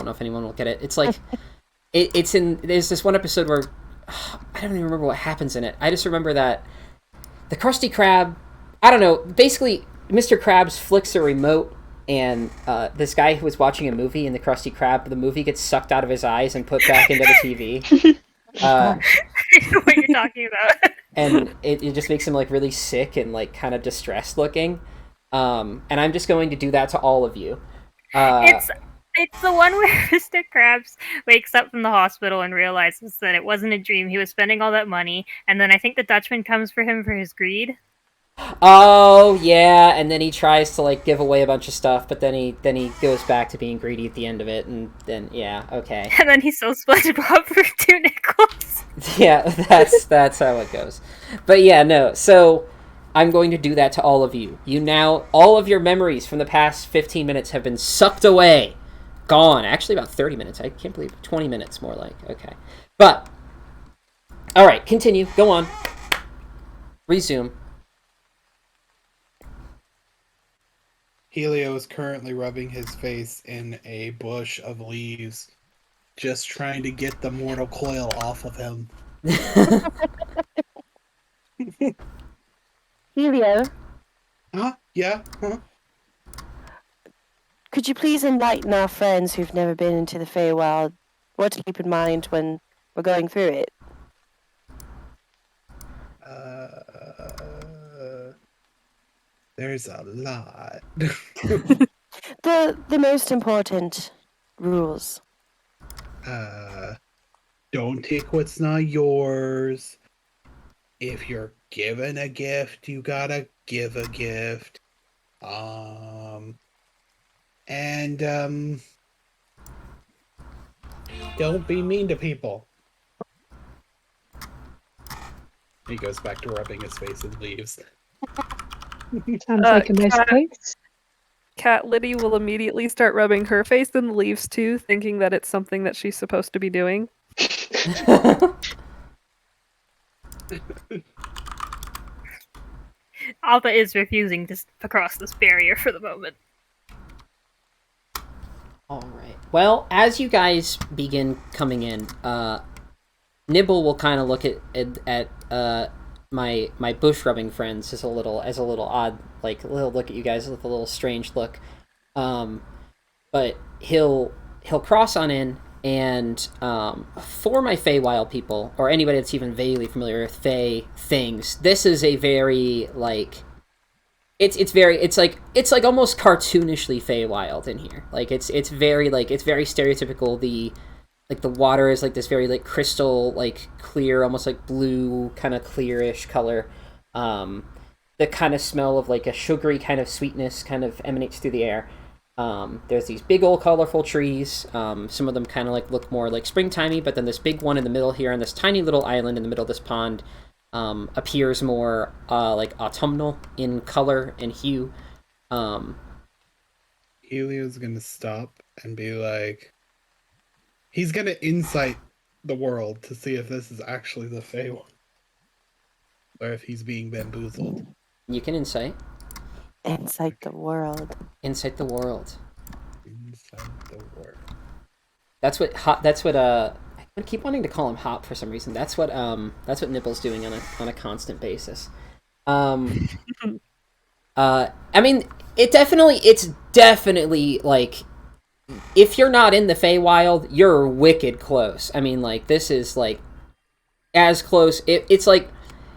know if anyone will get it. It's like there's this one episode where I don't even remember what happens in it. I just remember that the Krusty Krab, I don't know, basically Mr. Krabs flicks a remote, and this guy who was watching a movie in the Krusty Krab, the movie gets sucked out of his eyes and put back into the TV. I know what you're talking about. And it just makes him like really sick and like kind of distressed looking. And I'm just going to do that to all of you. It's the one where Mr. Krabs wakes up from the hospital and realizes that it wasn't a dream. He was spending all that money, and then I think the Dutchman comes for him for his greed. Oh yeah, and then he tries to like give away a bunch of stuff, but then he goes back to being greedy at the end of it, and then yeah, okay. And then he sells SpongeBob for 2 nickels. Yeah, that's how it goes. But yeah, no. So I'm going to do that to all of you. All of your memories from the past 15 minutes have been sucked away. Gone. Actually, about 30 minutes. I can't believe 20 minutes more like. Okay. But, all right, continue. Go on. Resume. Helio is currently rubbing his face in a bush of leaves, just trying to get the mortal coil off of him. Helio? Huh? Yeah? Huh? Could you please enlighten our friends who've never been into the Feywild what to keep in mind when we're going through it? There's a lot. The most important rules. Don't take what's not yours. If you're given a gift, you gotta give a gift. And don't be mean to people. He goes back to rubbing his face in leaves. Sounds like a nice Cat- place. Cat Liddy will immediately start rubbing her face in the leaves too, thinking that it's something that she's supposed to be doing. Alpha is refusing to cross this barrier for the moment. All right. Well, as you guys begin coming in, Nibble will kind of look at my bush rubbing friends as a little odd, like a little look at you guys with a little strange look. But he'll cross on in, and for my Feywild people or anybody that's even vaguely familiar with Fey things, this is a very like. It's like almost cartoonishly Feywild in here. Like it's very stereotypical. The water is like this very like crystal, like clear, almost like blue, kind of clearish color. The kind of smell of like a sugary kind of sweetness kind of emanates through the air. There's these big old colorful trees. Some of them kind of like look more like springtimey, but then this big one in the middle here on this tiny little island in the middle of this pond appears more like autumnal in color and hue. Helio's gonna stop and be like, he's gonna insight the world to see if this is actually the Feywild, or if he's being bamboozled. You can insight. Insight the world. Insight the world. Insight the world. That's what I keep wanting to call him Hop for some reason. That's what Nipple's doing on a constant basis. I mean, it's definitely like, if you're not in the Feywild, you're wicked close. I mean, like, this is like as close. It's like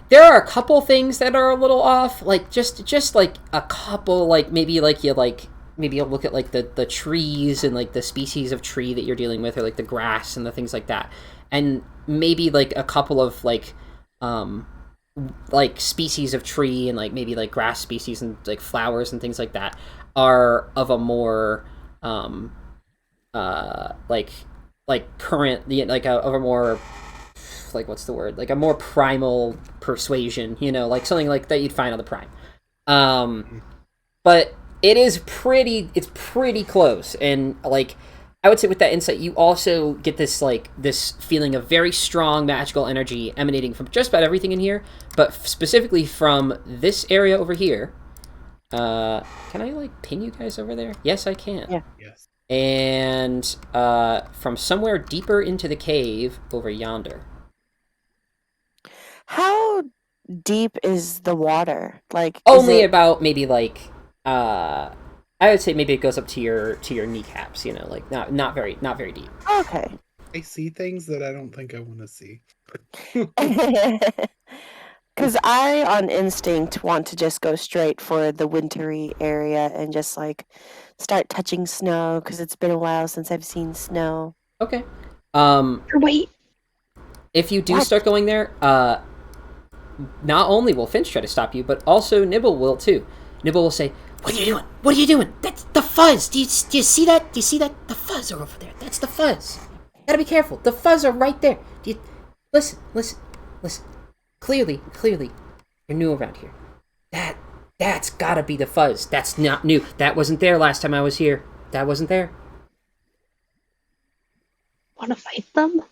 there are a couple things that are a little off, like just like a couple, like maybe you'll look at like the trees and like the species of tree that you're dealing with, or like the grass and the things like that, and maybe like a couple of like species of tree and like maybe like grass species and like flowers and things like that are of a more like current, like of a more, like, what's the word, like a more primal persuasion, like something like that you'd find on the Prime. But it's pretty close, and like I would say with that insight you also get this feeling of very strong magical energy emanating from just about everything in here, but specifically from this area over here. Can I like ping you guys over there? Yes, I can. Yeah. Yes. and from somewhere deeper into the cave over yonder. How deep is the water? Like, is Only it... about maybe like I would say maybe it goes up to your kneecaps. You know, like not very deep. Okay. I see things that I don't think I want to see. Because I, on instinct, want to just go straight for the wintry area and just like start touching snow because it's been a while since I've seen snow. Okay. Wait. If you do What? start going there, not only will Finch try to stop you, but also Nibble will too. Nibble will say, "What are you doing? What are you doing? That's the Fuzz. Do you see that? Do you see that? The Fuzz are over there. That's the Fuzz. Gotta be careful. The Fuzz are right there. Do you listen? Clearly, you're new around here. That's gotta be the Fuzz. That's not new. That wasn't there last time I was here. That wasn't there." Want to fight them?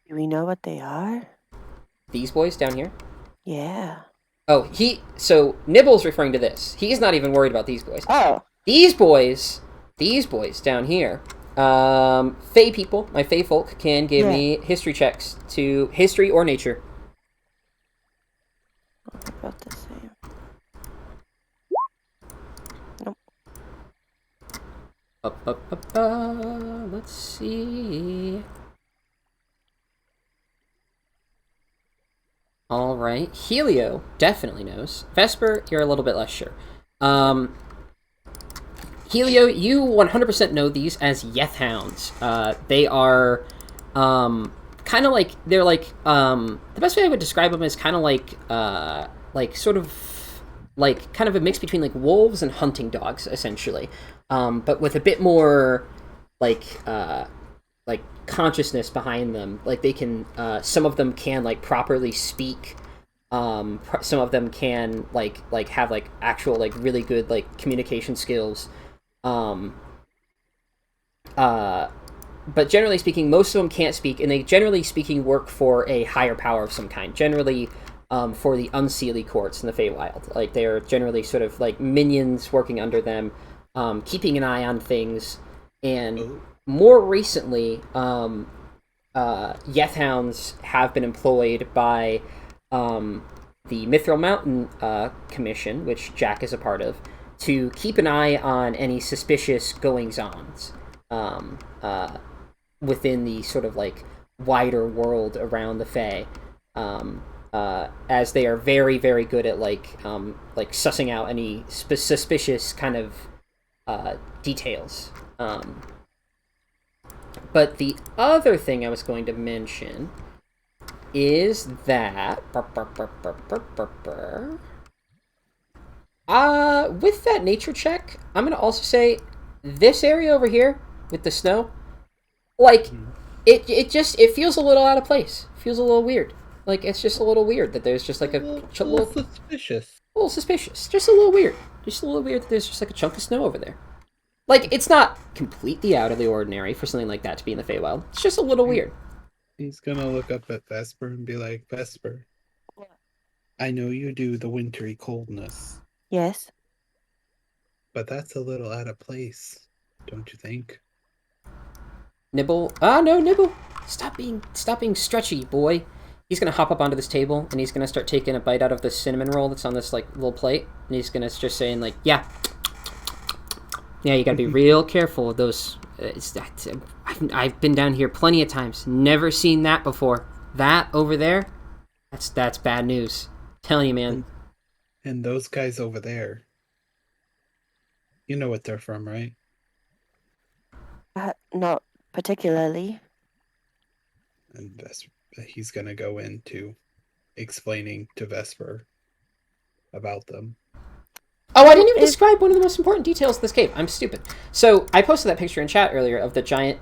Do we know what they are? These boys down here. Yeah. Oh, so Nibble's referring to this. He's not even worried about these boys. Oh. These boys down here, Fey people, my Fey folk can give me history checks to history or nature. About the same. Nope. Let's see. All right, Helio definitely knows. Vesper, you're a little bit less sure. Helio, you 100% know these as Yeth hounds. They are kind of like, they're like, the best way I would describe them is kind of like sort of like kind of a mix between like wolves and hunting dogs, essentially, but with a bit more like consciousness behind them. Like they can, some of them can like properly speak. Some of them can like have like actual like really good like communication skills. But generally speaking, most of them can't speak, and they generally speaking work for a higher power of some kind. Generally, for the Unseelie courts in the Feywild, like they are generally sort of like minions working under them, keeping an eye on things, and more recently, Yeth hounds have been employed by the Mithril Mountain Commission, which Jack is a part of, to keep an eye on any suspicious goings-ons within the sort of like wider world around the Fae, as they are very, very good at like sussing out any suspicious kind of details. But the other thing I was going to mention is that with that nature check, I'm gonna also say this area over here with the snow, like it feels a little out of place. It feels a little weird. Like it's just a little weird that there's just like a little suspicious. A little suspicious. Just a little weird. Just a little weird that there's just like a chunk of snow over there. Like it's not completely out of the ordinary for something like that to be in the Feywild. It's just a little weird. He's gonna look up at Vesper and be like, Vesper, I know you do the wintry coldness. Yes. But that's a little out of place, don't you think? Nibble. No, Nibble. Stop being stretchy, boy. He's gonna hop up onto this table and he's gonna start taking a bite out of the cinnamon roll that's on this like little plate, and he's gonna just saying like, yeah, you gotta be real careful with those. I've been down here plenty of times. Never seen that before. That over there, that's bad news. Telling you, man. And those guys over there, you know what they're from, right? Not particularly. And he's gonna go into explaining to Vesper about them. Oh, I didn't even describe one of the most important details of this cave. I'm stupid. So I posted that picture in chat earlier of the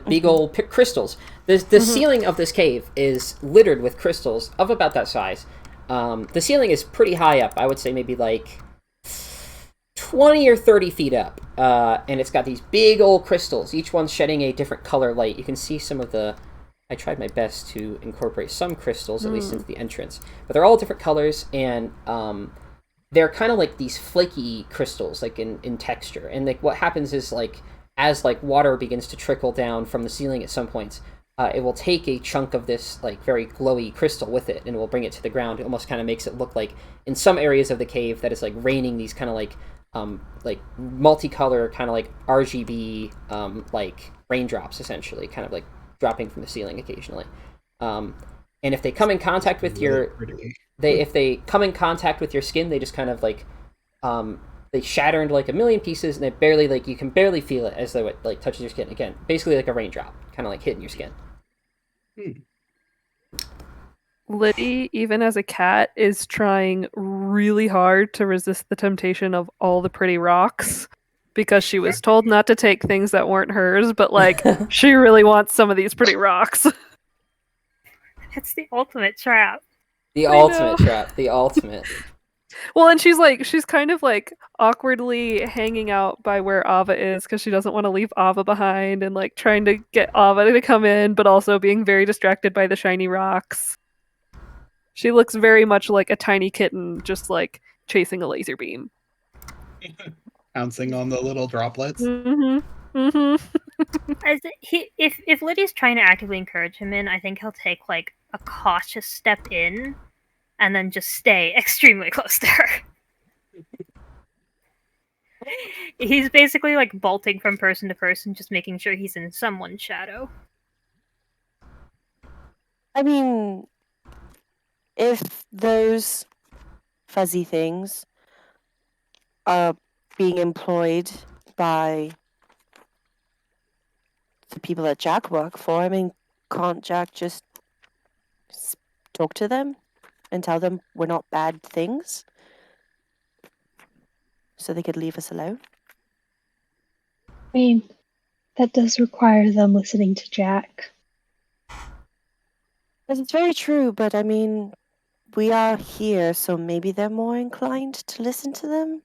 big old crystals. The ceiling of this cave is littered with crystals of about that size. The ceiling is pretty high up. I would say maybe like 20 or 30 feet up. And it's got these big old crystals, each one shedding a different color light. You can see some of the... I tried my best to incorporate some crystals, at least into the entrance. But they're all different colors, and they're kind of like these flaky crystals, like in texture. And like what happens is like as like water begins to trickle down from the ceiling at some points, it will take a chunk of this like very glowy crystal with it, and it will bring it to the ground. It almost kind of makes it look like in some areas of the cave that is like raining these kind of like multicolor kind of like RGB like raindrops, essentially, kind of like dropping from the ceiling occasionally. And if they come in contact with if they come in contact with your skin, they just kind of like they shatter into like a million pieces, and they barely like you can barely feel it as though it like touches your skin. Again, basically like a raindrop, kind of like hitting your skin. Liddy, even as a cat, is trying really hard to resist the temptation of all the pretty rocks because she was told not to take things that weren't hers, but like she really wants some of these pretty rocks. It's the ultimate trap. The ultimate trap. The ultimate. Well, and she's kind of like awkwardly hanging out by where Ava is because she doesn't want to leave Ava behind, and like trying to get Ava to come in, but also being very distracted by the shiny rocks. She looks very much like a tiny kitten just like chasing a laser beam. Pouncing on the little droplets. Mm-hmm. Mm-hmm. If Lydia's trying to actively encourage him in, I think he'll take like a cautious step in and then just stay extremely close to her. He's basically like bolting from person to person, just making sure he's in someone's shadow. I mean, if those fuzzy things are being employed by the people that Jack work for, I mean, can't Jack just talk to them and tell them we're not bad things so they could leave us alone? I mean, that does require them listening to Jack. It's very true, but I mean, we are here, so maybe they're more inclined to listen to them?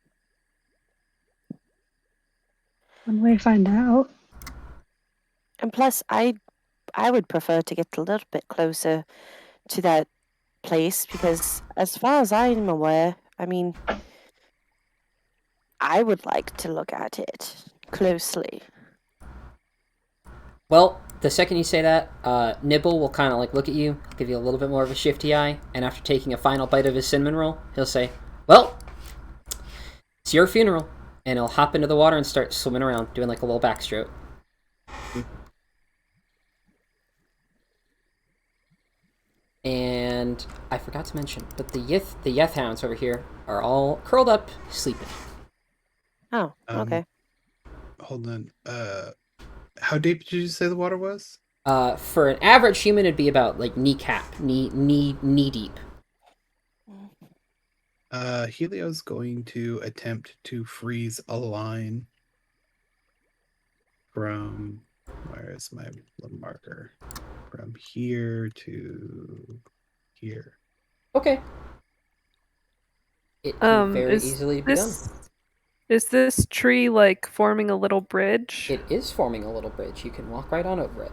One way to find out. And plus, I would prefer to get a little bit closer to that place, because as far as I am aware, I mean, I would like to look at it closely. Well, the second you say that, Nibble will kind of like look at you, give you a little bit more of a shifty eye, and after taking a final bite of his cinnamon roll, he'll say, "Well, it's your funeral," and he'll hop into the water and start swimming around, doing like a little backstroke. And I forgot to mention, but the Yeth hounds over here are all curled up, sleeping. Oh, okay. Hold on. How deep did you say the water was? For an average human, it'd be about like knee deep. Helio's going to attempt to freeze a line from, where is my little marker? From here to here. Okay. It can very easily be done. Is this tree like forming a little bridge? It is forming a little bridge. You can walk right on over it.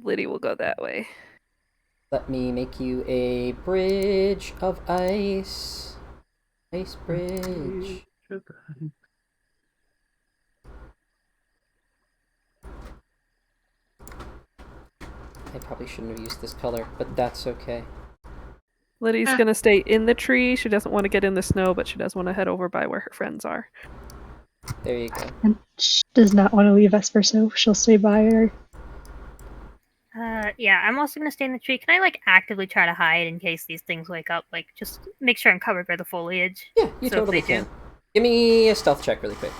Liddy will go that way. Let me make you a bridge of ice. Ice bridge. I probably shouldn't have used this color, but that's okay. Liddy's gonna stay in the tree. She doesn't want to get in the snow, but she does want to head over by where her friends are. There you go. And she does not want to leave Esper, so she'll stay by her. Yeah, I'm also gonna stay in the tree. Can I like actively try to hide in case these things wake up? Like, just make sure I'm covered by the foliage. Yeah, you So if totally they can. do. Give me a stealth check really quick.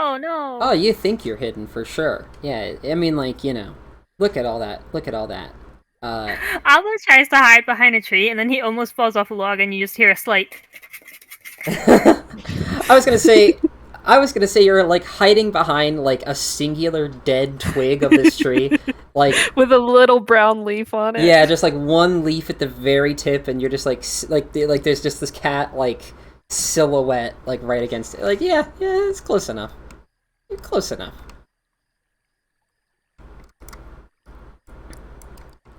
Oh no! Oh, you think you're hidden for sure. Yeah, I mean, like, you know, look at all that. Look at all that. Alba tries to hide behind a tree, and then he almost falls off a log, and you just hear a slight. I was gonna say you're like hiding behind like a singular dead twig of this tree, like with a little brown leaf on it. Yeah, just like one leaf at the very tip, and you're just like there's just this cat like silhouette, like, right against it. Like, yeah, it's close enough. Close enough.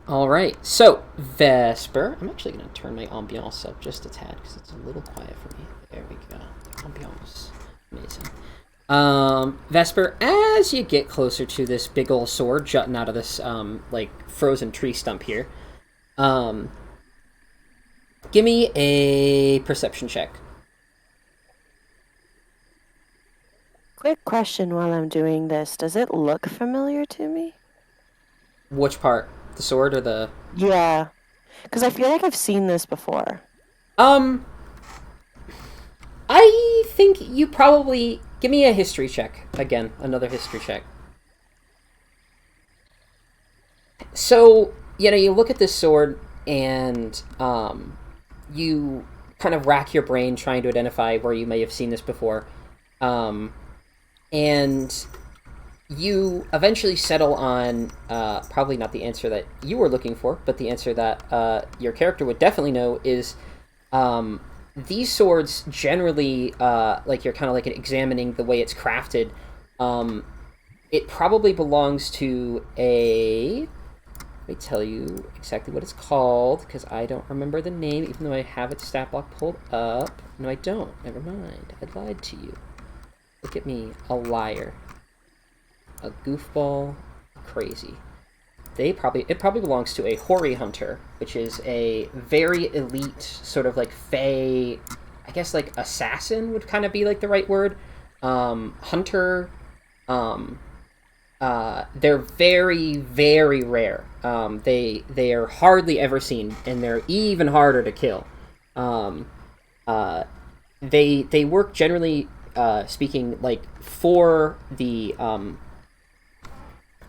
Alright, so, Vesper. I'm actually going to turn my ambiance up just a tad, because it's a little quiet for me. There we go. Ambiance. Amazing. Vesper, as you get closer to this big ol' sword jutting out of this, like, frozen tree stump here, give me a perception check. Quick question while I'm doing this. Does it look familiar to me? Which part? The sword or the... Yeah. Because I feel like I've seen this before. I think you probably... Give me a history check. Again, another history check. So, you know, you look at this sword and you kind of rack your brain trying to identify where you may have seen this before. And you eventually settle on probably not the answer that you were looking for, but the answer that your character would definitely know is these swords generally, like you're kind of like examining the way it's crafted, it probably belongs to a... Let me tell you exactly what it's called, because I don't remember the name, even though I have its stat block pulled up. No, I don't. Never mind. I lied to you. Look at me, a liar. A goofball. Crazy. It probably belongs to a Hoary Hunter, which is a very elite sort of like Fey, I guess like assassin would kind of be like the right word. Hunter. They're very, very rare. They are hardly ever seen, and they're even harder to kill. They work generally speaking like for the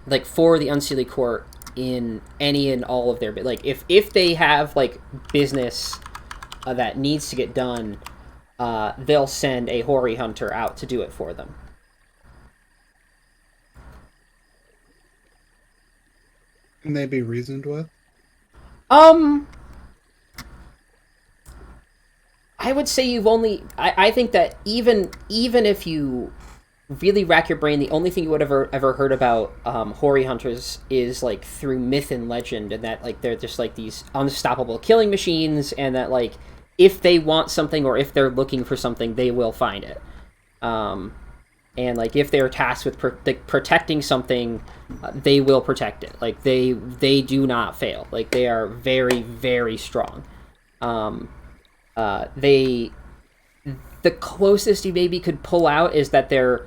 Unseelie Court in any and all of their, like if they have like business that needs to get done, they'll send a Hoary Hunter out to do it for them. Can they be reasoned with? I would say you've only... I think that even if you really rack your brain, the only thing you would have ever heard about Hoary Hunters is like through myth and legend, and that like they're just like these unstoppable killing machines, and that like if they want something or if they're looking for something, they will find it. And like if they're tasked with protecting something, they will protect it. Like they do not fail. Like they are very, very strong. The closest you maybe could pull out is that they're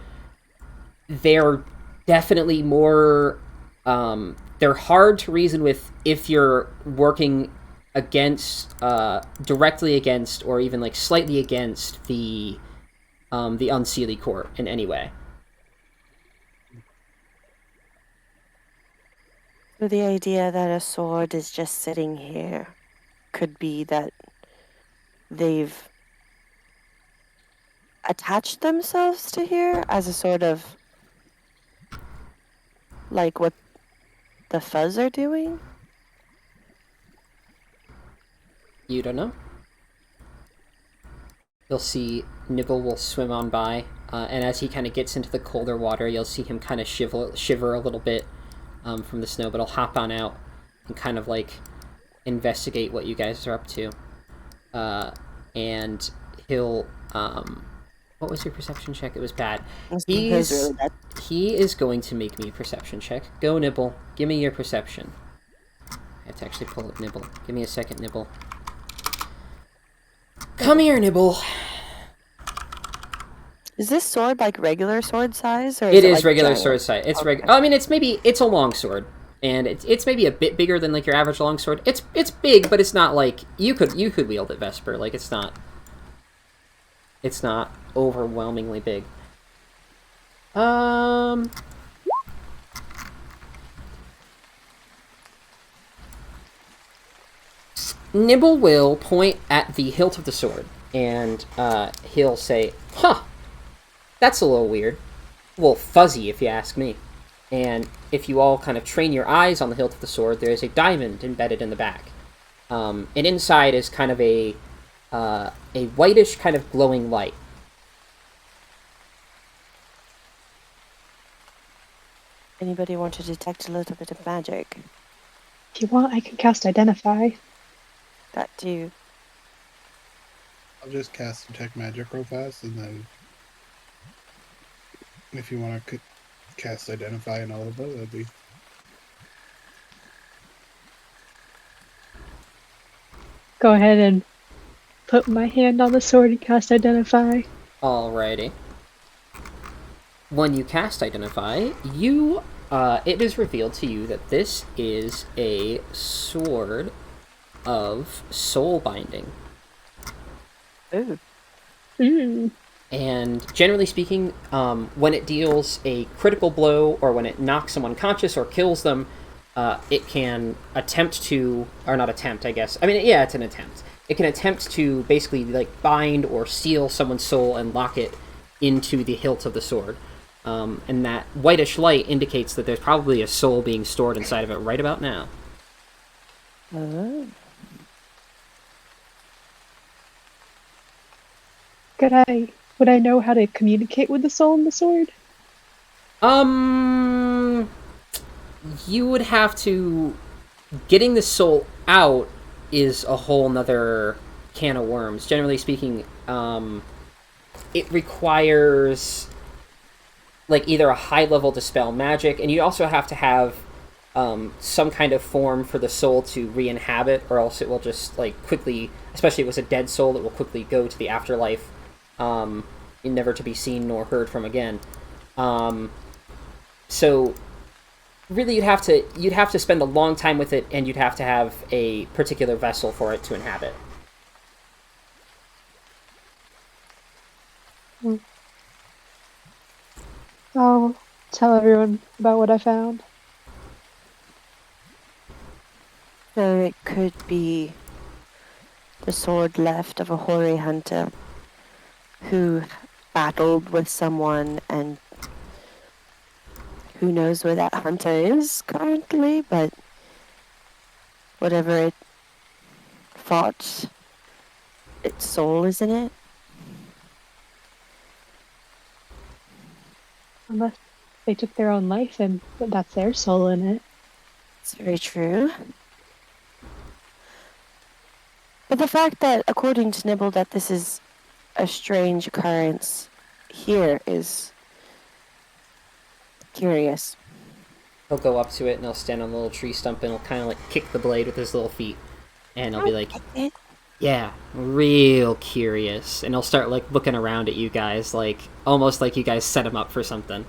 definitely more they're hard to reason with if you're working against directly against or even like slightly against the Unseelie Court in any way. So the idea that a sword is just sitting here could be that they've attached themselves to here as a sort of like what the Fuzz are doing? You don't know. You'll see Nibble will swim on by, and as he kind of gets into the colder water, you'll see him kind of shiver a little bit from the snow, but he'll hop on out and kind of like investigate what you guys are up to. And he'll... what was your perception check? It was bad. He is going to make me a perception check. Go, Nibble. Give me your perception. I have to actually pull up Nibble. Give me a second, Nibble. Come here, Nibble. Is this sword like regular sword size, or It is like regular giant? sword size. It's Okay. I mean, it's a long sword, and it's maybe a bit bigger than like your average long sword. It's big, but it's not like you could wield it, Vesper. Like it's not overwhelmingly big. Nibble will point at the hilt of the sword, and he'll say, "Huh, that's a little weird. A little fuzzy, if you ask me." And if you all kind of train your eyes on the hilt of the sword, there is a diamond embedded in the back. And inside is kind of a a whitish kind of glowing light. Anybody want to detect a little bit of magic? If you want, I can cast Identify. That too. I'll just cast Detect Magic real fast, and then if you want to cast Identify and all of that, that'd be... Go ahead and put my hand on the sword and cast Identify. Alrighty. When you cast Identify, it is revealed to you that this is a sword of soul binding. Ooh. Mm. And generally speaking, when it deals a critical blow or when it knocks someone unconscious or kills them, it can attempt to, or not attempt, I guess. I mean, yeah, it's an attempt. It can attempt to basically like bind or seal someone's soul and lock it into the hilt of the sword. And that whitish light indicates that there's probably a soul being stored inside of it right about now. Oh. Would I know how to communicate with the soul in the sword? You would have to... Getting the soul out is a whole nother can of worms. Generally speaking, it requires like either a high level dispel magic, and you also have to have some kind of form for the soul to re-inhabit, or else it will just like quickly, especially if it was a dead soul, it will quickly go to the afterlife, never to be seen nor heard from again. So really you'd have to spend a long time with it, and you'd have to have a particular vessel for it to inhabit. I'll tell everyone about what I found. So it could be the sword left of a hoary hunter who battled with someone, and who knows where that hunter is currently, but whatever it fought, its soul is in it. Unless they took their own life and that's their soul in it. It's very true. But the fact that, according to Nibble, that this is a strange occurrence here is curious. He'll go up to it, and he'll stand on a little tree stump, and he'll kind of like kick the blade with his little feet. And he'll be like, yeah, real curious. And he'll start like looking around at you guys, like almost like you guys set him up for something.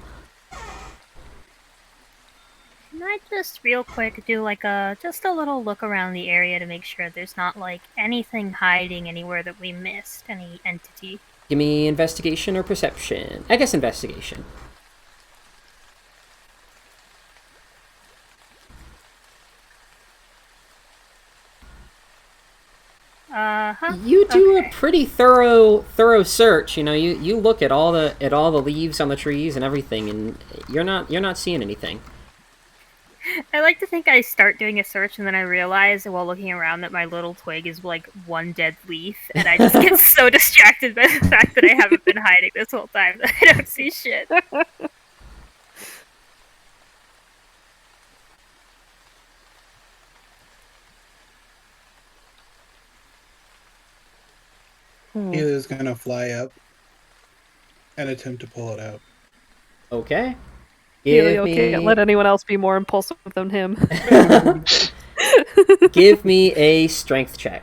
Can I just real quick do like just a little look around the area to make sure there's not like anything hiding anywhere that we missed, any entity? Give me investigation or perception. I guess investigation. You do a pretty thorough search. You know, you look at all the leaves on the trees and everything, and you're not seeing anything. I like to think I start doing a search, and then I realize while looking around that my little twig is like one dead leaf, and I just get so distracted by the fact that I haven't been hiding this whole time that I don't see shit. Healer's gonna fly up and attempt to pull it out. Okay. Helio can't let anyone else be more impulsive than him. Give me a strength check.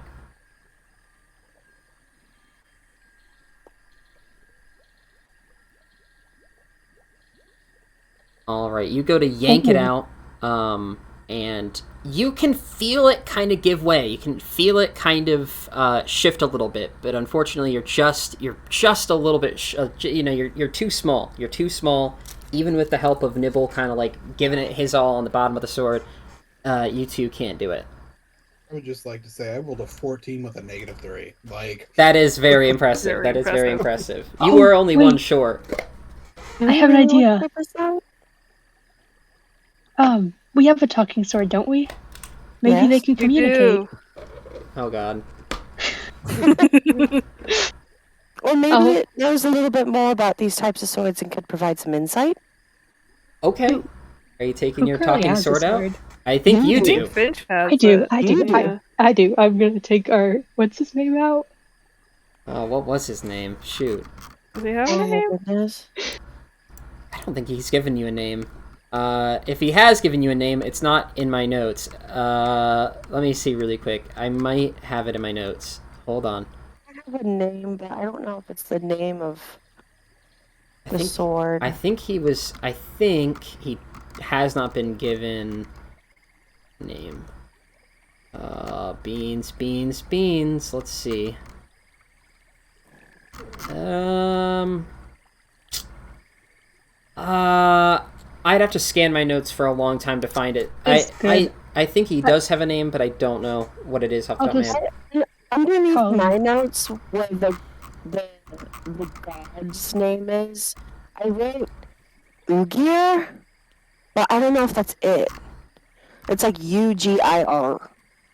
Alright, you go to yank it out, and you can feel it kind of give way. You can feel it kind of shift a little bit, but unfortunately you're just a little bit, you're too small. You're too small. Even with the help of Nibble kind of like giving it his all on the bottom of the sword, you two can't do it. I would just like to say I rolled a 14 with a -3. Like, that is very impressive. That is very impressive. You were only one short. I have an idea. We have a talking sword, don't we? Maybe Yes, they can communicate. Oh god. Or maybe it knows a little bit more about these types of swords and could provide some insight. Okay. Are you taking Who your currently talking has a sword out? sword? I think you I think do. Finch has I do. it. I do. Yeah. I do. I'm gonna take our what's his name out. What was his name? Shoot. Does he have a Oh my name? goodness. I don't think he's given you a name. If he has given you a name, it's not in my notes. Let me see really quick. I might have it in my notes. Hold on. I have a name, but I don't know if it's the name of the I think sword. I think he has not been given a name. Beans. Let's see. I'd have to scan my notes for a long time to find it. It's good. I think he does have a name, but I don't know what it is off the top of my head. Underneath Oh. my notes, where the god's name is, I wrote Ugir, but I don't know if that's it. It's like Ugir.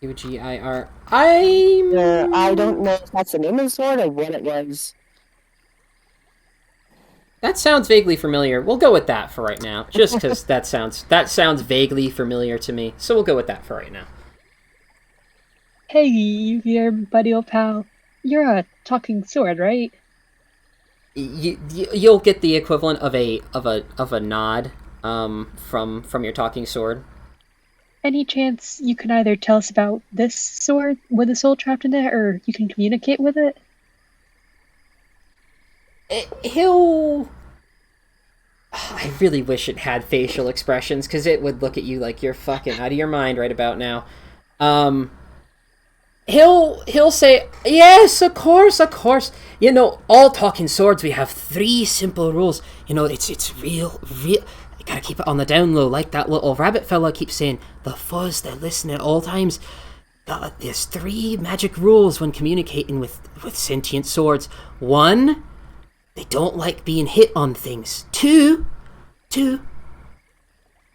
Ugir. I don't know if that's the name of the sword or what it was. That sounds vaguely familiar. We'll go with that for right now, just because that sounds vaguely familiar to me. So we'll go with that for right now. Hey, your buddy old pal. You're a talking sword, right? You'll get the equivalent of a nod from your talking sword. Any chance you can either tell us about this sword with a soul trapped in it, or you can communicate with it? He'll... I really wish it had facial expressions, because it would look at you like you're fucking out of your mind right about now. He'll say, yes, of course. You know, all talking swords, we have 3 simple rules. You know, it's real. You gotta keep it on the down low, like that little rabbit fella keeps saying. The Fuzz, they listen at all times. There's 3 magic rules when communicating with sentient swords. 1, they don't like being hit on things. 2,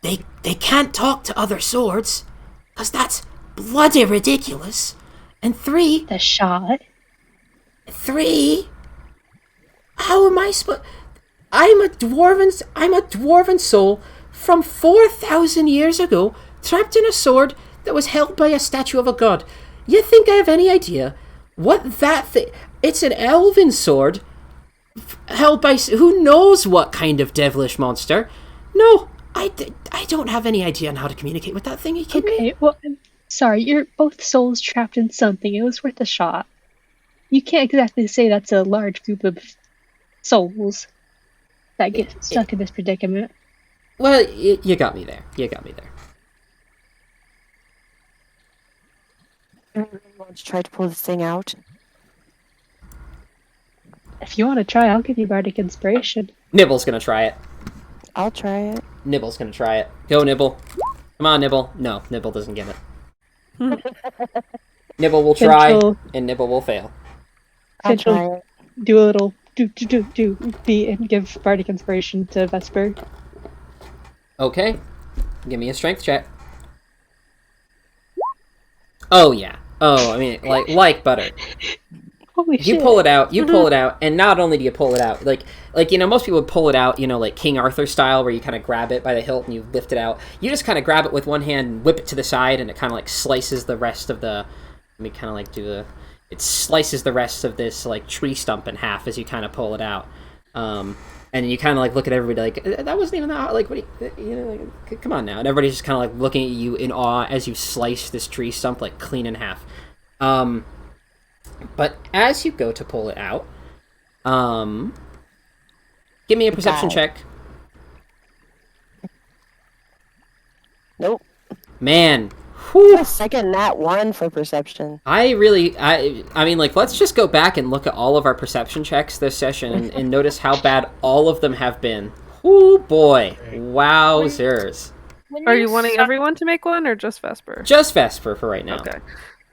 they can't talk to other swords, because that's bloody ridiculous. And 3, The shot. how am I supposed... I'm a dwarven soul from 4,000 years ago, trapped in a sword that was held by a statue of a god. You think I have any idea what that thing... It's an elven sword held by who knows what kind of devilish monster. No, I don't have any idea on how to communicate with that thing. Are you kidding me? Okay, well, I'm sorry, you're both souls trapped in something. It was worth a shot. You can't exactly say that's a large group of souls that get stuck in this predicament. Well, you got me there. Everyone wants to try to pull this thing out. If you want to try, I'll give you bardic inspiration. Nibble's gonna try it. I'll try it. Nibble's gonna try it. Go, Nibble. Come on, Nibble. No, Nibble doesn't get it. Nibble will try, Central. and Nibble will fail. I'll Central. try it. Do a little be and give bardic inspiration to Vesper. Okay. Give me a strength check. Oh, yeah. Oh, I mean, like butter. Holy You shit! pull it out, and not only do you pull it out, like you know, most people would pull it out, you know, like King Arthur style, where you kind of grab it by the hilt and you lift it out. You just kind of grab it with one hand and whip it to the side, and it kind of like slices the rest of the. Let me kind of like do a. It slices the rest of this like tree stump in half as you kind of pull it out, and you kind of like look at everybody like that wasn't even that hard. Like what do you know? Like, come on now, and everybody's just kind of like looking at you in awe as you slice this tree stump like clean in half. But as you go to pull it out, give me a perception check. Nope. Man, whew. A second nat 1 for perception. I mean, like, let's just go back and look at all of our perception checks this session and notice how bad all of them have been. Whoo, boy. Wowzers. Are you wanting everyone to make one or just Vesper? Just Vesper for right now. Okay.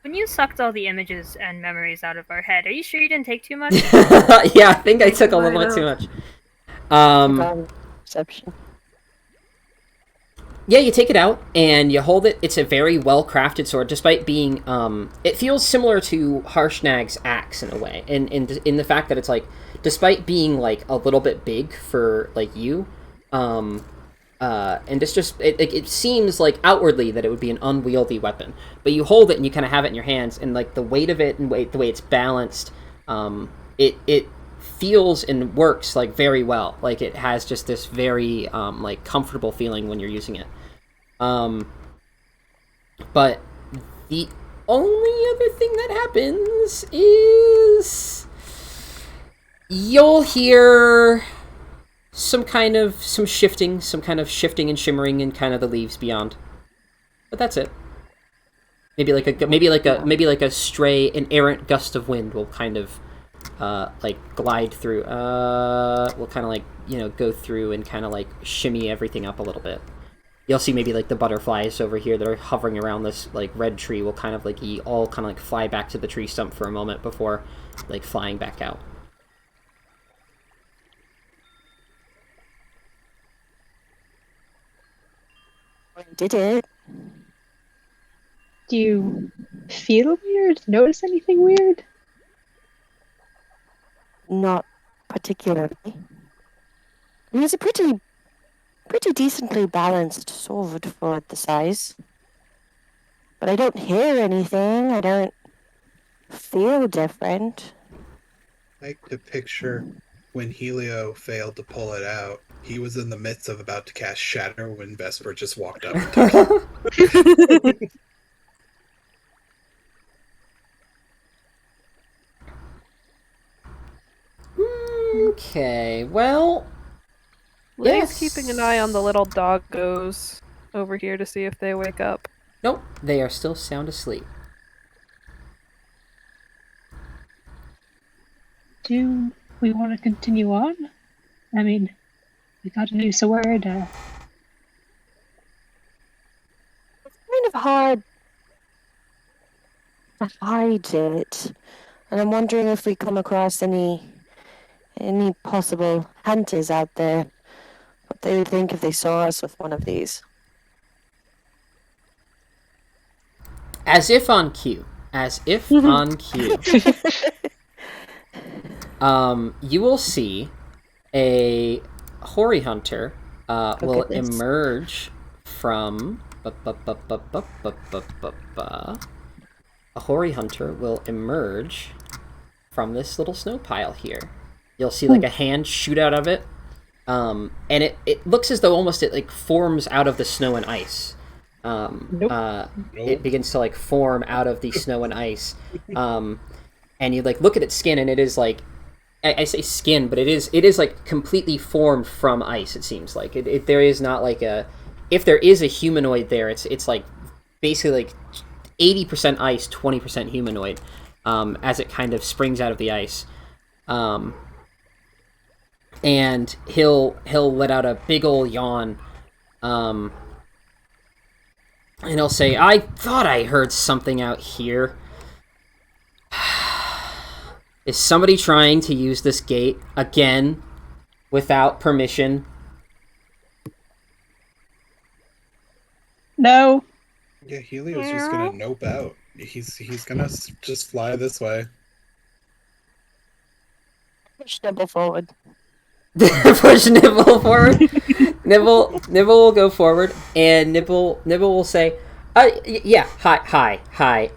When you sucked all the images and memories out of our head, are you sure you didn't take too much? Yeah, I think I took a little bit too much. Perception. Yeah, you take it out and you hold it. It's a very well crafted sword, despite being it feels similar to Harshnag's axe in a way, and in the fact that it's like, despite being like a little bit big for like you, and it seems like outwardly that it would be an unwieldy weapon, but you hold it and you kind of have it in your hands, and like the weight of it and the way it's balanced, it feels and works like very well. Like it has just this very like comfortable feeling when you're using it. But the only other thing that happens is you'll hear some kind of shifting and shimmering in kind of the leaves beyond. But that's it. Maybe like a stray, an errant gust of wind will kind of like glide through. Will kind of like, go through and kind of like shimmy everything up a little bit. You'll see maybe like the butterflies over here that are hovering around this like red tree will kind of like all kind of like fly back to the tree stump for a moment before like flying back out. I did it. Do you feel weird? Notice anything weird? Not particularly. It was a pretty decently balanced sword for the size. But I don't hear anything. I don't feel different. I like to picture when Helio failed to pull it out. He was in the midst of about to cast Shatter when Vesper just walked up and took it. Okay, well, Lee's keeping an eye on the little doggos over here to see if they wake up. Nope, they are still sound asleep. Do we want to continue on? I mean, we got a new sword. It's kind of hard to hide it. And I'm wondering if we come across any possible hunters out there. What they would think if they saw us with one of these. As if on cue. As if on cue. You will see a hoary hunter will emerge from... A hoary hunter will emerge from this little snow pile here. You'll see like a hand shoot out of it. And it looks as though almost it like forms out of the snow and ice. It begins to like form out of the snow and ice. And you like look at its skin, and it is like, I say skin, but it is like completely formed from ice. It seems like there is not like if there is a humanoid there, it's like basically like 80% ice, 20% humanoid, as it kind of springs out of the ice. And he'll let out a big ol' yawn, and he'll say, "I thought I heard something out here. Is somebody trying to use this gate again without permission?" No. Yeah, Helio's just gonna nope out. He's gonna just fly this way. Push Nibble forward. Push Nibble forward. Nibble will go forward, and Nibble will say, yeah, hi.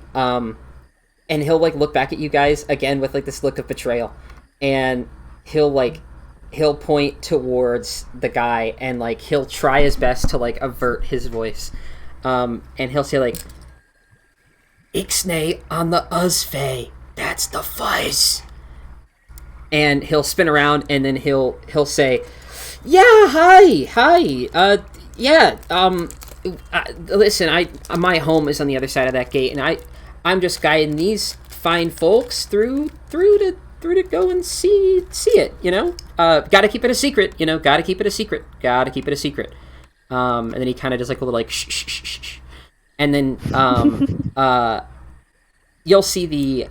And he'll like look back at you guys again with like this look of betrayal, and he'll point towards the guy, and like he'll try his best to like avert his voice, and he'll say like, "Ixnay on the Uzfey, that's the Fuzz." And he'll spin around, and then he'll say, "Yeah, hi, listen, my home is on the other side of that gate, and I'm just guiding these fine folks through to go and see it, gotta keep it a secret, gotta keep it a secret. And then he kind of does like a little like shh, and then you'll see the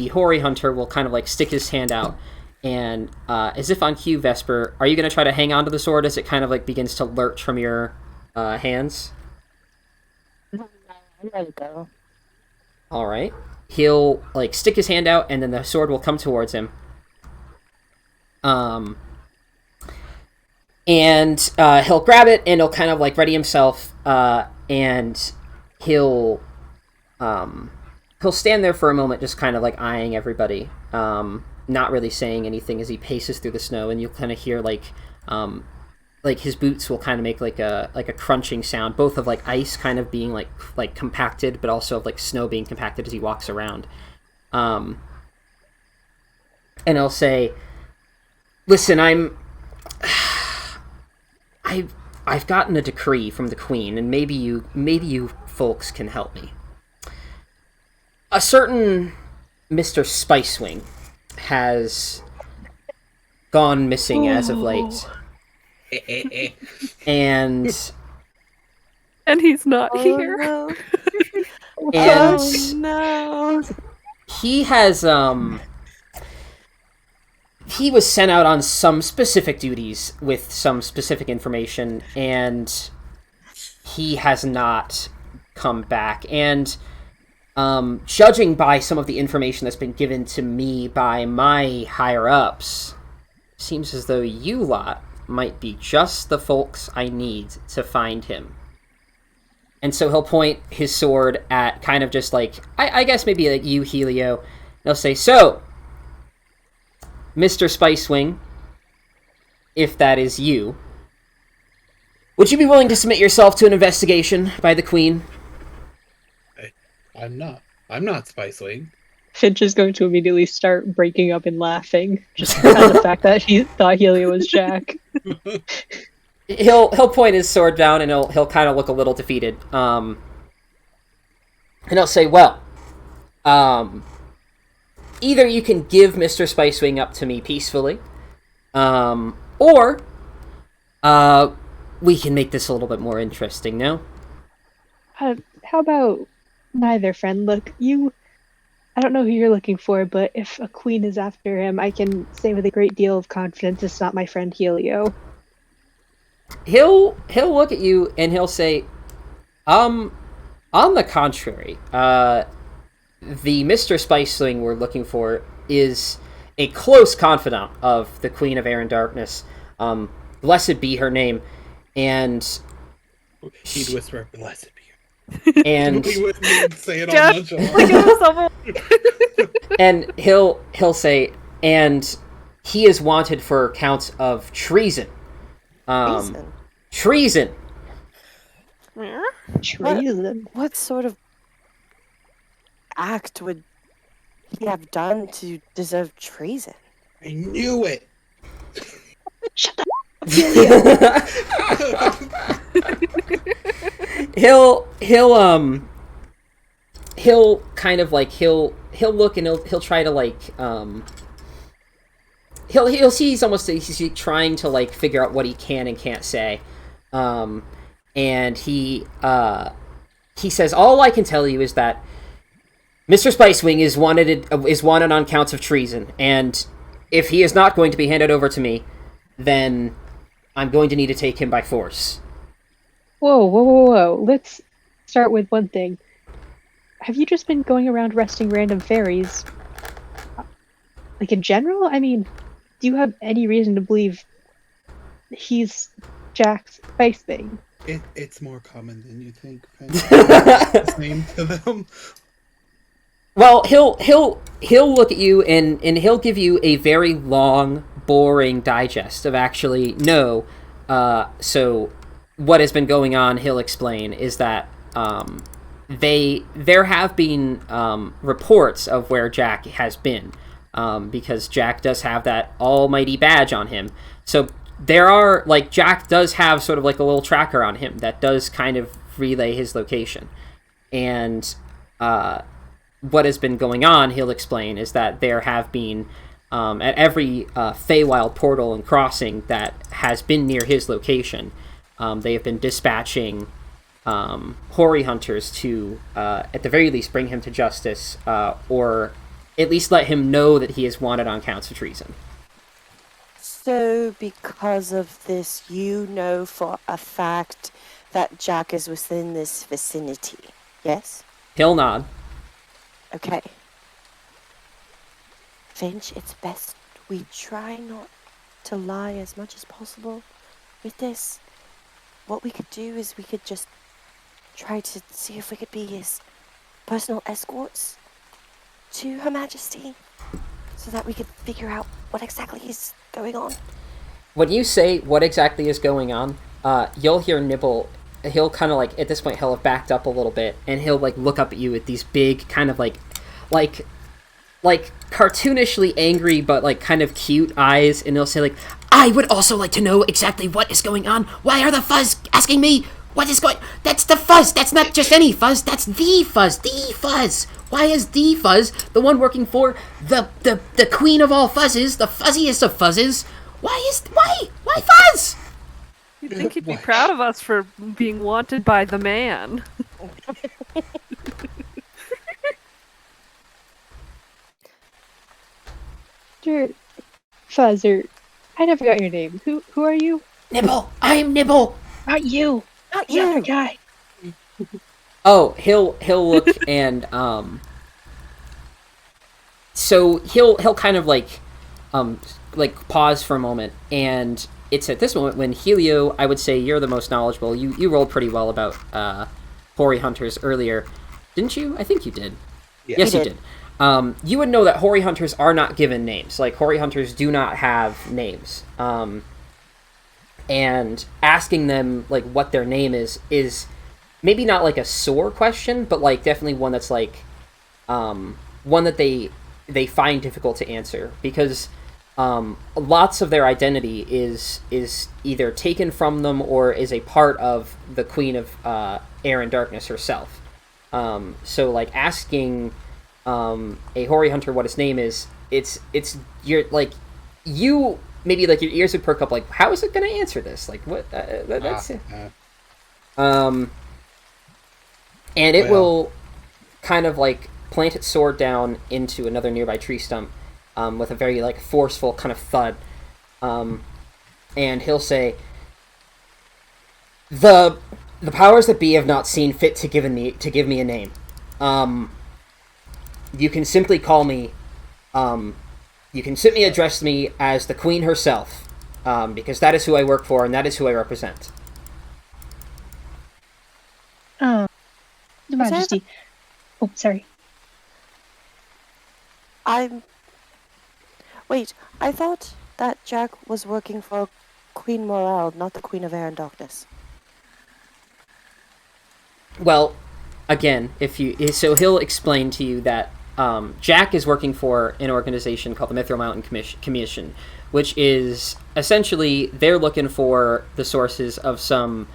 hoary hunter will kind of like stick his hand out, And as if on cue, Vesper, are you going to try to hang on to the sword as it kind of like begins to lurch from your hands? I let it go. All right. He'll like stick his hand out, and then the sword will come towards him. And he'll grab it, and he'll kind of like ready himself, and he'll stand there for a moment, just kind of like eyeing everybody, not really saying anything as he paces through the snow, and you'll kind of hear like his boots will kind of make like a crunching sound, both of like ice kind of being like compacted, but also of like snow being compacted as he walks around. And he'll say, "Listen, I've gotten a decree from the Queen, and maybe you folks can help me. A certain Mr. Spicewing has gone missing as of late." and he's not here. No. and Oh, no. he has he was sent out on some specific duties with some specific information, and he has not come back. And judging by some of the information that's been given to me by my higher ups, seems as though you lot might be just the folks I need to find him. And so he'll point his sword at kind of just like, I guess maybe like you, Helio. And he'll say, "So, Mr. Spicewing, if that is you, would you be willing to submit yourself to an investigation by the Queen?" I'm not Spicewing. Finch is going to immediately start breaking up and laughing, just at the fact that he thought Helio was Jack. He'll point his sword down, and he'll kind of look a little defeated. And he'll say, "Well, either you can give Mr. Spicewing up to me peacefully, or we can make this a little bit more interesting, no?" How about neither, friend? Look, I don't know who you're looking for, but if a queen is after him, I can say with a great deal of confidence it's not my friend Helio. He'll look at you, and he'll say, on the contrary, the Mr. Spicewing we're looking for is a close confidant of the Queen of Air and Darkness. Blessed be her name." And He'd whisper, "Blessed be." and He wouldn't even say it all Jeff, nonchalant. look at himself. and he'll say, "And he is wanted for counts of treason." Treason. Treason. What sort of act would he have done to deserve treason? I knew it. Shut up. He'll kind of like he'll look, and he'll try to like he'll see he's trying to like figure out what he can and can't say, and he says, "All I can tell you is that Mr. Spicewing is wanted on counts of treason, and if he is not going to be handed over to me, then I'm going to need to take him by force." Whoa. Let's start with one thing. Have you just been going around arresting random fairies? Like, in general? I mean, do you have any reason to believe he's Jack's Spice thing? It's more common than you think. His name to them. Well, he'll look at you, and he'll give you a very long, boring digest of actually no. So what has been going on, he'll explain, is that there have been reports of where Jack has been, because Jack does have that almighty badge on him. So there are, like, Jack does have sort of like a little tracker on him that does kind of relay his location. And what has been going on, he'll explain, is that there have been, at every Feywild portal and crossing that has been near his location, they have been dispatching hoary hunters to, at the very least, bring him to justice, or at least let him know that he is wanted on counts of treason. So, because of this, you know for a fact that Jack is within this vicinity, yes? He'll nod. Okay. Finch, it's best we try not to lie as much as possible with this. What we could do is we could just try to see if we could be his personal escorts to Her Majesty so that we could figure out what exactly is going on. When you say what exactly is going on, you'll hear Nibble. He'll kind of like, at this point, he'll have backed up a little bit, and he'll like look up at you with these big kind of like cartoonishly angry but like kind of cute eyes, and he'll say like, I would also like to know exactly what is going on. Why are the Fuzz asking me what is going? That's the Fuzz. That's not just any Fuzz. That's the Fuzz. The Fuzz. Why is the Fuzz the one working for the queen of all fuzzes, the fuzziest of fuzzes? Why Fuzz? You'd think he'd be proud of us for being wanted by the man. Fuzz, or I never got your name. Who are you? Nibble. I'm Nibble. Not you. Not The other you! guy. Oh, he'll look and so he'll kind of like pause for a moment, and it's at this moment when Helio, I would say you're the most knowledgeable. You rolled pretty well about hoary hunters earlier, didn't you? I think you did. Yeah. Yes, You you did. did. You would know that hoary hunters are not given names. Like, hoary hunters do not have names. And asking them like what their name is maybe not like a sore question, but like definitely one that's like one that they find difficult to answer, because lots of their identity is either taken from them or is a part of the Queen of Air and Darkness herself. So like asking a hoary hunter what his name is, it's you're like, you maybe like your ears would perk up, like, how is it going to answer this? Like, what? That's and it will kind of like plant its sword down into another nearby tree stump with a very like forceful kind of thud, and he'll say, the powers that be have not seen fit to give me a name. You can simply call me you can simply address me as the Queen herself, because that is who I work for and that is who I represent. Your Majesty. Oh, sorry. Wait, I thought that Jack was working for Queen Morale, not the Queen of Air and Darkness. Well, again, so he'll explain to you that Jack is working for an organization called the Mithril Mountain Commission, which is essentially, they're looking for the sources of some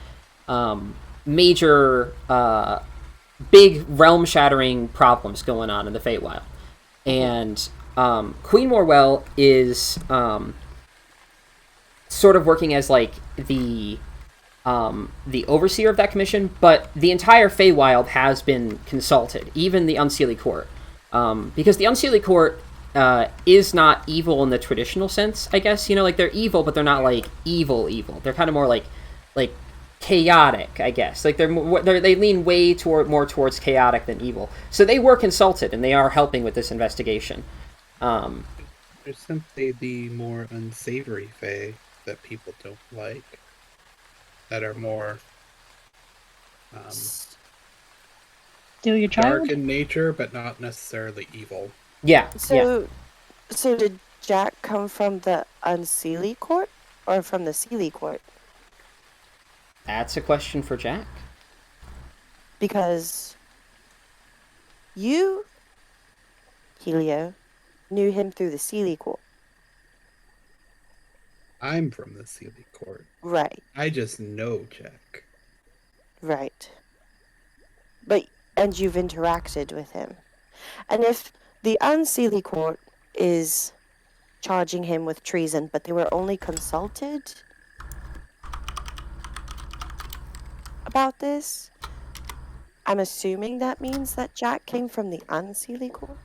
major, big realm-shattering problems going on in the Feywild. And Queen Morwell is sort of working as like the overseer of that commission, but the entire Feywild has been consulted, even the Unseelie Court. Because the Unseelie Court is not evil in the traditional sense, I guess. You know, like, they're evil, but they're not like evil. They're kind of more like chaotic, I guess. Like, they lean way more towards chaotic than evil. So they were consulted, and they are helping with this investigation. They're simply the more unsavory Fae that people don't like, that are more Steal your child? dark in nature, but not necessarily evil. Yeah. So did Jack come from the Unseelie Court or from the Seelie Court? That's a question for Jack. Because you, Helio, knew him through the Seelie Court. I'm from the Seelie Court. Right, I just know Jack. right. And you've interacted with him. And if the Unseelie Court is charging him with treason, but they were only consulted about this, I'm assuming that means that Jack came from the Unseelie Court?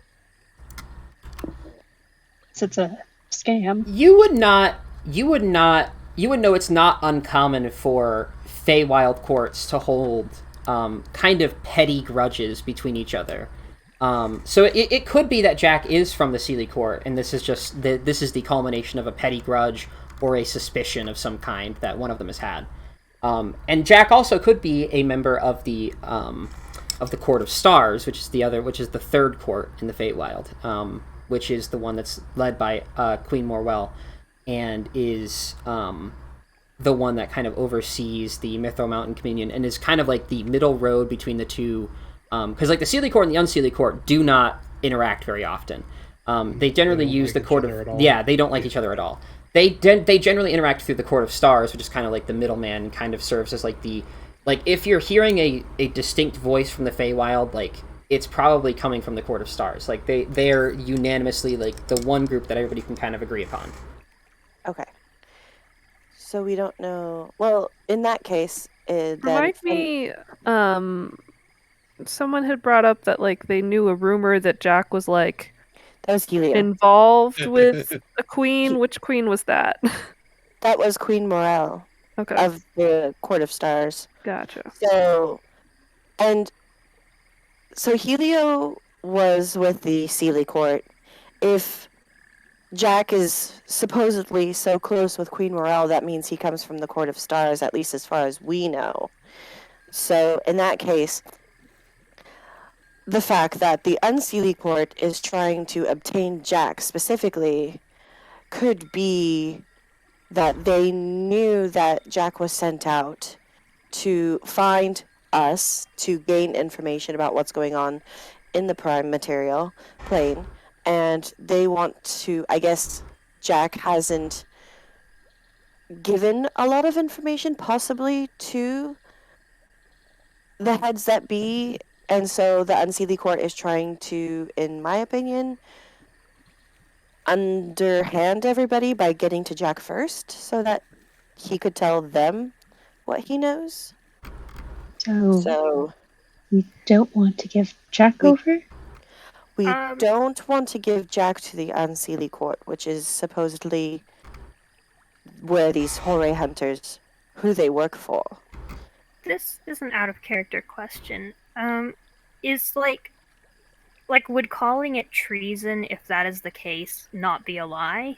So it's a scam. You would not you would know it's not uncommon for Feywild courts to hold kind of petty grudges between each other. So it could be that Jack is from the Seelie court, and this is just this is the culmination of a petty grudge or a suspicion of some kind that one of them has had. And Jack also could be a member of the Court of Stars, which is the third court in the Feywild, which is the one that's led by Queen Morwell, and is the one that kind of oversees the Mithro Mountain Communion, and is kind of like the middle road between the two. Because like the Seelie court and the Unseelie court do not interact very often. They generally use the Court of they don't like each other at all. They generally interact through the Court of Stars, which is kind of like the middleman, and kind of serves as like if you're hearing a distinct voice from the Feywild, like it's probably coming from the Court of Stars. Like they're unanimously like the one group that everybody can kind of agree upon. Okay. So we don't know. Well, in that case, Remind me, someone had brought up that like they knew a rumor that Jack was like that was Helio. Involved with a queen. Which queen was that? That was Queen Morel. Okay. Of the Court of Stars. Gotcha. So Helio was with the Seelie court. If Jack is supposedly so close with Queen Morel, that means he comes from the Court of Stars, at least as far as we know. So in that case, the fact that the Unseelie court is trying to obtain Jack specifically could be that they knew that Jack was sent out to find us, to gain information about what's going on in the Prime material plane, and they want to, I guess Jack hasn't given a lot of information possibly to the heads that be, and so the Unseelie court is trying to, in my opinion, underhand everybody by getting to Jack first so that he could tell them what he knows. So we don't want to give Jack over? We don't want to give Jack to the Unseelie court, which is supposedly where these Horay hunters, who they work for. This is an out of character question. Is like would calling it treason, if that is the case, not be a lie?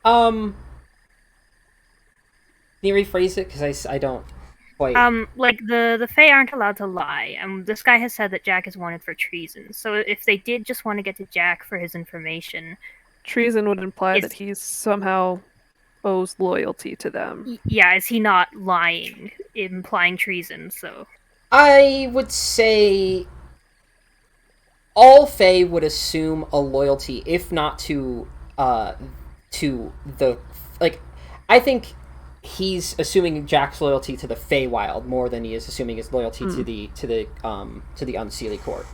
Can you rephrase it? Because I don't quite... Like, the Fae aren't allowed to lie. This guy has said that Jack is wanted for treason. So if they did just want to get to Jack for his information... Treason would imply that he somehow owes loyalty to them. Yeah, is he not lying, implying treason, so... I would say... all Fae would assume a loyalty, if not to the... Like, I think he's assuming Jack's loyalty to the Feywild more than he is assuming his loyalty to the Unseelie court.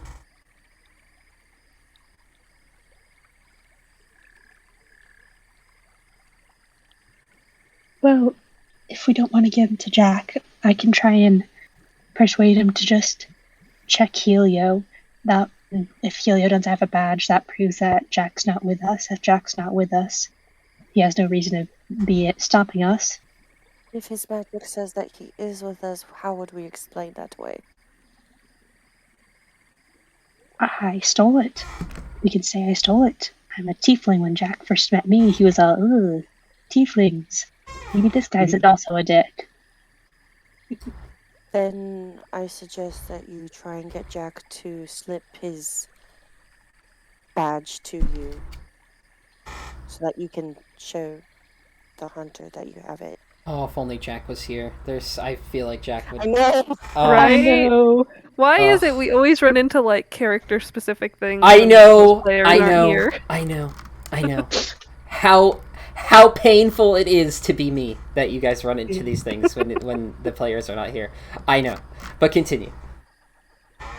Well, if we don't want to give him to Jack, I can try and persuade him to just check Helio. That if Helio doesn't have a badge, that proves that Jack's not with us. If Jack's not with us, he has no reason to be stopping us. If his magic says that he is with us, how would we explain that away? I stole it. We can say I stole it. I'm a tiefling. When Jack first met me, he was all, ugh, tieflings. Maybe this guy's also a dick. Then I suggest that you try and get Jack to slip his badge to you so that you can show the hunter that you have it. Oh, if only Jack was here. I feel like Jack would... I know! Right? I know. Why is it we always run into, like, character-specific things? I know! Here? I know. How painful it is to be me that you guys run into these things when the players are not here. I know. But continue.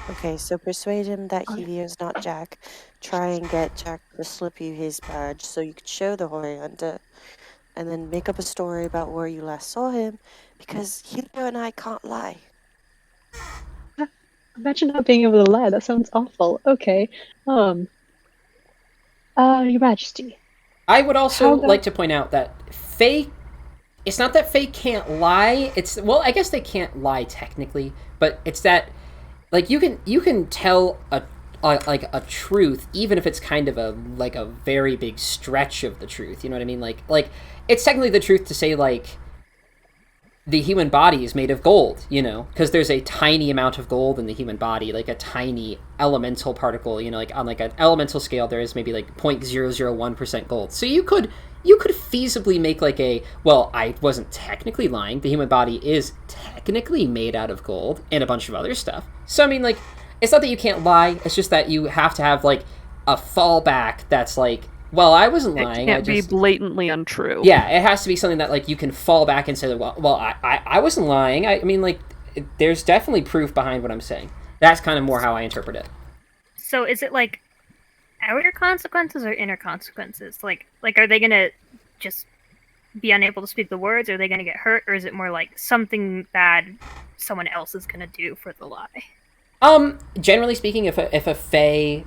Okay, so persuade him that Helio's not Jack. Try and get Jack to slip you his badge so you can show the Hoary Hunter. And then make up a story about where you last saw him, because Helio and I can't lie. Imagine not being able to lie. That sounds awful. Okay. Your Majesty, I would also How about- like to point out that Fae. It's not that Fae can't lie. It's well, I guess they can't lie technically, but it's that like you can tell like a truth even if it's kind of a like a very big stretch of the truth. You know what I mean? Like it's technically the truth to say like the human body is made of gold, you know, because there's a tiny amount of gold in the human body, like a tiny elemental particle, you know, like on like an elemental scale, there is maybe like 0.001% gold. So you could feasibly make like well, I wasn't technically lying. The human body is technically made out of gold and a bunch of other stuff. So I mean, like, it's not that you can't lie. It's just that you have to have like a fallback that's like, well, I wasn't lying. It can't be blatantly untrue. Yeah, it has to be something that like you can fall back and say, well, I wasn't lying. I mean, like, there's definitely proof behind what I'm saying. That's kind of more how I interpret it. So is it like outer consequences or inner consequences? Like are they gonna just be unable to speak the words? Are they gonna get hurt? Or is it more like something bad someone else is gonna do for the lie? Generally speaking, if a Fae,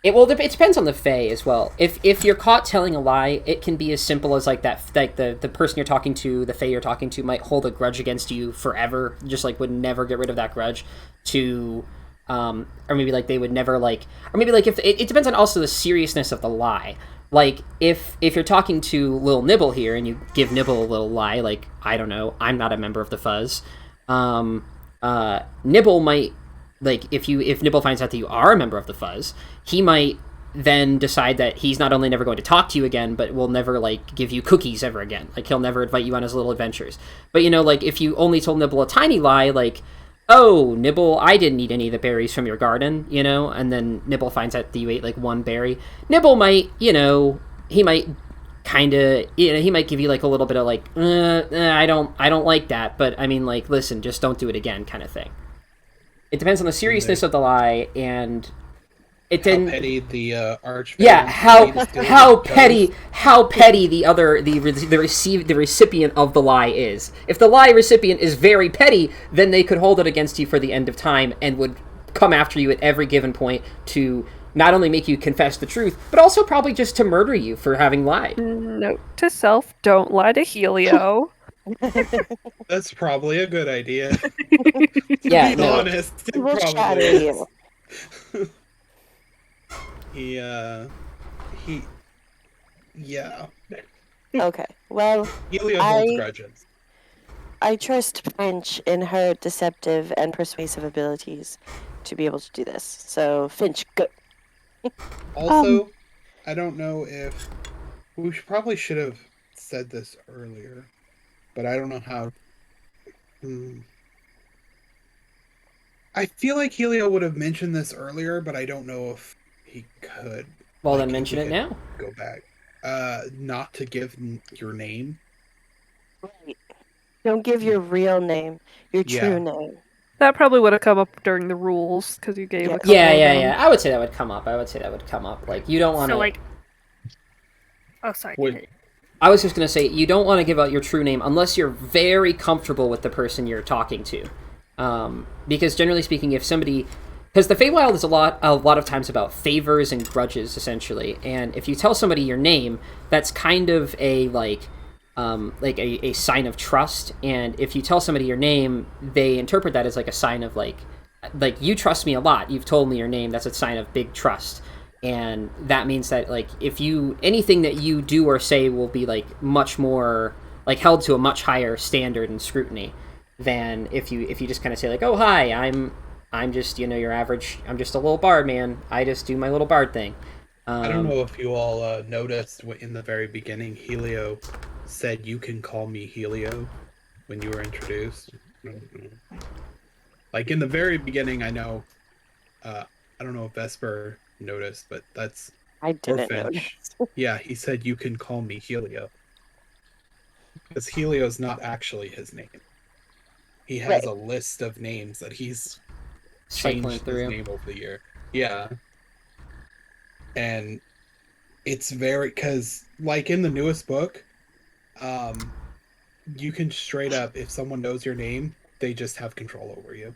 it depends on the Fae as well. If you're caught telling a lie, it can be as simple as like that, like the person you're talking to, the Fae you're talking to might hold a grudge against you forever, just like would never get rid of that grudge, to, or maybe like they would never like, or maybe like if it depends on also the seriousness of the lie. Like if you're talking to Lil Nibble here and you give Nibble a little lie, like, I don't know, I'm not a member of the Fuzz, Nibble might, like, if Nibble finds out that you are a member of the Fuzz, he might then decide that he's not only never going to talk to you again, but will never, like, give you cookies ever again. Like, he'll never invite you on his little adventures. But, you know, like, if you only told Nibble a tiny lie, like, oh, Nibble, I didn't eat any of the berries from your garden, you know, and then Nibble finds out that you ate, like, one berry, Nibble might, you know, he might kind of, you know, he might give you, like, a little bit of, like, I don't like that, but, I mean, like, listen, just don't do it again kind of thing. It depends on the seriousness of the lie, and it didn't. How petty the arch. Yeah, how petty the recipient of the lie is. If the lie recipient is very petty, then they could hold it against you for the end of time and would come after you at every given point to not only make you confess the truth, but also probably just to murder you for having lied. Note to self: don't lie to Helio. That's probably a good idea. Yeah, to be no. honest, it We'll probably shatter is. you. Yeah. Okay. Well, Helio holds I- grudges. I trust Finch in her deceptive and persuasive abilities to be able to do this. So, Finch, go. Also, I don't know if we probably should have said this earlier, but I don't know how. I feel like Helio would have mentioned this earlier, but I don't know if he could. Well, Like, then if mention we it could now. Go back. Not to give your name. Right. Don't give your real name, your Yeah. true name. That probably would have come up during the rules because you gave Yeah. a couple Yeah, of yeah, them. yeah. I would say that would come up. Like, you don't want to. So like, oh sorry. Wait. I was just gonna say you don't want to give out your true name unless you're very comfortable with the person you're talking to, because generally speaking, if somebody, because the Feywild is a lot of times about favors and grudges essentially, and if you tell somebody your name, that's kind of a like a sign of trust, and if you tell somebody your name, they interpret that as like a sign of like you trust me a lot. You've told me your name. That's a sign of big trust. And that means that, like, if you, anything that you do or say will be, like, much more, like, held to a much higher standard and scrutiny than if you just kind of say, like, oh, hi, I'm just, you know, your average, I'm just a little bard, man. I just do my little bard thing. I don't know if you all noticed in the very beginning, Helio said, "You can call me Helio," when you were introduced. Like, in the very beginning, I know, I don't know if Vesper noticed, but that's I didn't know. Finch. Yeah, he said, "You can call me Helio," because Helio's not actually his name. He has Right. a list of names that he's Cycling changed his through. name over the year. Yeah, and it's very, because like in the newest book, you can straight up, if someone knows your name, they just have control over you.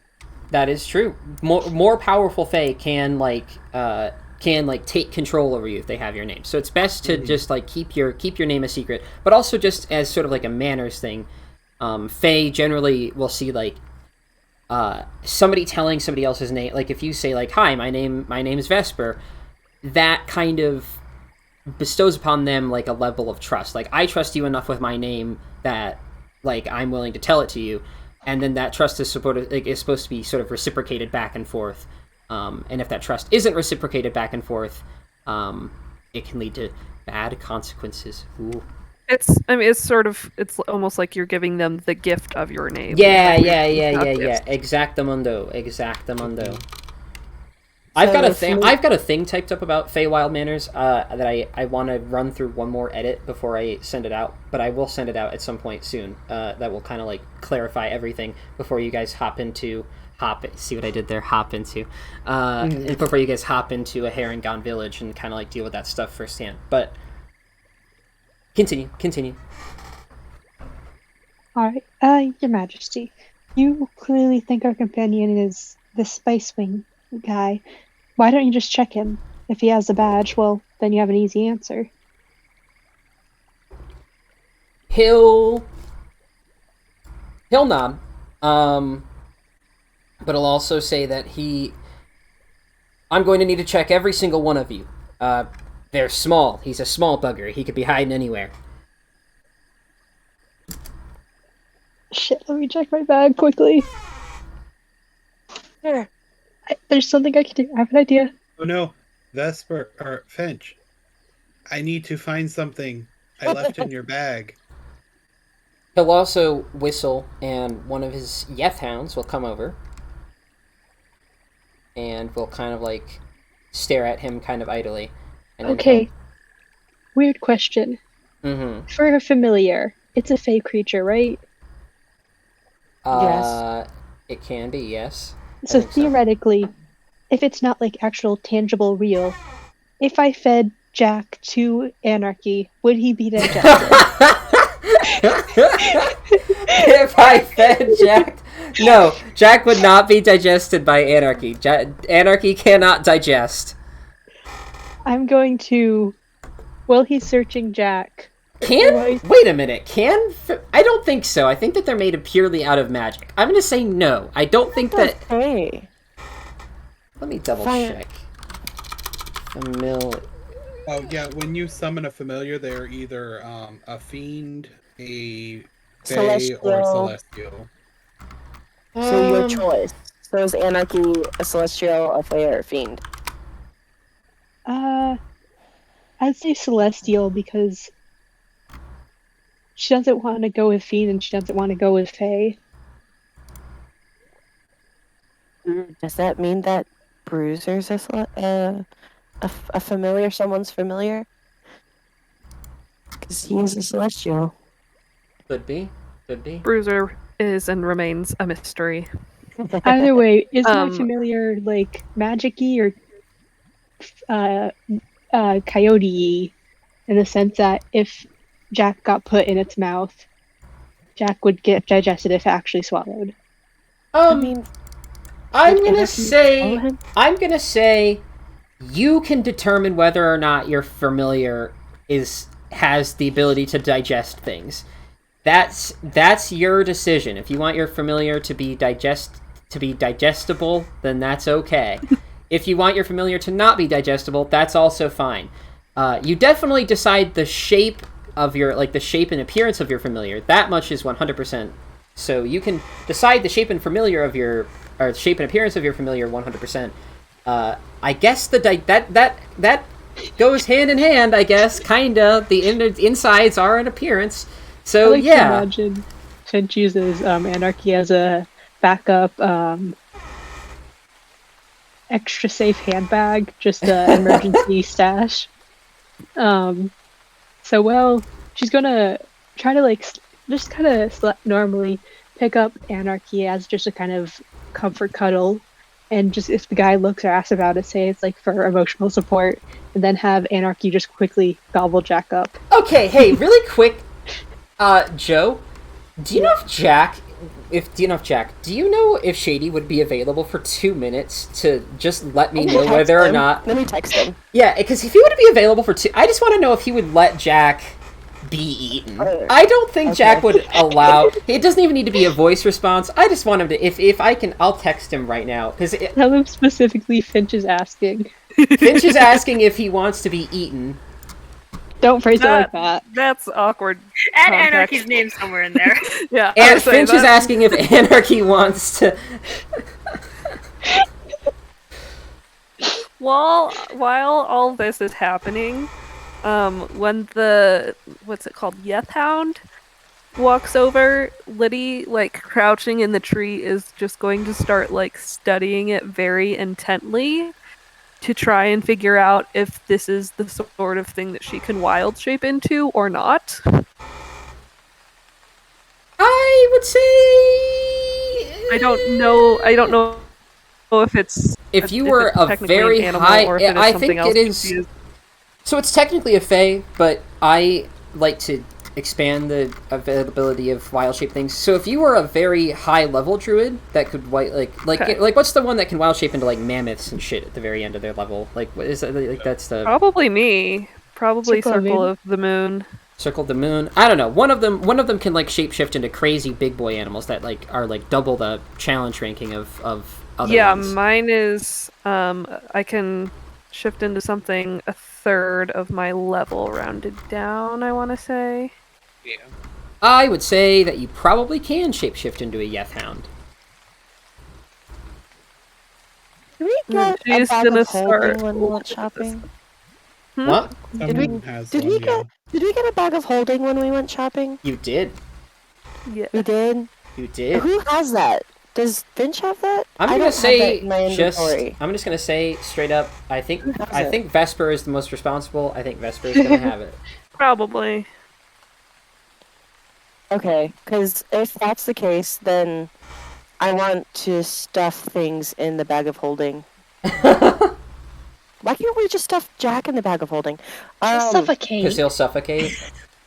That is true. More powerful Fae can, like, can like take control over you if they have your name. So it's best to just like keep your name a secret, but also just as sort of like a manners thing. Fae generally will see like somebody telling somebody else's name. Like if you say like, "Hi, my name is Vesper," that kind of bestows upon them like a level of trust. Like, I trust you enough with my name that like I'm willing to tell it to you, and then that trust is supposed to be sort of reciprocated back and forth. And if that trust isn't reciprocated back and forth, it can lead to bad consequences. Ooh. It's almost like you're giving them the gift of your name. Yeah. Exactamundo. I've got a thing typed up about Feywild manners that I want to run through one more edit before I send it out, but I will send it out at some point soon. That will kind of like clarify everything before you guys see what I did there? And before you guys hop into a Harengon village and kind of like deal with that stuff firsthand. But continue. Alright, Your Majesty, you clearly think our companion is the Spice Wing guy. Why don't you just check him? If he has a badge, well, then you have an easy answer. He'll nod. But he'll also say that I'm going to need to check every single one of you. They're small. He's a small bugger. He could be hiding anywhere. Shit, let me check my bag quickly. Here. There's something I can do. I have an idea. Oh no, Vesper or Finch. I need to find something I left in your bag. He'll also whistle, and one of his Yeth hounds will come over. And will kind of like stare at him kind of idly. And okay. Weird question. Mm-hmm. For a familiar, it's a fey creature, right? Yes. It can be, yes. So theoretically, if it's not like actual tangible real, if I fed Jack to Anarchy, would he be digested? If I fed Jack... No, Jack would not be digested by Anarchy. Anarchy cannot digest. I'm going to... While he's searching Jack... Wait a minute, I don't think so. I think that they're made purely out of magic. I'm going to say no. I don't think that... Hey. Let me double check. Oh yeah, when you summon a familiar, they're either a fiend, a fae, or a celestial. So your choice. So is Anarchy a celestial, a fae, or a fiend? I'd say celestial because she doesn't want to go with fiend and she doesn't want to go with fae. Does that mean that Bruiser's a familiar, someone's familiar? Because he is a celestial. Could be. Bruiser is and remains a mystery. Either way, is my familiar like magic-y or coyote-y in the sense that if Jack got put in its mouth, Jack would get digested if actually swallowed? I'm gonna say you can determine whether or not your familiar has the ability to digest things. That's your decision. If you want your familiar to be digestible, then that's okay. If you want your familiar to not be digestible, that's also fine. You definitely decide the shape of the shape and appearance of your familiar. That much is 100%. So you can decide the shape and shape and appearance of your familiar 100%. I guess that goes hand in hand. I guess kinda. The insides are an appearance. So I like to imagine Finch uses Anarchy as a backup, extra safe handbag, just an emergency stash. So she's gonna try to just kind of normally pick up Anarchy as just a kind of comfort cuddle, and just if the guy looks or asks about it, say it's like for emotional support, and then have Anarchy just quickly gobble Jack up. Okay, hey, really quick, Joe, do you know if Jack Jack, do you know if Shady would be available for 2 minutes to just let me Let me know text whether or him. not? Let me text him. Yeah, because if he would be available for 2, I just want to know if he would let Jack be eaten. Okay. I don't think Jack Okay. would allow. It doesn't even need to be a voice response. I just want him to. If I can, I'll text him right now because Tell him specifically Finch is asking. Finch is asking if he wants to be eaten. Don't phrase it like that. That's awkward. Add context. Anarchy's name somewhere in there. Yeah, I And was saying Finch is that. asking if Anarchy wants to. While all this is happening, when the what's it called, Yeth Hound walks over, Liddy, like crouching in the tree, is just going to start like studying it very intently to try and figure out if this is the sort of thing that she can wild shape into or not. I would say. I don't know if it's If you were a technically very an animal high, or if it is I something think else it is. confused. So it's technically a fae, but I like to expand the availability of wild shape things. So if you were a very high level druid that could Okay. like what's the one that can wild shape into like mammoths and shit at the very end of their level? Like what is that? Like that's the Probably me. Probably Circle of Circle Moon. of the Moon. Circle of the Moon. I don't know. One of them can like shapeshift into crazy big boy animals that like are like double the challenge ranking of other Yeah, ones. mine is I can shift into something a third of my level rounded down, I want to say. Yeah. I would say that you probably can shapeshift into a Yeth Hound. Did we get a She's bag gonna of holding start when we went shopping? Hmm? What? Did we- Someone has Did one, we yeah. get a bag of holding when we went shopping? You did. Yeah. We did. You did. Who has that? Does Finch have that? I'm I gonna don't say have that in my just. inventory. I'm just gonna say straight up. I think has it? Vesper is the most responsible. I think Vesper is gonna have it. Probably. Okay, because if that's the case, then I want to stuff things in the bag of holding. Why can't we just stuff Jack in the bag of holding? Because Suffocate. he'll suffocate.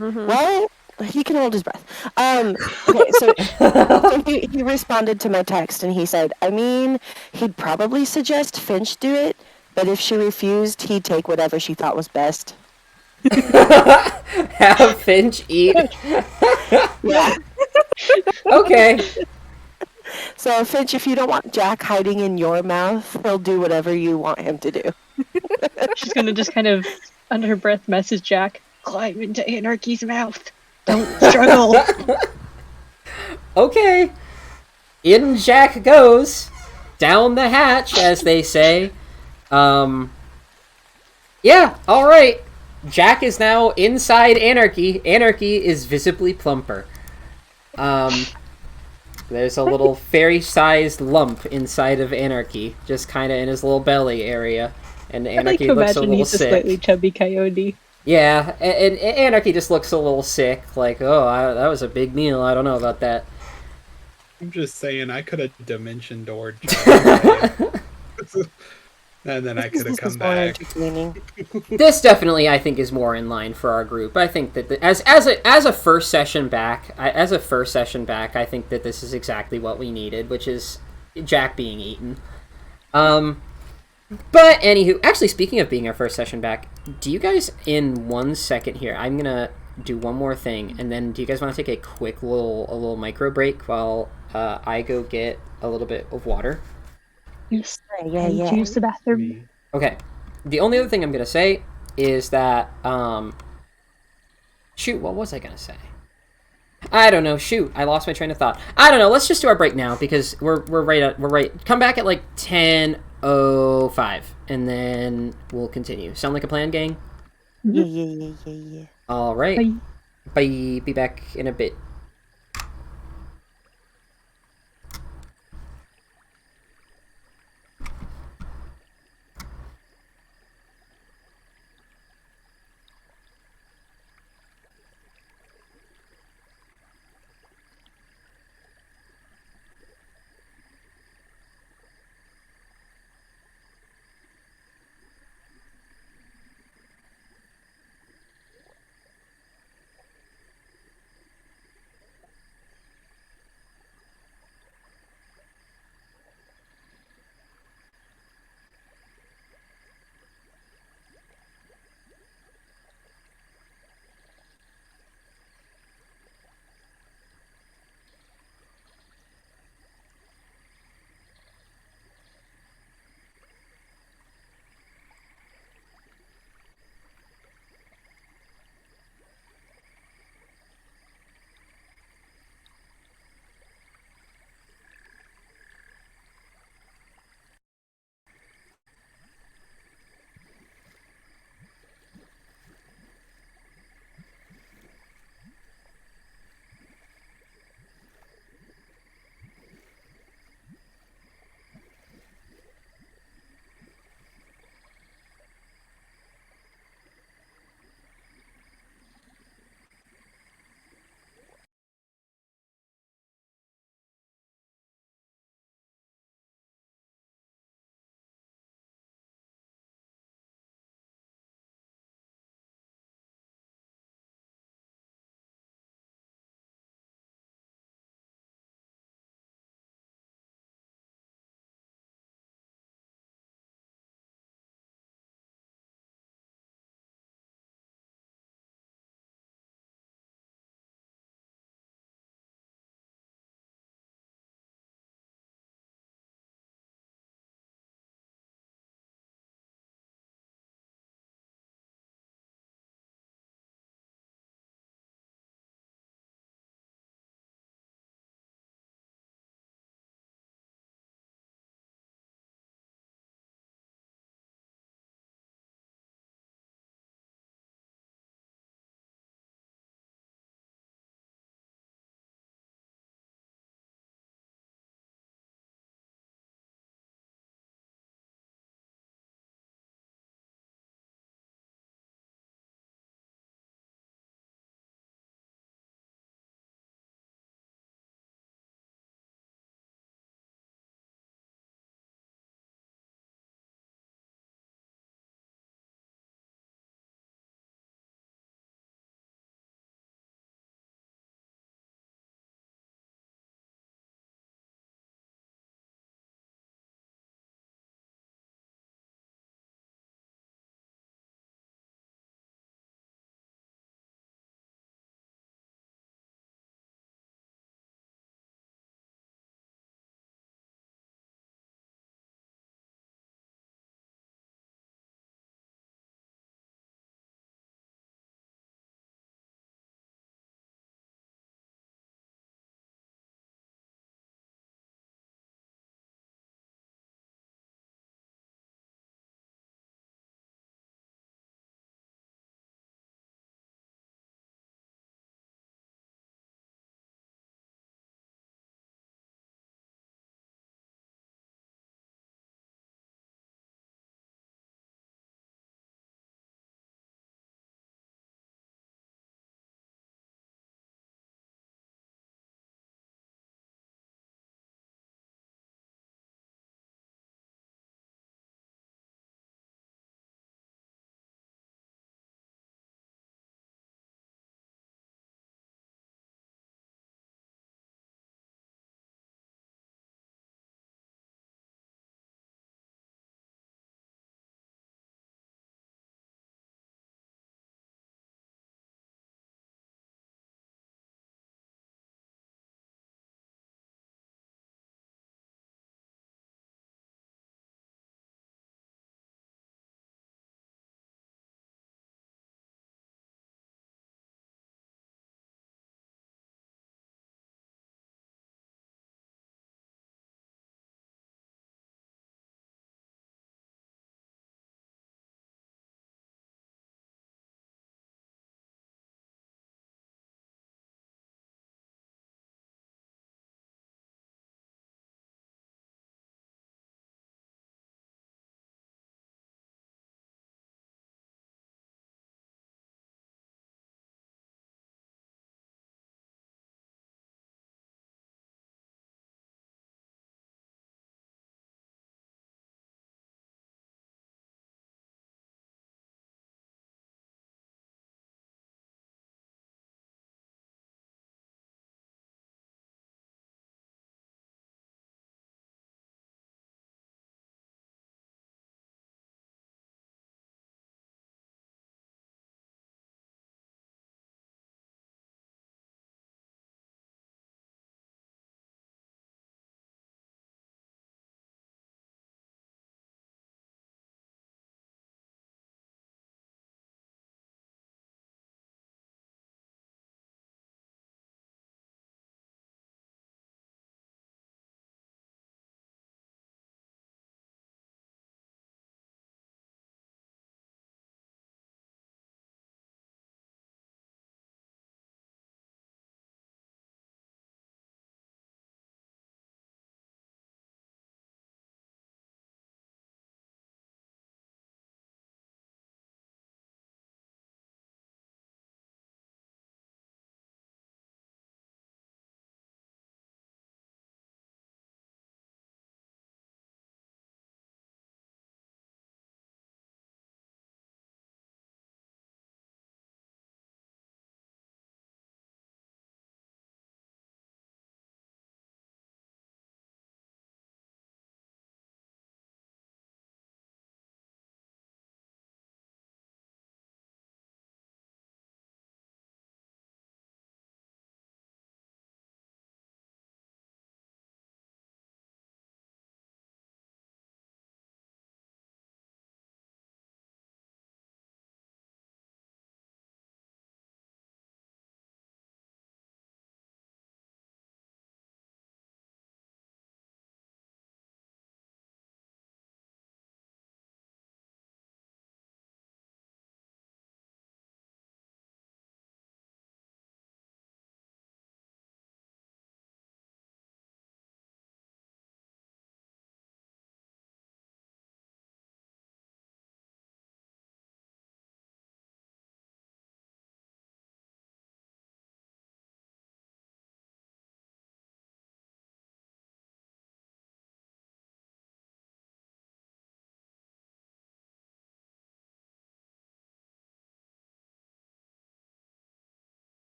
Mhm. Well, he can hold his breath. Okay, so he responded to my text and he said, I mean, he'd probably suggest Finch do it, but if she refused, he'd take whatever she thought was best. Have Finch eat. Yeah. Okay. So, Finch, if you don't want Jack hiding in your mouth, he'll do whatever you want him to do. She's gonna just kind of, under her breath, message Jack, climb into Anarchy's mouth. Don't struggle. Okay. In Jack goes. Down the hatch, as they say. Yeah, alright. Jack is now inside Anarchy. Anarchy is visibly plumper. There's a little fairy-sized lump inside of Anarchy, just kind of in his little belly area. And I like Anarchy to looks a imagine little he's a slightly sick. chubby coyote. Yeah, and Anarchy just looks a little sick. Like, that was a big meal. I don't know about that. I'm just saying, I could have dimension doored Jack. And then I could have This come was more back. entertaining. This definitely, I think, is more in line for our group. I think that as a first session back, I think that this is exactly what we needed, which is Jack being eaten. But anywho, actually, speaking of being our first session back, do you guys, in 1 second here, I'm gonna do one more thing, and then do you guys want to take a quick little micro break while I go get a little bit of water? Yes. Yeah, I need yeah. to use the bathroom. Me. Okay. The only other thing I'm gonna say is that shoot, what was I gonna say? I don't know. Shoot, I lost my train of thought. I don't know. Let's just do our break now because we're right. Come back at like 10:05, and then we'll continue. Sound like a plan, gang? Yeah. All right. Bye. Bye. Be back in a bit.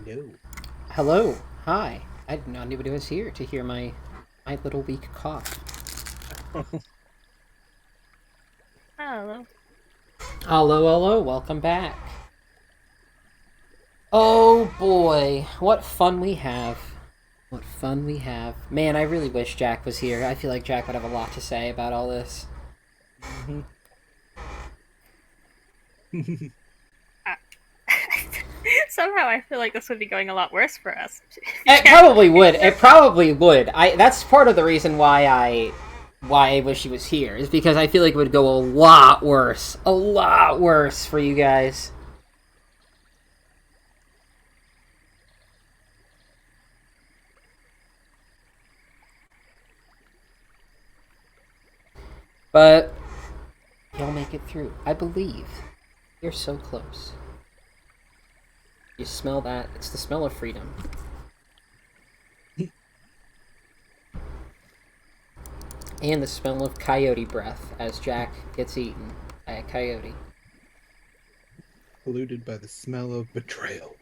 Hello. Hello. Hi. I didn't know anybody was here to hear my little weak cough. Hello. Hello. Welcome back. Oh boy, what fun we have. What fun we have. Man, I really wish Jack was here. I feel like Jack would have a lot to say about all this. Somehow I feel like this would be going a lot worse for us. It probably would. It probably would. That's part of the reason why I wish he was here, is because I feel like it would go a lot worse. A lot worse for you guys. But you'll make it through. I believe. You're so close. You smell that? It's the smell of freedom. And the smell of coyote breath as Jack gets eaten by a coyote. Polluted by the smell of betrayal.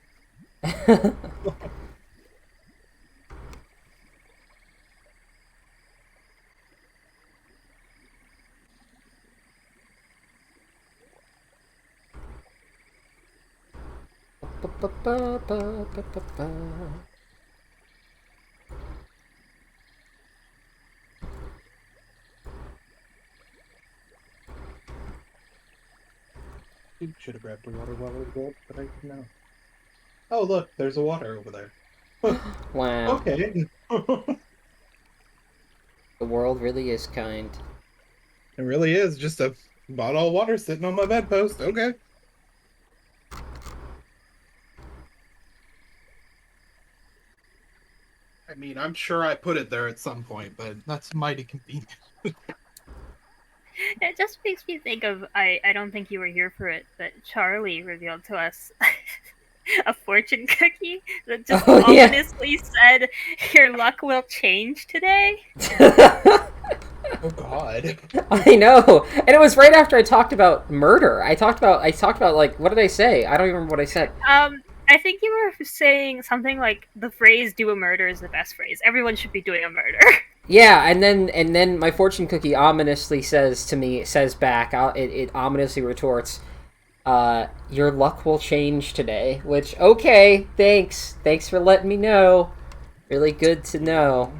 You should have grabbed the water while it was up, but I didn't know. Oh, look, there's a water over there. Wow. Okay. The world really is kind. It really is just a bottle of water sitting on my bedpost. Okay. I mean, I'm sure I put it there at some point, but that's mighty convenient. It just makes me think of, I don't think you were here for it, but Charlie revealed to us a fortune cookie that just ominously said, "Your luck will change today." Oh God. I know. And it was right after I talked about murder. I talked about like, what did I say? I don't even remember what I said. I think you were saying something like the phrase "do a murder" is the best phrase. Everyone should be doing a murder. Yeah, and then my fortune cookie ominously says back, it ominously retorts, your luck will change today. Which, okay, thanks for letting me know. Really good to know.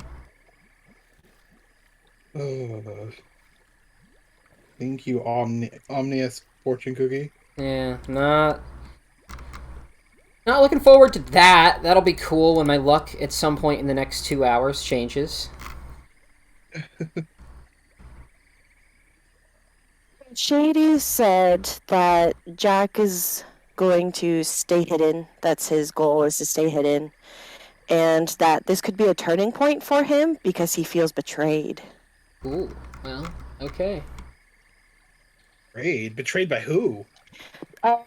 Thank you, Omnius fortune cookie. Yeah, not looking forward to that. That'll be cool when my luck at some point in the next 2 hours changes. Shady said that Jack is going to stay hidden. That's his goal, is to stay hidden. And that this could be a turning point for him because he feels betrayed. Ooh, well, okay. Betrayed? Betrayed by who?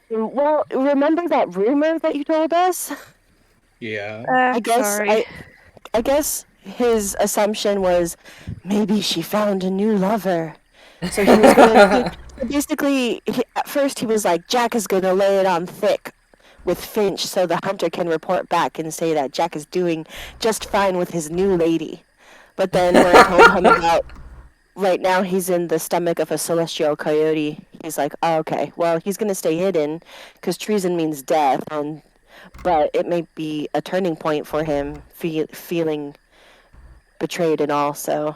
Well, remember that rumor that you told us? Yeah. I guess Sorry. I guess his assumption was maybe she found a new lover. So he was going to basically, at first he was like, Jack is going to lay it on thick with Finch so the hunter can report back and say that Jack is doing just fine with his new lady. But then when I told him about right now he's in the stomach of a celestial coyote, he's like, oh, okay, well, he's going to stay hidden because treason means death, but it may be a turning point for him feeling betrayed and all, so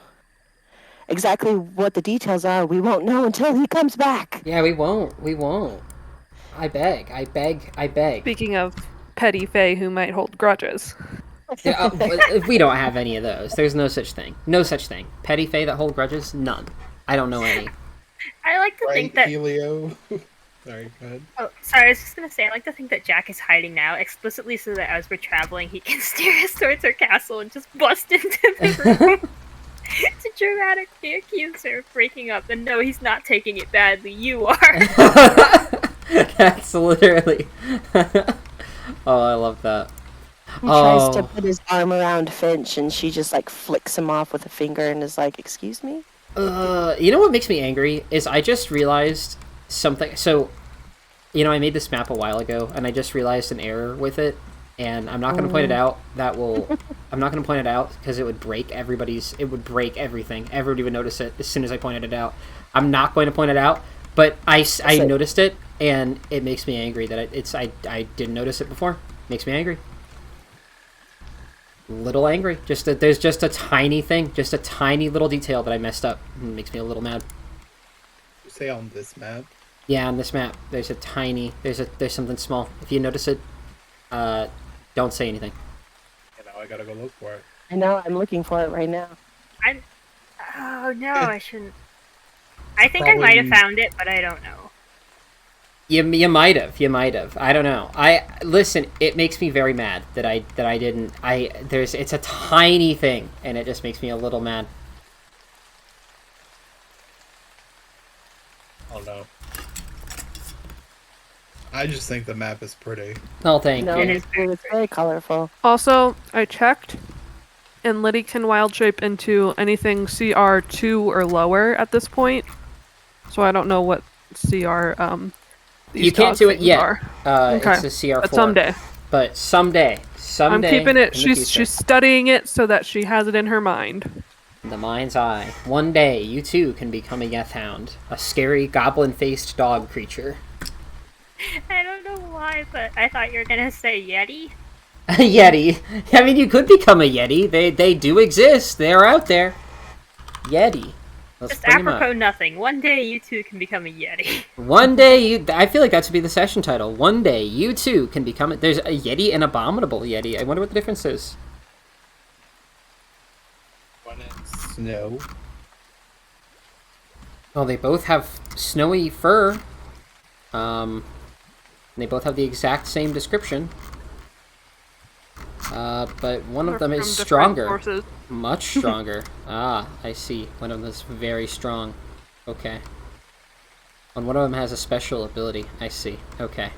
exactly what the details are, we won't know until he comes back. Yeah, we won't. I beg. Speaking of petty fae who might hold grudges. Yeah, we don't have any of those. There's no such thing. No such thing. Petty fae that hold grudges? None. I don't know any. I like to think that. Helio. Sorry, go ahead. Oh, sorry. I was just gonna say, I like to think that Jack is hiding now, explicitly so that as we're traveling, he can steer us towards her castle and just bust into the room to dramatically accuse her of breaking up. And no, he's not taking it badly. You are. That's literally. Oh, I love that. He tries to put his arm around Finch, and she just like flicks him off with a finger and is like, "Excuse me." You know what makes me angry is I just realized something. So, I made this map a while ago, and I just realized an error with it. and I'm not going to point it out. I'm not going to point it out because it would break everybody's. It would break everything. Everybody would notice it as soon as I pointed it out. I'm not going to point it out, but I noticed it, and it makes me angry that I didn't notice it before. Makes me angry. Little angry. Just that there's just a tiny thing, just a tiny little detail that I messed up. It makes me a little mad. You say on this map? Yeah, on this map, there's something small. If you notice it, don't say anything. You know, I gotta go look for it. I know, I'm looking for it right now. Oh no, I shouldn't. I think Probably... I might have found it, but I don't know. You might have. I don't know. Listen. It makes me very mad that I didn't. It's a tiny thing, and it just makes me a little mad. Oh no. I just think the map is pretty. Oh, thank No, you. it's very colorful. Also, I checked, and Liddy can wild shape into anything CR2 or lower at this point. So I don't know what CR these You can't do it things yet. are. Okay. It's a CR4. But someday. But someday. I'm keeping it. She's studying it so that she has it in her mind. In the mind's eye. One day, you too can become a Yeth Hound, a scary goblin-faced dog creature. I don't know why, but I thought you were gonna say Yeti. A Yeti. I mean, you could become a Yeti. They do exist. They're out there. Yeti. Let's Just bring 'em up. apropos nothing. One day you two can become a Yeti. One day, I feel like that should be the session title. One day, you too can become. There's a Yeti and abominable Yeti. I wonder what the difference is. One is snow. Well, they both have snowy fur. They both have the exact same description. But one of them is stronger. Much stronger. Ah, I see. One of them is very strong. Okay. And one of them has a special ability. I see. Okay.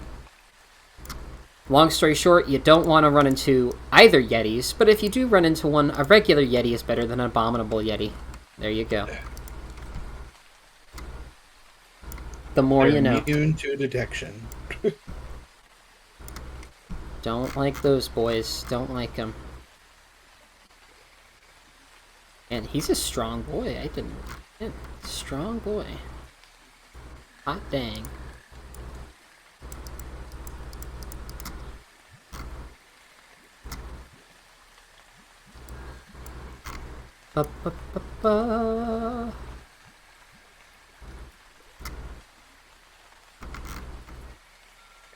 Long story short, you don't want to run into either Yetis, but if you do run into one, a regular Yeti is better than an abominable Yeti. There you go. The more you know. Immune to detection. Don't like those boys. Don't like them. And he's a strong boy. I didn't. Yeah, strong boy. Hot dang. Ba, ba, ba, ba.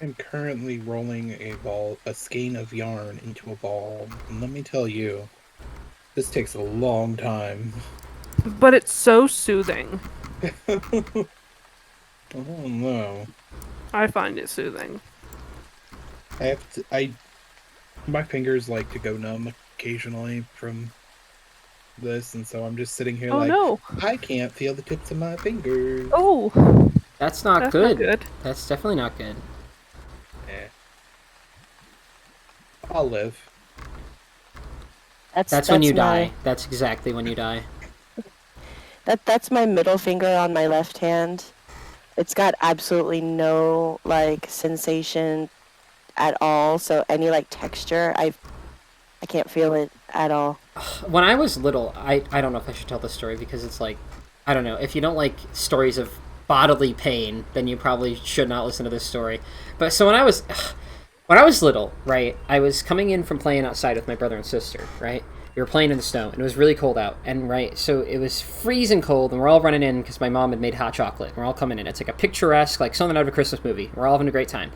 I'm currently rolling a skein of yarn into a ball, and let me tell you, this takes a long time. But it's so soothing. Oh no. I find it soothing. My fingers like to go numb occasionally from this, and so I'm just sitting here no. I can't feel the tips of my fingers. Oh. That's not good. That's definitely not good. I'll live. That's when you die. That's exactly when you die. That's my middle finger on my left hand. It's got absolutely no sensation at all. So any texture, I can't feel it at all. When I was little, I don't know if I should tell this story because it's I don't know. If you don't like stories of bodily pain, then you probably should not listen to this story. But so when I was little, right, I was coming in from playing outside with my brother and sister, right? We were playing in the snow, and it was really cold out, and right, so it was freezing cold, and we're all running in because my mom had made hot chocolate. We're all coming in. It's like a picturesque, something out of a Christmas movie. We're all having a great time.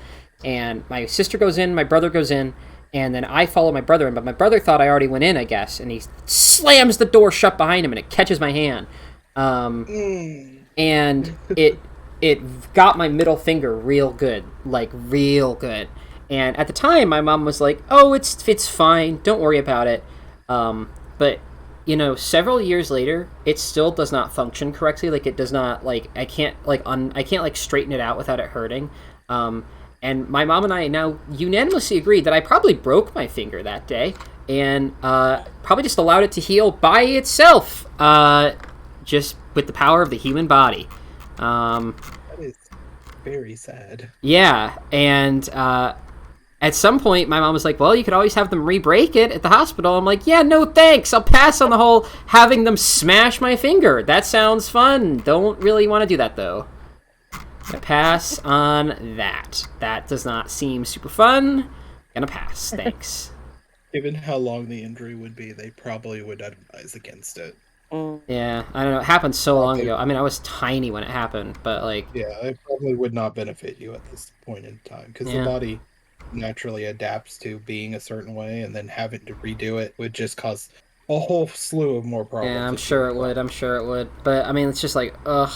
And my sister goes in, my brother goes in, and then I follow my brother in, but my brother thought I already went in, I guess, and he slams the door shut behind him, and it catches my hand. And it got my middle finger real good, real good. And at the time, my mom was like, "Oh, it's fine. Don't worry about it." But several years later, it still does not function correctly. It does not I can't straighten it out without it hurting. And my mom and I now unanimously agreed that I probably broke my finger that day, and probably just allowed it to heal by itself, just with the power of the human body. That is very sad. Yeah, and at some point, my mom was like, well, you could always have them re-break it at the hospital. I'm like, yeah, no thanks. I'll pass on the whole having them smash my finger. That sounds fun. Don't really want to do that, though. Gonna pass on that. That does not seem super fun. Gonna pass. Thanks. Given how long the injury would be, they probably would advise against it. Yeah, I don't know. It happened so long ago. I mean, I was tiny when it happened, but like... Yeah, it probably would not benefit you at this point in time, because the body naturally adapts to being a certain way, and then having to redo it would just cause a whole slew of more problems. Yeah, I'm sure it would. I'm sure it would. But, I mean, it's just like, ugh.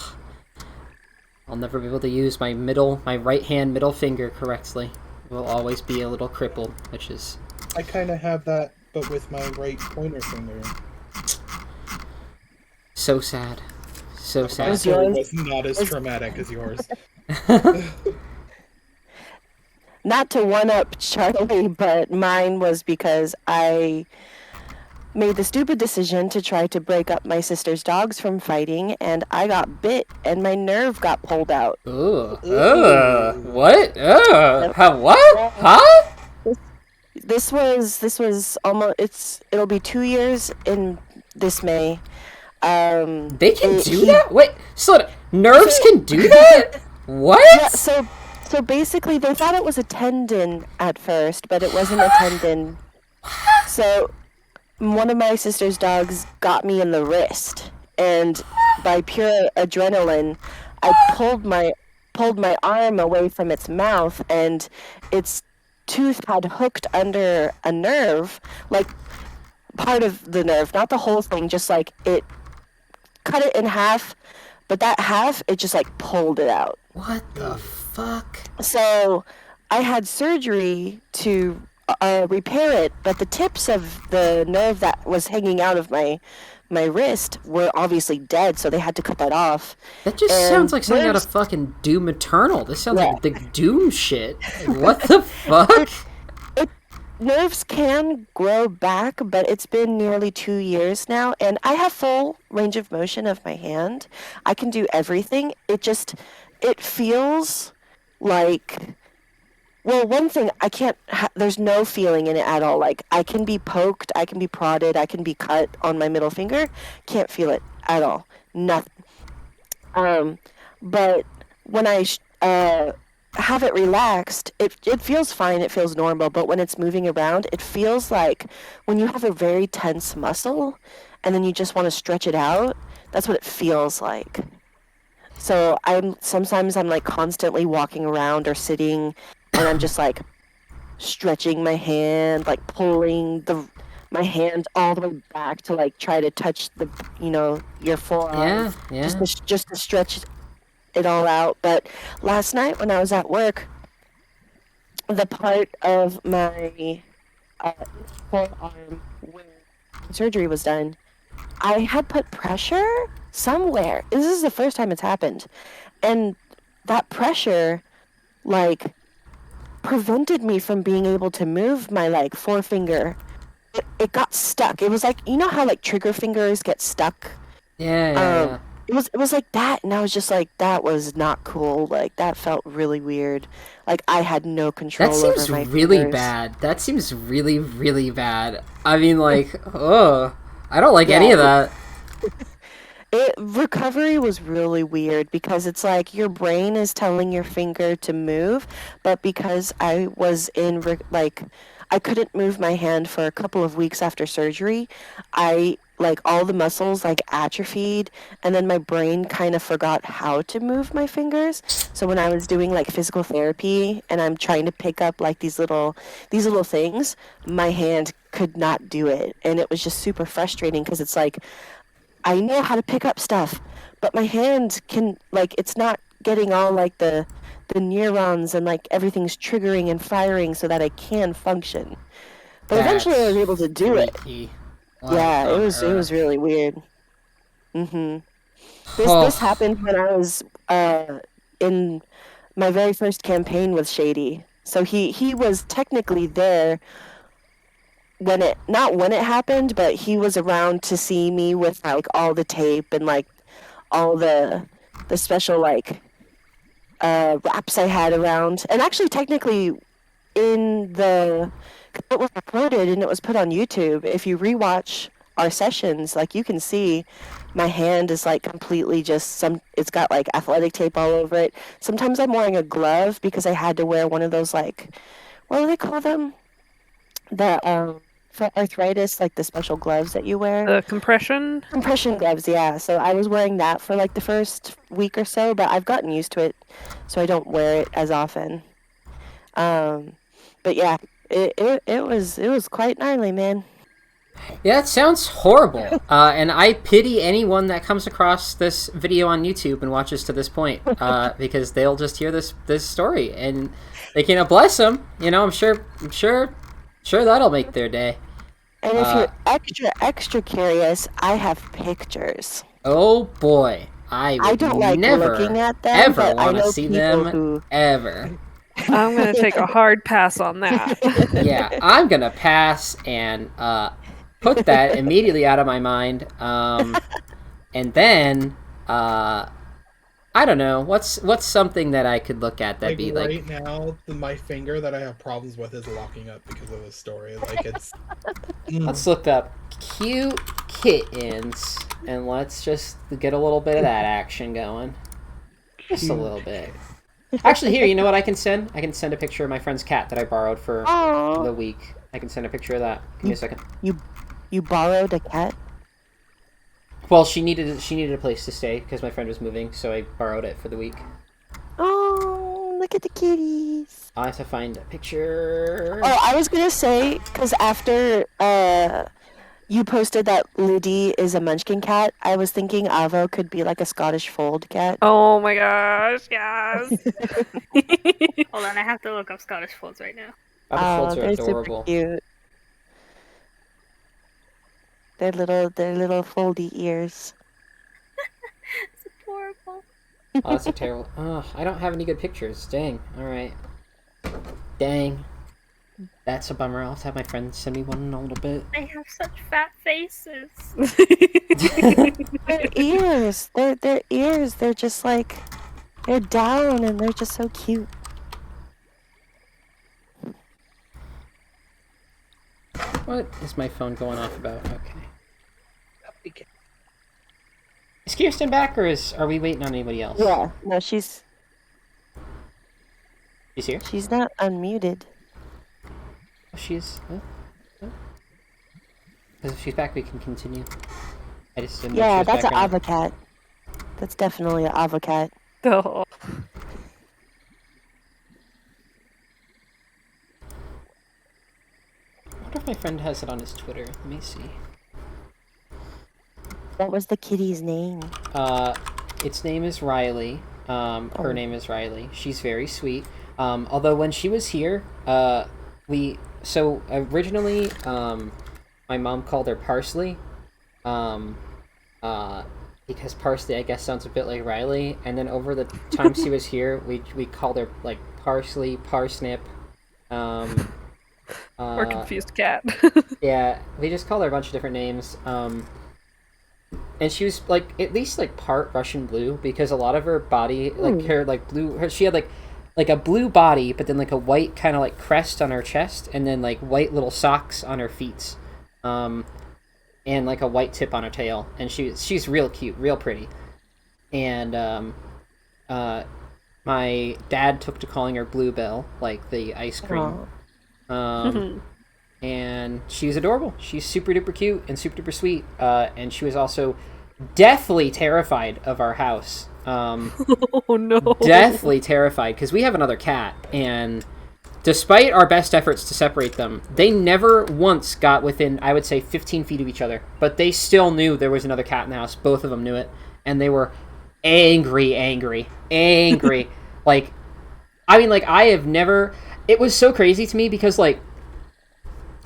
I'll never be able to use my right hand middle finger correctly. It will always be a little crippled, which is... I kind of have that, but with my right pointer finger. So sad. So sad. It was not as traumatic as yours. Not to one-up Charlie, but mine was because I made the stupid decision to try to break up my sister's dogs from fighting, and I got bit, and my nerve got pulled out. Ooh. What? What? Huh? This was almost, it'll be 2 years in this May. They can do that? Wait, slow down. Nerves can do that? What? Yeah, so basically they thought it was a tendon at first, but it wasn't a tendon. So one of my sister's dogs got me in the wrist, and by pure adrenaline, I pulled my arm away from its mouth, and its tooth had hooked under a nerve, like part of the nerve, not the whole thing, just like it cut it in half, but that half, it just like pulled it out. What the fuck? So I had surgery to repair it, but the tips of the nerve that was hanging out of my wrist were obviously dead, so they had to cut that off. That just sounds like something out of fucking Doom Eternal. This sounds like the Doom shit. What the fuck? Nerves can grow back, but it's been nearly 2 years now, and I have full range of motion of my hand. I can do everything. It feels like... Well, one thing, there's no feeling in it at all. Like, I can be poked, I can be prodded, I can be cut on my middle finger. Can't feel it at all. Nothing. But when I have it relaxed, it feels fine, it feels normal, but when it's moving around, it feels like when you have a very tense muscle, and then you just want to stretch it out, that's what it feels like. So sometimes I'm like constantly walking around or sitting, and I'm just like stretching my hand, like pulling my hand all the way back to like try to touch your forearm. Yeah. Just to stretch it all out. But last night when I was at work, the part of my forearm where surgery was done, I had put pressure somewhere. This is the first time it's happened, and that pressure like prevented me from being able to move my like forefinger. It got stuck. It was like, you know how like trigger fingers get stuck? Yeah. It was like that, and I was just like, that was not cool. Like, that felt really weird. Like, I had no control over my fingers. That seems really bad. That seems really, really bad. I mean, like, I don't like any of that. Recovery was really weird, because it's like your brain is telling your finger to move, but because I was I couldn't move my hand for a couple of weeks after surgery, all the muscles like atrophied, and then my brain kind of forgot how to move my fingers. So when I was doing like physical therapy and I'm trying to pick up like these little things, my hand could not do it, and it was just super frustrating, because it's like I know how to pick up stuff, but my hand can it's not getting all like the neurons and like everything's triggering and firing so that I can function. But eventually I was able to do it. Yeah, it was really weird. This happened when I was in my very first campaign with Shady. So he was technically there not when it happened, but he was around to see me with like all the tape and like all the special like wraps I had around. And actually technically in the it was recorded and it was put on YouTube. If you rewatch our sessions, like you can see my hand is like completely just it's got like athletic tape all over it. Sometimes I'm wearing a glove because I had to wear one of those like what do they call them? The for arthritis, like the special gloves that you wear. The compression. Compression gloves, yeah. So I was wearing that for like the first week or so, but I've gotten used to it, so I don't wear it as often. But yeah, it was quite gnarly, man. Yeah, it sounds horrible. And I pity anyone that comes across this video on YouTube and watches to this point, because they'll just hear this story and they can't bless them. You know, I'm sure that'll make their day. And if you're extra curious, I have pictures. Oh boy, I don't like never looking at them, ever but I want to know see people them ever. I'm gonna take a hard pass on that. Yeah, I'm gonna pass and put that immediately out of my mind. And then I don't know what's something that I could look at that'd be like right now. My finger that I have problems with is locking up because of this story. Like it's. Let's look up cute kittens and let's just get a little bit of that action going. Just a little bit. Actually, here, you know what I can send? I can send a picture of my friend's cat that I borrowed for the week. I can send a picture of that. Give me a second. You borrowed a cat? Well, she needed a place to stay because my friend was moving, so I borrowed it for the week. Oh, look at the kitties. I have to find a picture. Oh, I was gonna say, because after you posted that Ludi is a munchkin cat, I was thinking Avo could be like a Scottish fold cat. Oh my gosh, yes. Hold on, I have to look up Scottish folds right now. Scottish folds are they're adorable. super cute. Their little foldy ears. It's adorable. Oh, that's a terrible. Oh, I don't have any good pictures. Dang. All right. Dang. That's a bummer. I'll have to have my friend send me one in a little bit. They have such fat faces. Their ears. Their ears. They're just like they're down and they're just so cute. What is my phone going off about? Okay. Is Kirsten back, or are we waiting on anybody else? Yeah. No, she's here? she's not unmuted. Oh, she's... Because if she's back, we can continue. I just didn't know if she Yeah, was that's an back or not. avocat. That's definitely an avocat. Oh. I wonder if my friend has it on his Twitter. Let me see. What was the kitty's name? Its name is Riley. Her name is Riley. She's very sweet. Although when she was here, originally, my mom called her Parsley, because Parsley, I guess, sounds a bit like Riley. And then over the time she was here, we called her like Parsley, Parsnip. Or confused cat. Yeah, we just called her a bunch of different names. And she was like at least like part Russian blue because a lot of her body, like her like blue, she had like a blue body, but then like a white kind of like crest on her chest, and then like white little socks on her feet, and like a white tip on her tail. And she's real cute, real pretty. And my dad took to calling her Bluebell, like the ice cream. And she's adorable. She's super duper cute and super duper sweet. And she was also deathly terrified of our house. Oh no. Deathly terrified because we have another cat, and despite our best efforts to separate them, they never once got within, I would say, 15 feet of each other. But they still knew there was another cat in the house. Both of them knew it, and they were angry. Like, I mean, like, I have never. It was so crazy to me because, like,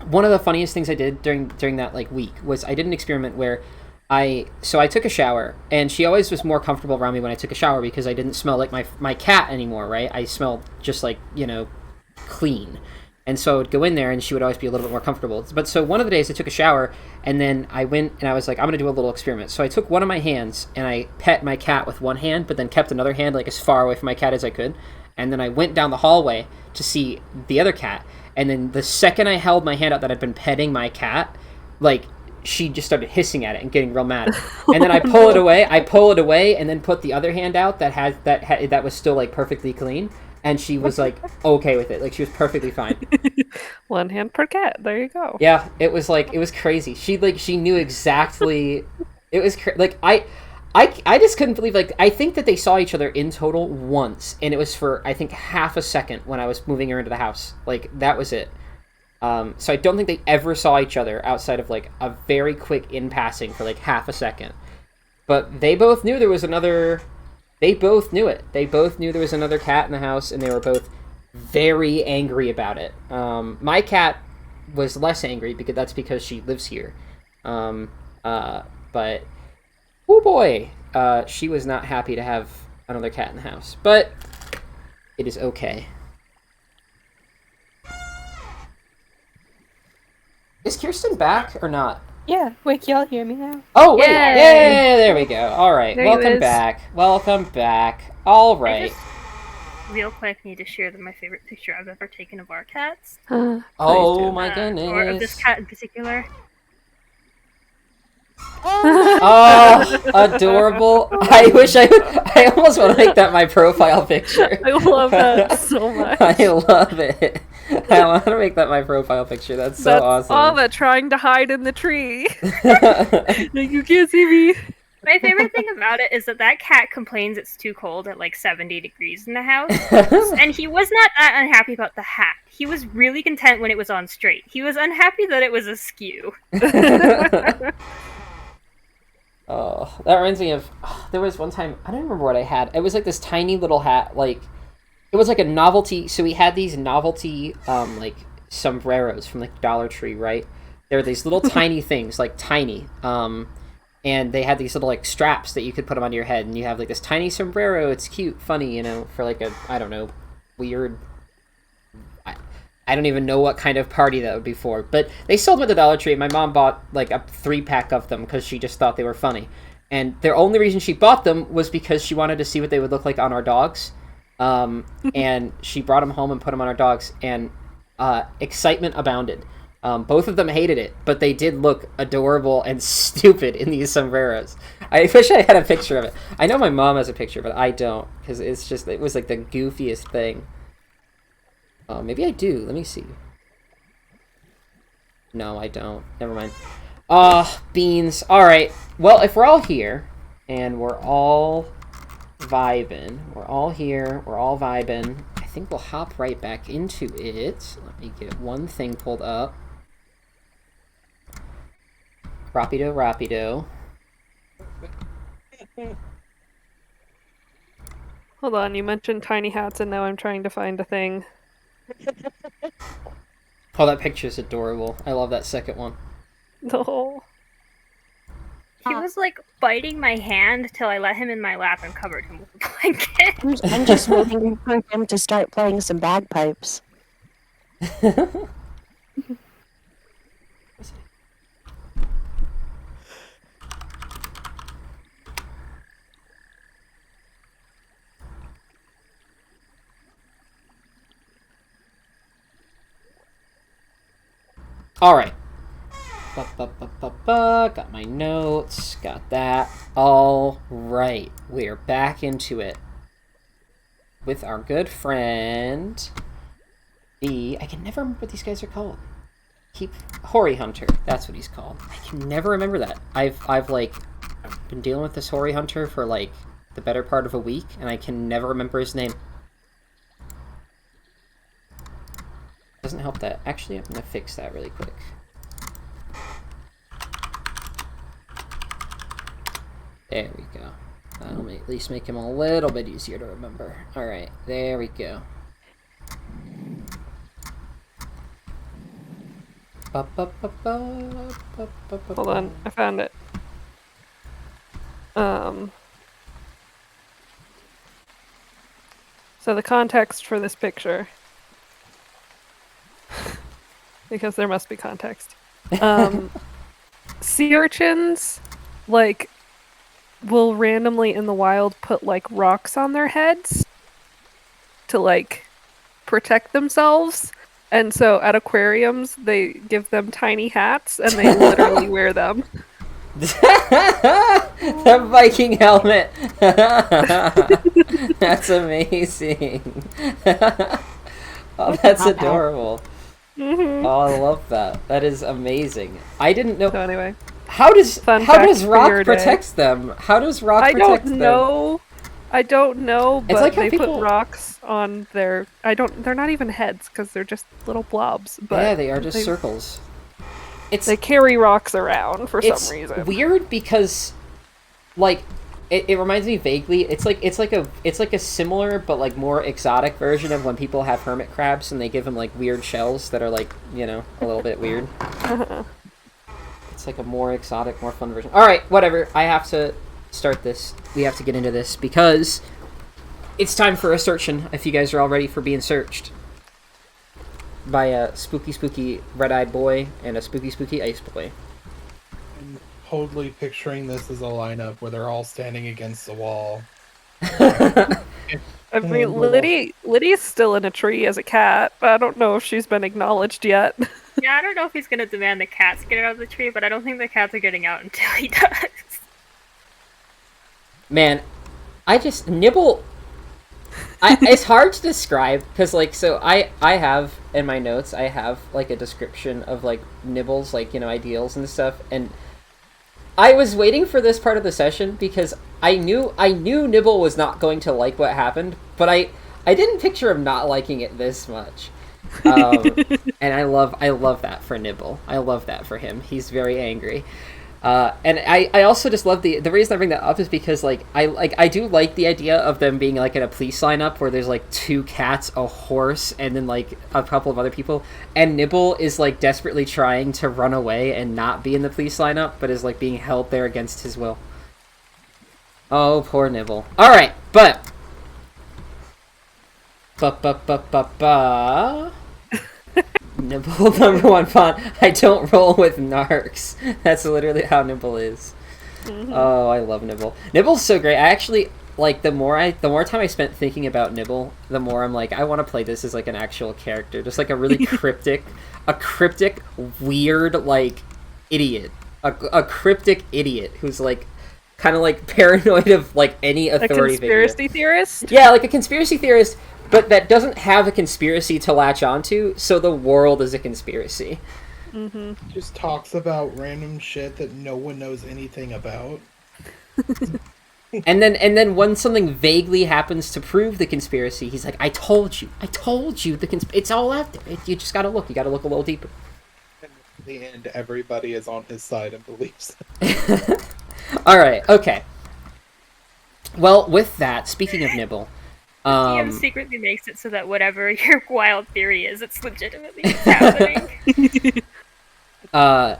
one of the funniest things I did during that like week was I did an experiment where I took a shower, and she always was more comfortable around me when I took a shower because I didn't smell like my cat anymore, right? I smelled just like, you know, clean. And so I would go in there and she would always be a little bit more comfortable. But so one of the days I took a shower, and then I went and I was like, I'm going to do a little experiment. So I took one of my hands and I pet my cat with one hand, but then kept another hand like as far away from my cat as I could. And then I went down the hallway to see the other cat. And then the second I held my hand out that I'd been petting my cat, like, she just started hissing at it and getting real mad. And then I pull it away, and then put the other hand out that was still, like, perfectly clean. And she was, like, okay with it. Like, she was perfectly fine. One hand per cat. There you go. Yeah, it was crazy. She knew exactly. It was like I just couldn't believe, like, I think that they saw each other in total once, and it was for, I think, half a second when I was moving her into the house. Like, that was it. So I don't think they ever saw each other outside of, like, a very quick in passing for, like, half a second. But they both knew there was another. They both knew it. They both knew there was another cat in the house, and they were both very angry about it. My cat was less angry because she lives here. But oh boy, she was not happy to have another cat in the house. But it is okay. Is Kirsten back or not? Yeah, wait, y'all hear me now? Oh, wait. Yay. Yeah, there we go. All right. There he Welcome is. back. Welcome back. All I right. just, real quick, need to share my favorite picture I've ever taken of our cats. Oh, my Or of this goodness. cat in particular. Oh, adorable. I almost want to make that my profile picture. I love that so much. I love it. I want to make that my profile picture. That's so That's awesome. Ava trying to hide in the tree. Like, you can't see me. My favorite thing about it is that cat complains it's too cold at like 70 degrees in the house. And he was not that unhappy about the hat. He was really content when it was on straight. He was unhappy that it was askew. Oh, that reminds me of, there was one time, I don't remember what I had. It was like this tiny little hat, like, it was like a novelty, so we had these novelty, like, sombreros from, like, Dollar Tree, right? They were these little tiny things, like, tiny, and they had these little, like, straps that you could put them on your head, and you have, like, this tiny sombrero, it's cute, funny, you know, for, like, a, I don't know, weird, I don't even know what kind of party that would be for, but they sold them at the Dollar Tree, and my mom bought, like, a 3-pack of them because she just thought they were funny. And the only reason she bought them was because she wanted to see what they would look like on our dogs. And she brought them home and put them on our dogs, and excitement abounded. Both of them hated it, but they did look adorable and stupid in these sombreros. I wish I had a picture of it. I know my mom has a picture, but I don't, because it was, like, the goofiest thing. Maybe I do. Let me see. No, I don't. Never mind. Beans. Alright. Well, if we're all here, and we're all vibing, we're all here, we're all vibing, I think we'll hop right back into it. Let me get one thing pulled up. Rapido, rapido. Hold on, you mentioned tiny hats, and now I'm trying to find a thing. Oh, that picture's adorable. I love that second one. No. He was like biting my hand till I let him in my lap and covered him with a blanket. I'm just waiting for him to start playing some bagpipes. Alright. Got my notes. Got that. Alright. We're back into it. With our good friend... I can never remember what these guys are called. Hoary Hunter. That's what he's called. I can never remember that. I've been dealing with this Hoary Hunter for, like, the better part of a week, and I can never remember his name. Doesn't help that. Actually, I'm gonna fix that really quick. There we go. That'll at least make him a little bit easier to remember. Alright, there we go. Hold on, I found it. So the context for this picture, because there must be context. Sea urchins, like, will randomly in the wild put, like, rocks on their heads to, like, protect themselves. And so at aquariums, they give them tiny hats and they literally wear them. The Viking helmet. That's amazing. Oh, that's adorable. Mm-hmm. Oh, I love that. That is amazing. I didn't know. So anyway, How does Fun fact Rock for your day. protect them? How does Rock I protect don't them? know. I don't know, but like how they people- put rocks on their. They're not even heads because they're just little blobs. But Yeah, they are just circles. They carry rocks around for It's some reason. weird because, like, it reminds me vaguely. It's like a similar but like more exotic version of when people have hermit crabs and they give them like weird shells that are like, you know, a little bit weird. It's like a more exotic, more fun version. All right, whatever. I have to start this. We have to get into this because it's time for a searching. If you guys are all ready for being searched by a spooky red-eyed boy and a spooky ice boy. I'm totally picturing this as a lineup where they're all standing against the wall. I mean, Liddy's still in a tree as a cat, but I don't know if she's been acknowledged yet. Yeah, I don't know if he's gonna demand the cats get out of the tree, but I don't think the cats are getting out until he does. Man, I just Nibble. It's hard to describe because, like, so I have in my notes I have like a description of like Nibble's like, you know, ideals and stuff, and I was waiting for this part of the session because I knew Nibble was not going to like what happened, but I didn't picture him not liking it this much. And I love that for Nibble. I love that for him. He's very angry. And I also just love the reason I bring that up is because I do like the idea of them being like in a police lineup where there's like 2 cats, a horse, and then like a couple of other people, and Nibble is like desperately trying to run away and not be in the police lineup, but is like being held there against his will. Oh, poor Nibble. All right, but Nibble #1 font. I don't roll with narcs. That's literally how Nibble is. Mm-hmm. Oh, I love Nibble. Nibble's so great. I actually like the more time I spent thinking about Nibble, the more I'm like I want to play this as like an actual character, just like a really cryptic, weird like idiot, a cryptic idiot who's like kind of like paranoid of like any authority figure. A conspiracy theorist? Yeah, like a conspiracy theorist. But that doesn't have a conspiracy to latch onto, so the world is a conspiracy. Mm-hmm. Just talks about random shit that no one knows anything about. and then when something vaguely happens to prove the conspiracy, he's like, I told you, it's all out there. You just gotta look. You gotta look a little deeper. And in the end, everybody is on his side and believes it. All right, okay. Well, with that, speaking of Nibble... DM secretly makes it so that whatever your wild theory is, it's legitimately happening. The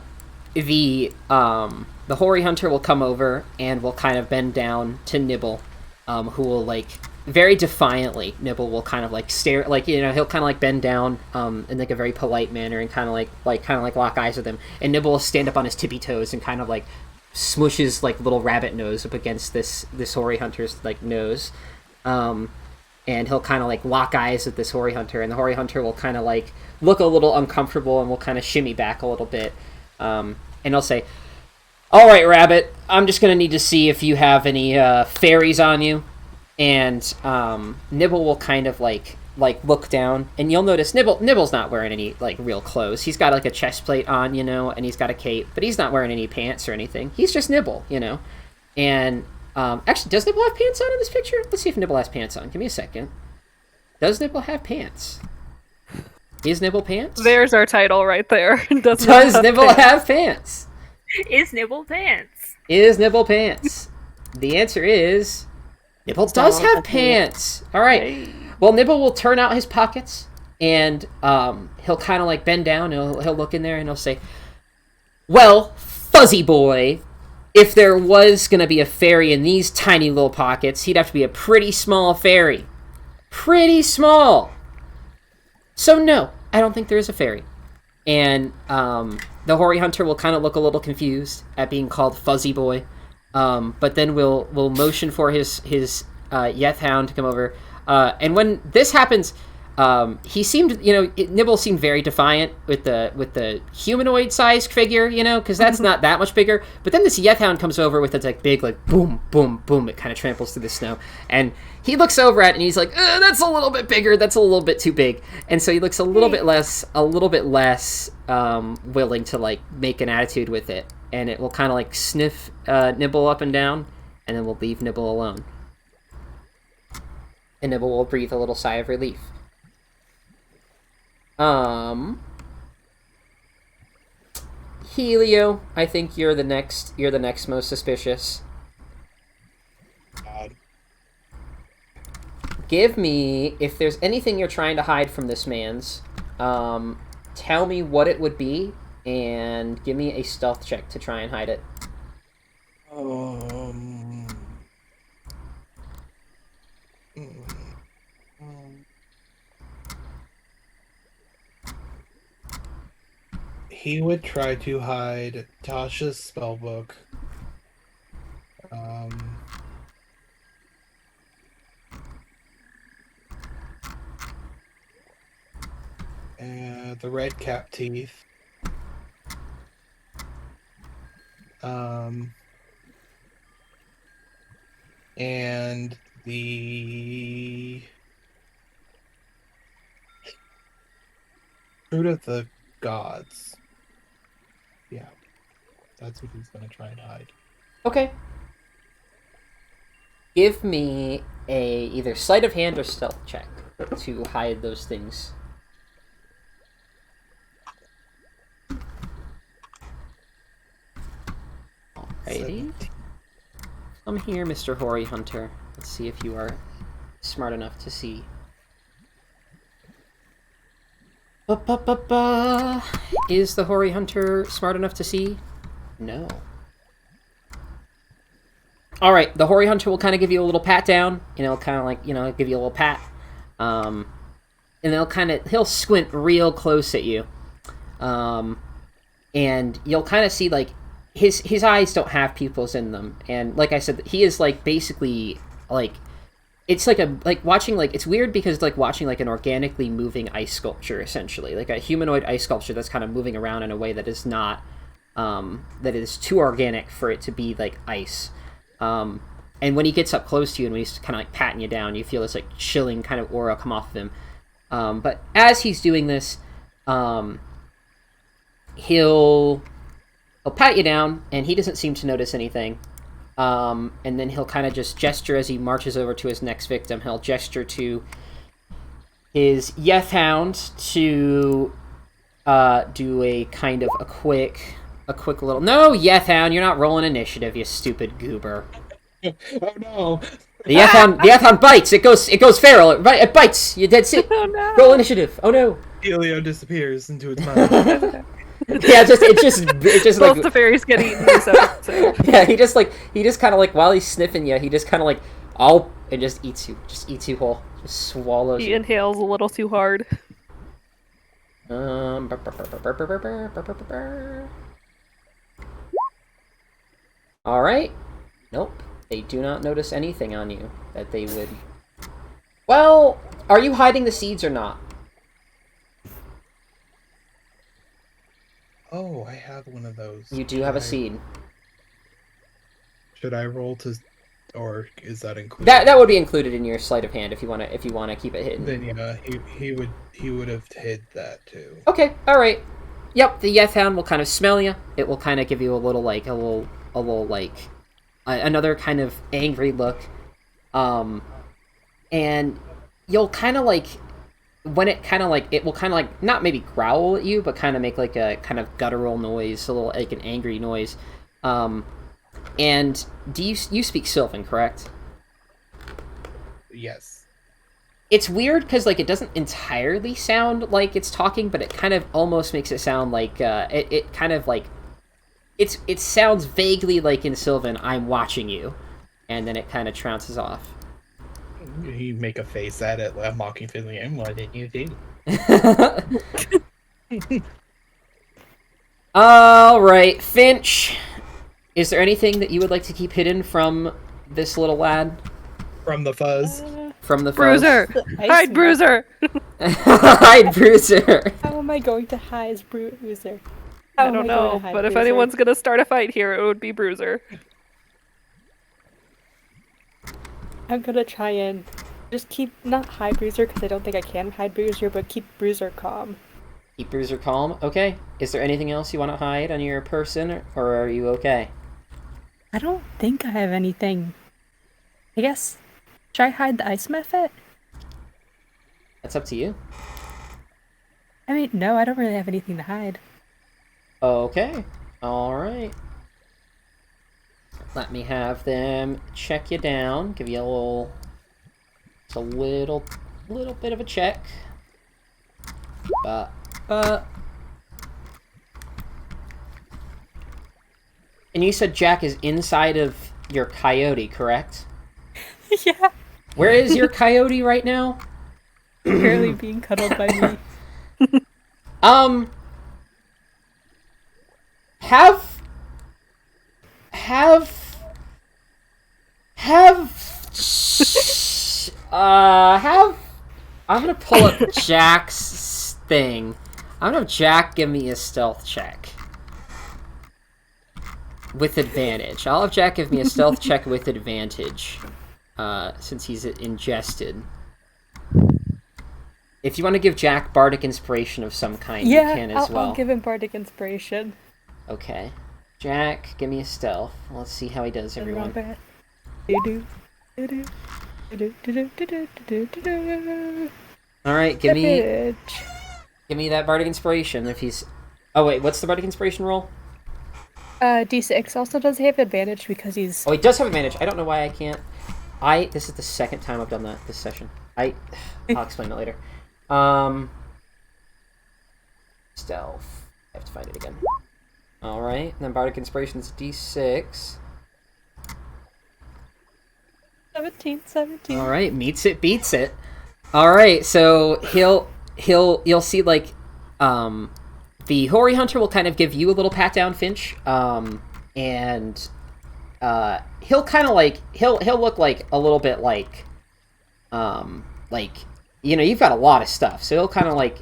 Hoary Hunter will come over and will kind of bend down to Nibble, who will like very defiantly. Nibble will kind of like stare, like, you know, he'll kind of like bend down in like a very polite manner and kind of like lock eyes with him, and Nibble will stand up on his tippy toes and kind of like smush his like little rabbit nose up against this Hoary Hunter's like nose. And he'll kind of like lock eyes with this Hoary Hunter, and the Hoary Hunter will kind of like look a little uncomfortable and will kind of shimmy back a little bit. And he'll say, all right, Rabbit, I'm just going to need to see if you have any fairies on you. And Nibble will kind of like look down, and you'll notice Nibble's not wearing any like real clothes. He's got like a chest plate on, you know, and he's got a cape, but he's not wearing any pants or anything. He's just Nibble, you know. And actually, does Nibble have pants on in this picture? Let's see if Nibble has pants on. Give me a second. Does Nibble have pants? Is Nibble pants? There's our title right there. Does Nibble have pants? Is Nibble pants? Is Nibble pants? The answer is Nibble does have pants. All right. Hey. Well, Nibble will turn out his pockets, and he'll kind of like bend down, and he'll look in there, and he'll say, well, Fuzzy Boy, if there was going to be a fairy in these tiny little pockets, he'd have to be a pretty small fairy. Pretty small. So no, I don't think there is a fairy. And the Hoary Hunter will kind of look a little confused at being called Fuzzy Boy. But then we'll motion for his Yeth Hound to come over. And when this happens, He seemed, Nibble seemed very defiant with the humanoid-sized figure, because that's not that much bigger. But then this Yethhound comes over with its like big, like boom, boom, boom. It kind of tramples through the snow, and he looks over at it and he's like, "That's a little bit bigger. That's a little bit too big." And so he looks a little bit less willing to like make an attitude with it, and it will kind of like sniff Nibble up and down, and then we'll leave Nibble alone. And Nibble will breathe a little sigh of relief. Helio, I think you're the next most suspicious. God. Give me, if there's anything you're trying to hide from this man's, tell me what it would be, and give me a stealth check to try and hide it. He would try to hide Tasha's spellbook. And the red cap teeth. And the fruit of the gods. Yeah, that's what he's gonna try and hide. Okay. Give me a either sleight of hand or stealth check to hide those things. Alrighty. Come here, Mr. Hoary Hunter. Let's see if you are smart enough to see. Is the Hoary Hunter smart enough to see? No. Alright, the Hoary Hunter will kind of give you a little pat down. Kind of like, give you a little pat. And he'll squint real close at you. And you'll kind of see, like, his eyes don't have pupils in them. And like I said, he is, like, basically, like... It's it's weird because it's like watching like an organically moving ice sculpture, essentially. Like a humanoid ice sculpture that's kind of moving around in a way that is not, that is too organic for it to be like ice. And when he gets up close to you and when he's kind of like patting you down, you feel this like chilling kind of aura come off of him. But as he's doing this, he'll pat you down and he doesn't seem to notice anything. And then he'll kind of just gesture as he marches over to his next victim. He'll gesture to his Yethhound to do a kind of a quick little... No, Yethhound, you're not rolling initiative, you stupid goober. Oh no! The Yethhound bites. It goes feral. It bites. You dead sick. Oh no! Roll initiative. Oh no! Helio disappears into its mouth. Yeah, it just Both like the fairies get eaten this episode. yeah, he just kind of like while he's sniffing you, he just kind of like and just eats you whole, just swallows He you. inhales a little too hard. All right. Nope. They do not notice anything on you that they would. Well, are you hiding the seeds or not? Oh, I have one of those. You do have a seed. Should I roll to, or is that included? That would be included in your sleight of hand if you want to keep it hidden. Then yeah, he would have hid that too. Okay. All right. Yep. The Yethhound will kind of smell you. It will kind of give you a little another kind of angry look, and you'll kind of like. When it kind of like, it will kind of like, not maybe growl at you, but kind of make like a kind of guttural noise, a little like an angry noise. And do you speak Sylvan, correct? Yes. It's weird because like it doesn't entirely sound like it's talking, but it kind of almost makes it sound like it kind of like it sounds vaguely like in Sylvan, I'm watching you, and then it kind of trounces off. You make a face at it, like a mocking face, like, and what did you do? All right, Finch. Is there anything that you would like to keep hidden from this little lad? From the Fuzz. from the Bruiser! The ice Hide, map. Bruiser! Hide, Bruiser. How am I going to hide Bruiser? I How am don't going to know, hide but if Bruiser? anyone's gonna start a fight here, it would be Bruiser. I'm gonna try and just keep not hide Bruiser because I don't think I can hide Bruiser, but keep Bruiser calm. Keep Bruiser calm. Okay. Is there anything else you want to hide on your person, or are you okay? I don't think I have anything. I guess. Should I hide the ice method? That's up to you. I mean, no, I don't really have anything to hide. Okay. All right. Let me have them check you down. Give you a little, just a little bit of a check. And you said Jack is inside of your coyote, correct? Yeah, Where is your coyote right now? barely being cuddled by me. I'm gonna pull up Jack's thing. I'm gonna have Jack give me a stealth check. With advantage. I'll have Jack give me a stealth check with advantage. Since he's ingested. If you want to give Jack bardic inspiration of some kind, you can as well. I'll give him bardic inspiration. Okay. Jack, give me a stealth. Let's see how he does, everyone. Alright, give me that bardic inspiration if he's... Oh wait, what's the bardic inspiration roll? D6 also does have advantage because he's... Oh, he does have advantage. I don't know why I can't... This is the second time I've done that this session. I'll explain that later. Stealth. I have to find it again. Alright, then bardic inspiration is D6. 17. Alright, meets it, beats it. Alright, so you'll see, like, the Hoary Hunter will kind of give you a little pat down, Finch, and he'll kind of like he'll look like a little bit like you know, you've got a lot of stuff, so he'll kind of like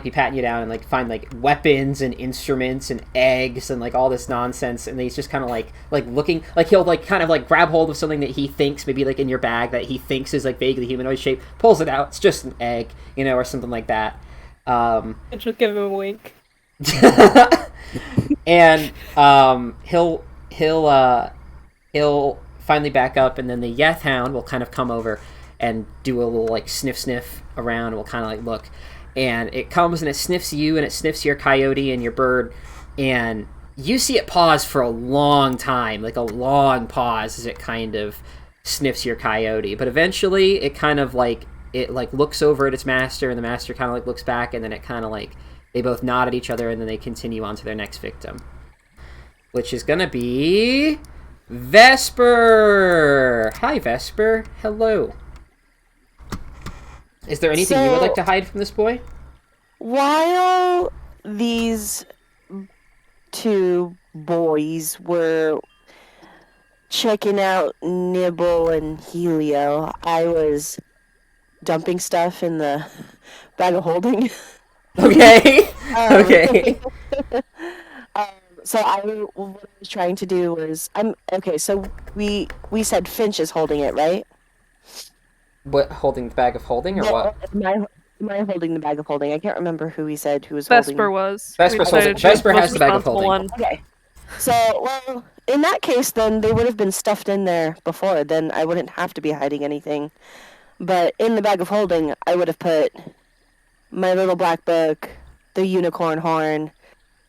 be patting you down and like find like weapons and instruments and eggs and like all this nonsense, and he's just kind of like looking like he'll like kind of like grab hold of something that he thinks maybe like in your bag that he thinks is like vaguely humanoid shape, pulls it out, it's just an egg, you know, or something like that. And just give him a wink. And he'll finally back up, and then the Yeth Hound will kind of come over and do a little like sniff around, and will kind of like look, and it comes and it sniffs you and it sniffs your coyote and your bird, and you see it pause for a long time, like a long pause as it kind of sniffs your coyote, but eventually it kind of like looks over at its master, and the master kind of like looks back, and then it kind of like they both nod at each other, and then they continue on to their next victim, which is gonna be Vesper. Hi, Vesper. Hello. Is there anything you would like to hide from this boy? While these two boys were checking out Nibble and Helio, I was dumping stuff in the bag of holding. Okay. Okay. So what I was trying to do was so we said Finch is holding it, right? What, holding the bag of holding, or what? Am I holding the bag of holding? I can't remember who we said who was Vesper holding. was. Vesper's We holding. decided she was Vesper most has the bag of responsible holding. one. Okay. So, well, in that case, then they would have been stuffed in there before. Then I wouldn't have to be hiding anything. But in the bag of holding, I would have put my little black book, the unicorn horn,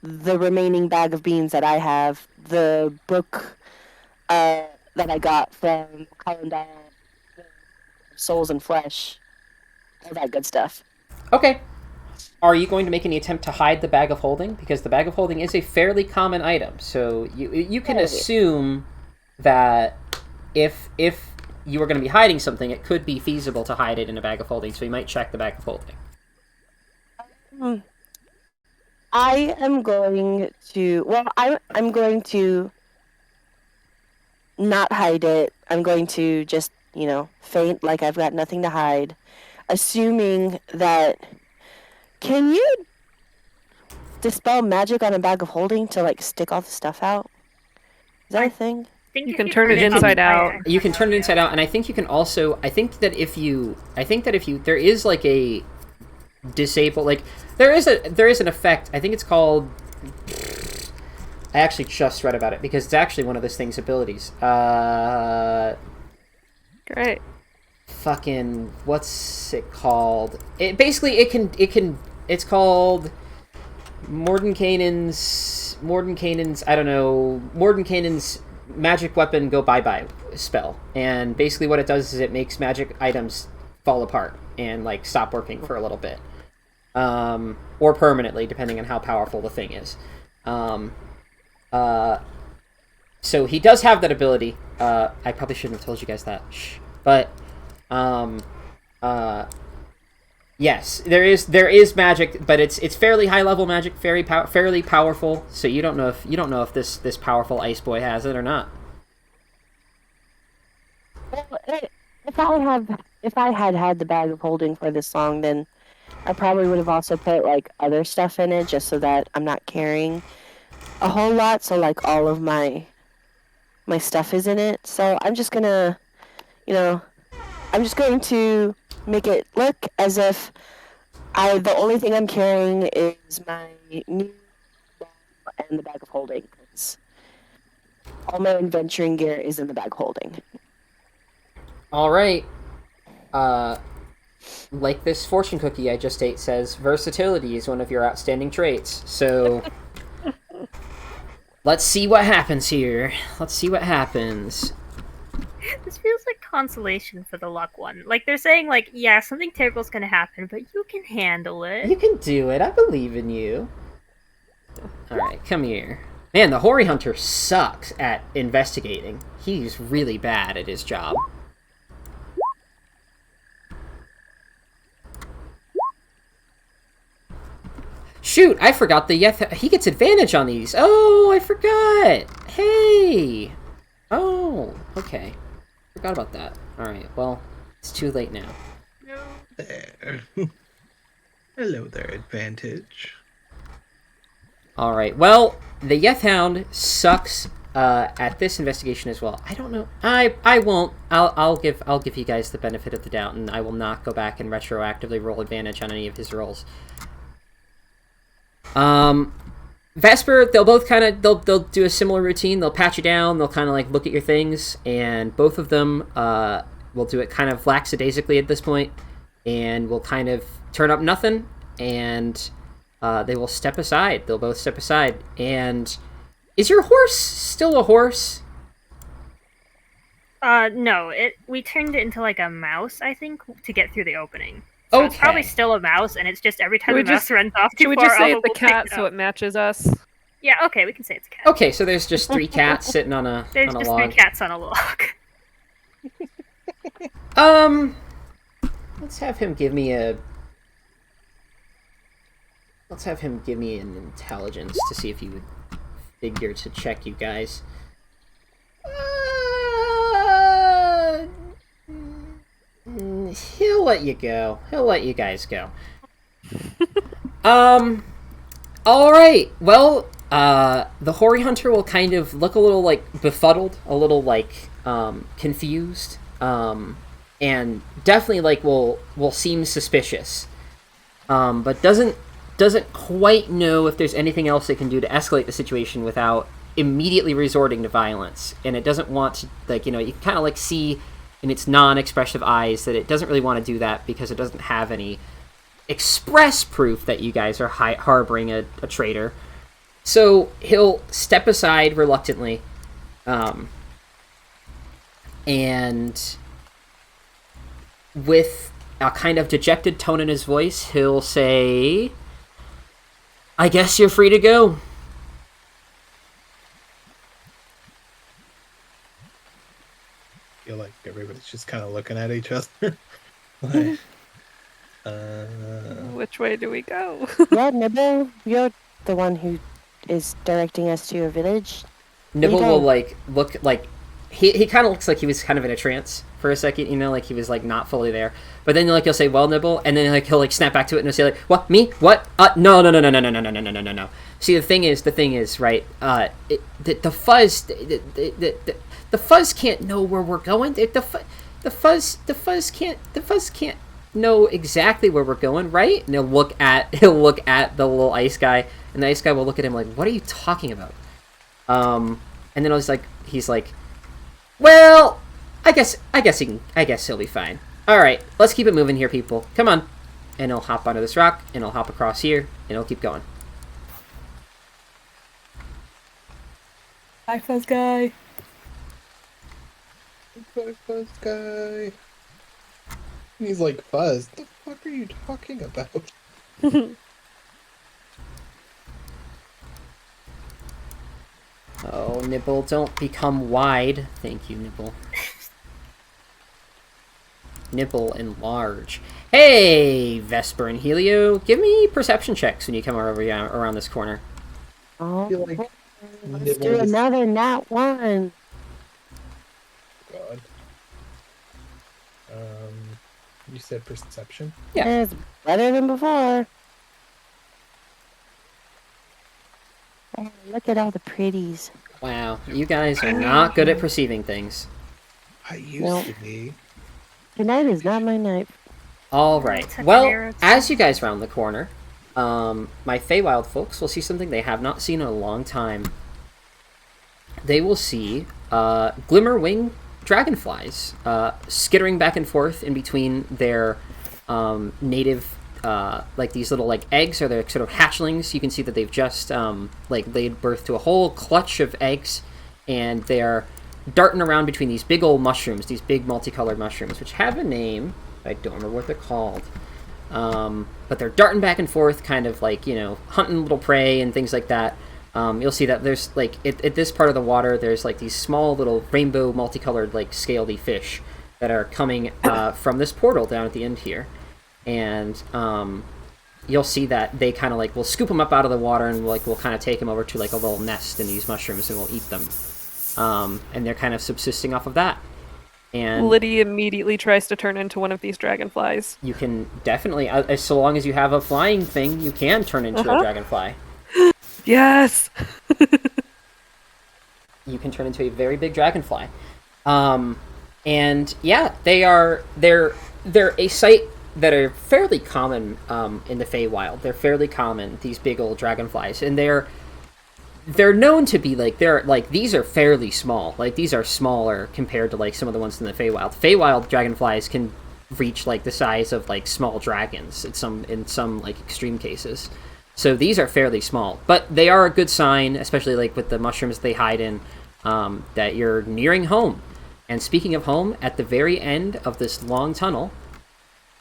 the remaining bag of beans that I have, the book that I got from Calendar, Souls and Flesh, all that good stuff. Okay. Are you going to make any attempt to hide the bag of holding? Because the bag of holding is a fairly common item, so you can assume that if you were going to be hiding something, it could be feasible to hide it in a bag of holding, so you might check the bag of holding. I am going to... Well, I'm going to not hide it. I'm going to just faint like I've got nothing to hide, assuming that... Can you dispel magic on a bag of holding to, like, stick all the stuff out? Is that a thing? Think You if can turn it upside inside out. down- You can turn it inside out, and I think you can also. I think that if you, there is like a disable, like there is an effect. I think it's called. I actually just read about it because it's actually one of this thing's abilities. Great. Fucking what's it called? It's called Mordenkainen's I don't know, Mordenkainen's magic weapon go bye-bye spell. And basically what it does is it makes magic items fall apart and like stop working for a little bit. Or permanently, depending on how powerful the thing is. So he does have that ability. I probably shouldn't have told you guys that. Shh. But yes, there is magic, but it's fairly high level magic, fairly powerful. So you don't know if this powerful ice boy has it or not. Well, if I had had the bag of holding for this long, then I probably would have also put like other stuff in it just so that I'm not carrying a whole lot. So like all of my stuff is in it. So I'm just gonna, I'm just going to make it look as if the only thing I'm carrying is my new ball and the bag of holding. 'Cause all my adventuring gear is in the bag holding. All right. Like this fortune cookie I just ate says, versatility is one of your outstanding traits. So let's see what happens here. Let's see what happens. This feels like consolation for the luck one. Like they're saying, like, yeah, something terrible's gonna happen, but you can handle it. You can do it. I believe in you. All right, come here. Man, the Hoary Hunter sucks at investigating. He's really bad at his job. Shoot, I forgot he gets advantage on these. Oh, I forgot. Hey. Oh, okay. Forgot about that. All right, well, it's too late now. There. Hello there, advantage. All right, well, the Yeth Hound sucks at this investigation as well. I don't know. I won't. I'll give you guys the benefit of the doubt, and I will not go back and retroactively roll advantage on any of his rolls. Vesper, they'll both kind of they'll do a similar routine. They'll pat you down. They'll kind of like look at your things, and both of them will do it kind of lackadaisically at this point, and will kind of turn up nothing, and they will step aside. They'll both step aside. And is your horse still a horse? No. We turned it into like a mouse, I think, to get through the opening. So Okay. It's probably still a mouse, and it's just every time the mouse runs off too Should we far, just say Alva it's the will pick cat it so up. it matches us? Yeah, okay, we can say it's a cat. Okay, so there's just 3 cats sitting on a There's on a just log. 3 cats on a log. Let's have him give me an intelligence to see if he would figure to check you guys. He'll let you go. He'll let you guys go. All right. Well, the Hoary Hunter will kind of look a little like befuddled, a little like confused, and definitely like will seem suspicious, but doesn't quite know if there's anything else they can do to escalate the situation without immediately resorting to violence. And it doesn't want to, like, you can kind of like see in its non-expressive eyes that it doesn't really want to do that because it doesn't have any express proof that you guys are harboring a traitor. So he'll step aside reluctantly, and with a kind of dejected tone in his voice, he'll say, "I guess you're free to go." I feel like everybody's just kind of looking at each other. Like, Which way do we go? Yeah, Nibble, you're the one who is directing us to your village. Nibble you will go. like look like he kind of looks like he was kind of in a trance for a second, you know, like he was like not fully there. But then like you'll say, "Well, Nibble," and then like he'll like snap back to it and he'll say like, "What? Me? What? No, no, no, no, no, no, no, no, no, no, no, no." See, the thing is, right? The Fuzz, the Fuzz can't know where we're going. The Fuzz can't know exactly where we're going, right? And he'll look at the little ice guy, and the ice guy will look at him like, "What are you talking about?" And then he's like, "Well, I guess he'll be fine. All right, let's keep it moving here, people. Come on." And he'll hop onto this rock, and he'll hop across here, and he'll keep going. Bye, Fuzz guy. Fuzz guy. He's like, Fuzz, the fuck are you talking about? Oh, Nibble, don't become wide. Thank you, Nibble. Nibble enlarge. Hey, Vesper and Helio, give me perception checks when you come over around this corner. Oh, I feel like let's do Nibble is- another nat 1. God. You said perception? Yeah. It's better than before. Oh, look at all the pretties. Wow, you guys are not good at perceiving things. I used Nope. to be. Tonight is not my night. All right. Took an Well, arrow to- as you guys round the corner, my Feywild folks will see something they have not seen in a long time. They will see glimmer-wing dragonflies skittering back and forth in between their native, like these little like eggs or their sort of hatchlings. You can see that they've just like laid birth to a whole clutch of eggs, and they are darting around between these big old mushrooms, these big multicolored mushrooms, which have a name. I don't remember what they're called. But they're darting back and forth, kind of like, you know, hunting little prey and things like that. You'll see that there's, like, at this part of the water, there's, like, these small little rainbow multicolored, like, scaledy fish that are coming from this portal down at the end here. And you'll see that they kind of, like, will scoop them up out of the water and, like, we'll kind of take them over to, like, a little nest in these mushrooms and we'll eat them. And they're kind of subsisting off of that. And Liddy immediately tries to turn into one of these dragonflies. you can definitely, so long as you have a flying thing, you can turn into a dragonfly. Yes! You can turn into a very big dragonfly. And yeah, they're a sight that are fairly common in the Feywild. They're fairly common, these big old dragonflies, and they're known to be like these are fairly small. Like these are smaller compared to like some of the ones in the Feywild. Feywild dragonflies can reach like the size of like small dragons in some like extreme cases. So these are fairly small, but they are a good sign, especially like with the mushrooms they hide in, that you're nearing home. And speaking of home, at the very end of this long tunnel,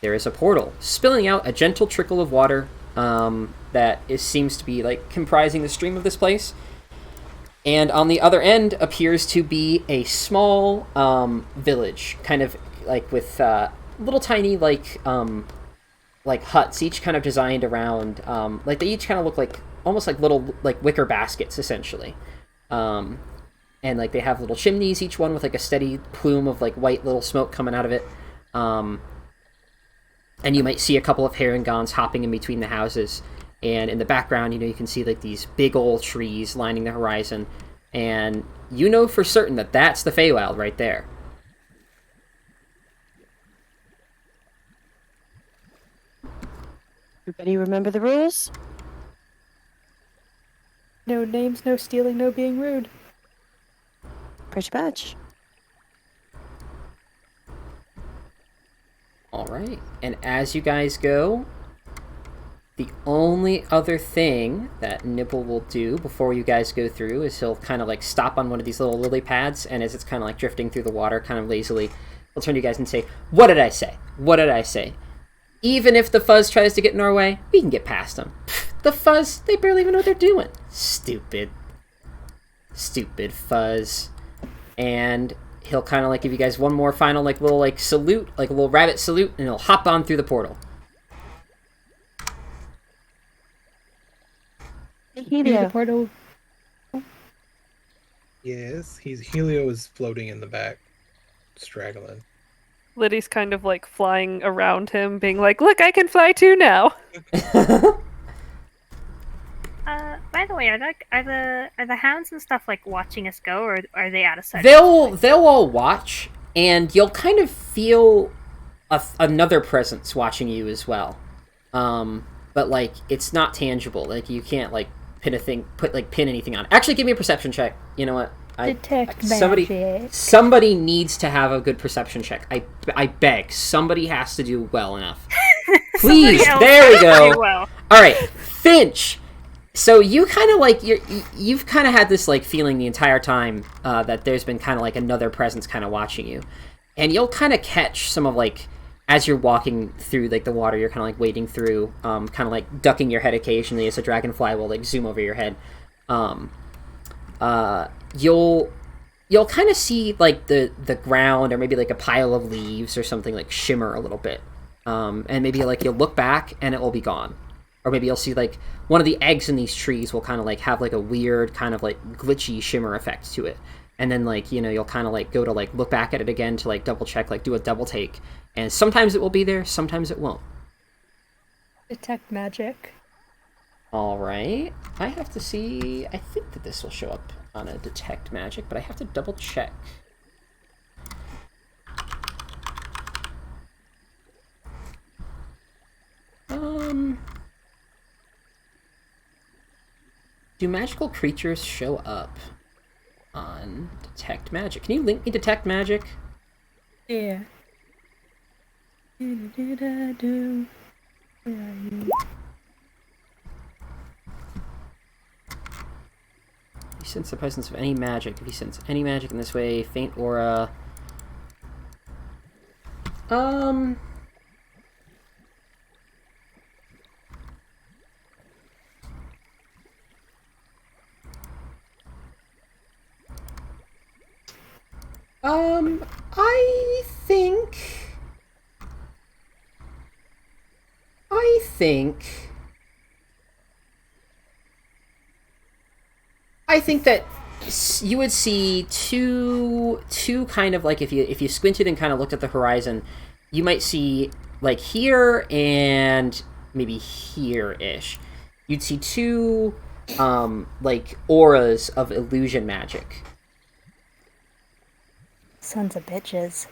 there is a portal spilling out a gentle trickle of water seems to be like comprising the stream of this place. And on the other end appears to be a small village, kind of like with little tiny like huts, each kind of designed around like they each kind of look like almost like little like wicker baskets essentially. And like they have little chimneys, each one with like a steady plume of like white little smoke coming out of it. And you might see a couple of herringons hopping in between the houses. And in the background, you know, you can see like these big old trees lining the horizon. And you know for certain that that's the Feywild right there. Everybody remember the rules? No names, no stealing, no being rude. Pretty much. Alright, and as you guys go, the only other thing that Nibble will do before you guys go through is he'll kind of like stop on one of these little lily pads, and as it's kind of like drifting through the water kind of lazily, he'll turn to you guys and say, "What did I say? What did I say? Even if the Fuzz tries to get in our way, we can get past them. The Fuzz, they barely even know what they're doing. Stupid. Stupid Fuzz." And he'll kind of like give you guys one more final like little like salute, like a little rabbit salute, and he'll hop on through the portal. Through the portal. Yes, Helio is floating in the back, straggling. Liddy's kind of like flying around him, being like, "Look, I can fly too now." By the way, are the hounds and stuff like watching us go, or are they out of sight? They'll all watch, and you'll kind of feel another presence watching you as well. But like it's not tangible. Like you can't like pin anything on. Actually, give me a perception check. You know what? Detect somebody needs to have a good perception check. I beg. Somebody has to do well enough. Please. There we go. Well. All right, Finch. So you kind of like you've kind of had this like feeling the entire time that there's been kind of like another presence kind of watching you, and you'll kind of catch some of like as you're walking through like the water, you're kind of like wading through, kind of like ducking your head occasionally as a dragonfly will like zoom over your head. You'll kind of see like the ground or maybe like a pile of leaves or something like shimmer a little bit, and maybe like you'll look back and it will be gone. Or maybe you'll see, like, one of the eggs in these trees will kind of, like, have, like, a weird kind of, like, glitchy shimmer effect to it. And then, like, you know, you'll kind of, like, go to, like, look back at it again to, like, double-check, like, do a double-take. And sometimes it will be there, sometimes it won't. Detect magic. All right. I have to see... I think that this will show up on a detect magic, but I have to double-check. Do magical creatures show up on detect magic? Can you link me detect magic? Yeah. Do. Where are you? You sense the presence of any magic. If you sense any magic in this way, faint aura. I think that you would see two kind of like if you squinted and kind of looked at the horizon, you might see like here and maybe here-ish. You'd see two like auras of illusion magic. Sons of bitches.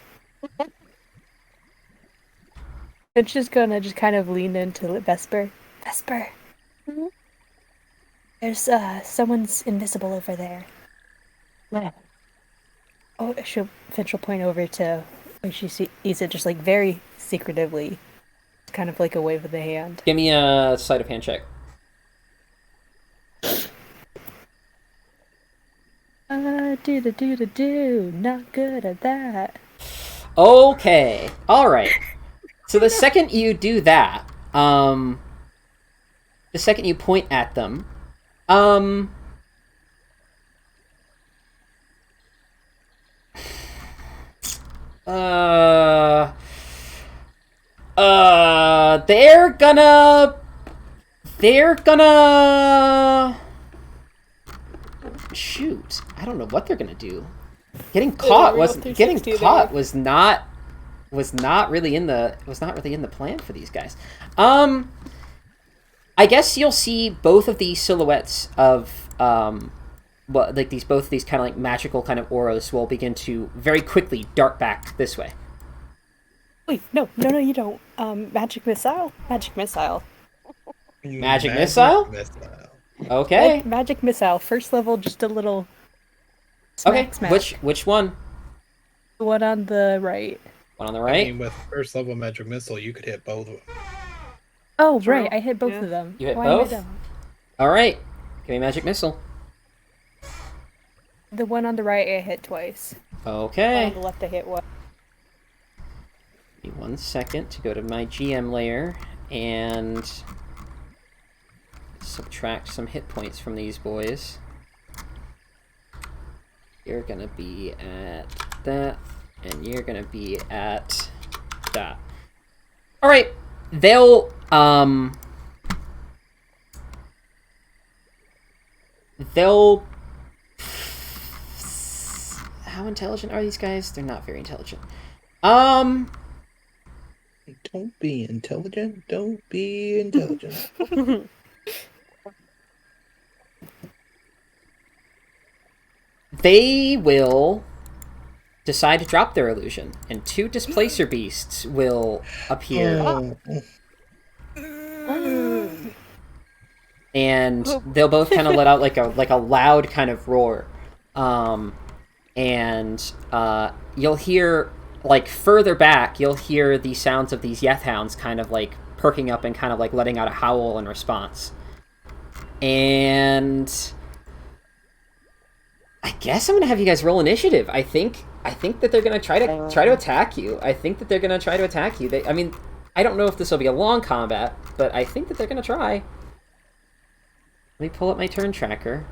It's just gonna just kind of lean into Vesper. Vesper. Mhm. There's someone's invisible over there. Where? Oh, Finch will point over to where she sees it just like very secretively. Kind of like a wave of the hand. Give me a sleight of hand check. Do. Not good at that. Okay. All right. So the second you do that, the second you point at them, they're gonna shoot. I don't know what they're gonna do. Getting caught was not really in the plan for these guys. I guess you'll see both of these silhouettes of like both of these kind of like magical kind of auras will begin to very quickly dart back this way. Wait, no, you don't. Magic missile. Magic missile? Okay. Like, magic missile, first level, just a little. Smack. Smack. Which one? The one on the right. One on the right. I mean, with first level magic missile, you could hit both of them. Oh, True. right, I hit both of them. You hit Why both? am I dumb? All right. Give me magic missile. The one on the right, I hit twice. Okay. On the left, I hit one. Give me 1 second to go to my GM layer and subtract some hit points from these boys. You're gonna be at that, and you're gonna be at that. All right. They'll how intelligent are these guys? They're not very intelligent. Don't be intelligent. Don't be intelligent. They will decide to drop their illusion, and 2 displacer beasts will appear. And they'll both kind of let out like a loud kind of roar, and you'll hear, like, further back, you'll hear the sounds of these Yeth hounds kind of like perking up and kind of like letting out a howl in response. And I guess I'm gonna have you guys roll initiative. I think that they're gonna try to attack you. I think that they're gonna try to attack you. I mean, I don't know if this will be a long combat, but I think that they're gonna try. Let me pull up my turn tracker.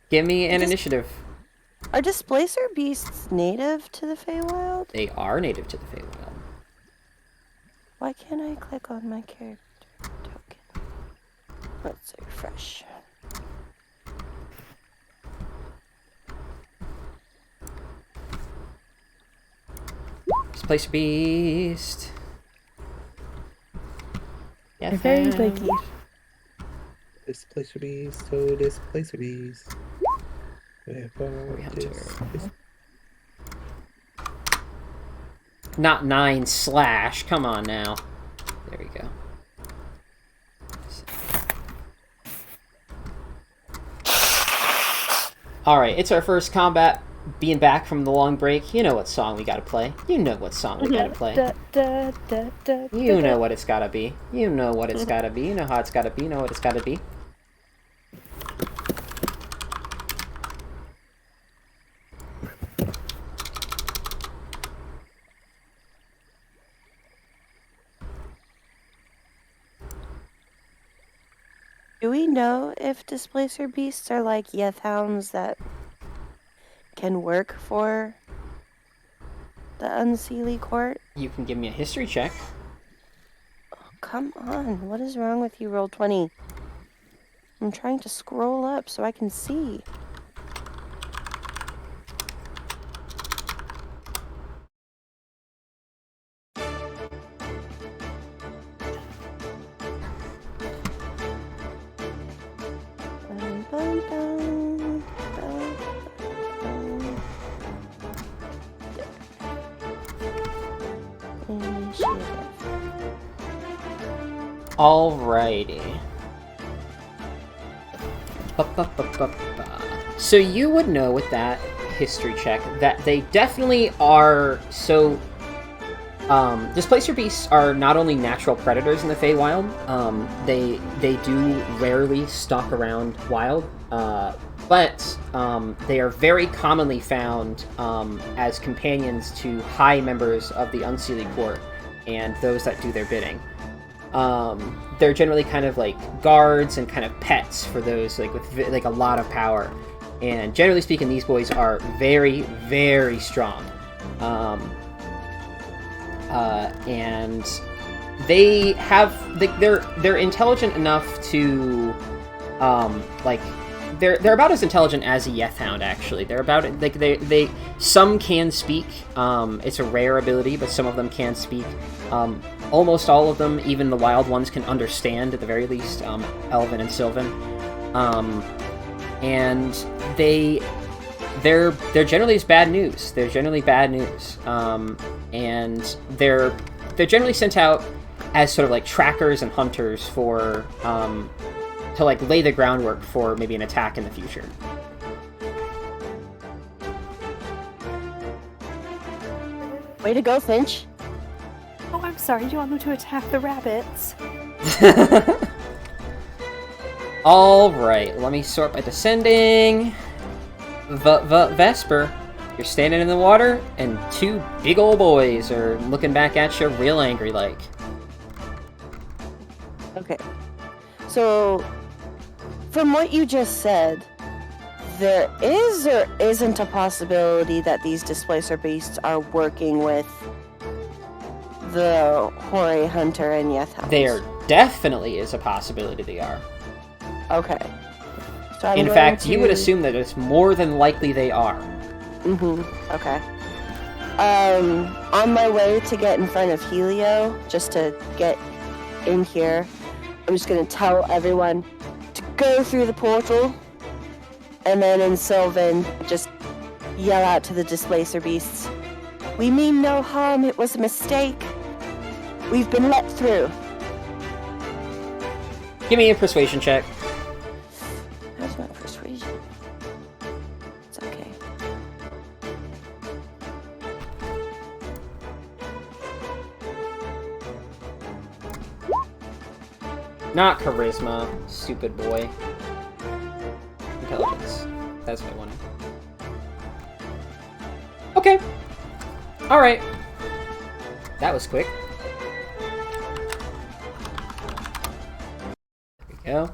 Give me an initiative. Are displacer beasts native to the Feywild? They are native to the Feywild. Why can't I click on my character token? Let's refresh. Displacer beast. Yeah, They're very biggie. Displacer beast, oh displacer beast. Not 9 slash. Come on now. There we go. Alright, it's our first combat. Being back from the long break, you know what song we gotta play. You know what song we gotta play. You know what it's gotta be. You know what it's gotta be. You know how it's gotta be. You know what it's gotta be. Do we know if displacer beasts are like Yeth hounds that can work for the Unseelie Court? You can give me a history check. Oh, come on. What is wrong with you, Roll20? I'm trying to scroll up so I can see. Alrighty. So you would know with that history check that they definitely are so... displacer beasts are not only natural predators in the Feywild, they do rarely stalk around wild, but they are very commonly found as companions to high members of the Unseelie Court and those that do their bidding. They're generally kind of like guards and kind of pets for those like with like a lot of power. And generally speaking, these boys are very, very strong. And they have they're intelligent enough to like they're about as intelligent as a Yeth hound, actually. They're about like they some can speak. It's a rare ability, but some of them can speak. Almost all of them, even the wild ones, can understand at the very least Elven and Sylvan. And they're generally just bad news. They're generally bad news. And they're generally sent out as sort of like trackers and hunters for to like lay the groundwork for maybe an attack in the future. Way to go, Finch. Oh, I'm sorry. You want them to attack the rabbits? Alright, let me sort by descending. Vesper, you're standing in the water, and 2 big old boys are looking back at you real angry like. Okay. So, from what you just said, there is or isn't a possibility that these displacer beasts are working with the Hoary Hunter and Yeth hounds? There definitely is a possibility they are. Okay. So in fact, you would assume that it's more than likely they are. Mm-hmm. Okay. On my way to get in front of Helio, just to get in here, I'm just gonna tell everyone to go through the portal, and then in Sylvan, just yell out to the displacer beasts, "We mean no harm, it was a mistake. We've been let through." Give me a persuasion check. How's my persuasion? It's okay. Not charisma, stupid boy. Intelligence. That's what I wanted. Okay. Alright. That was quick. There we go.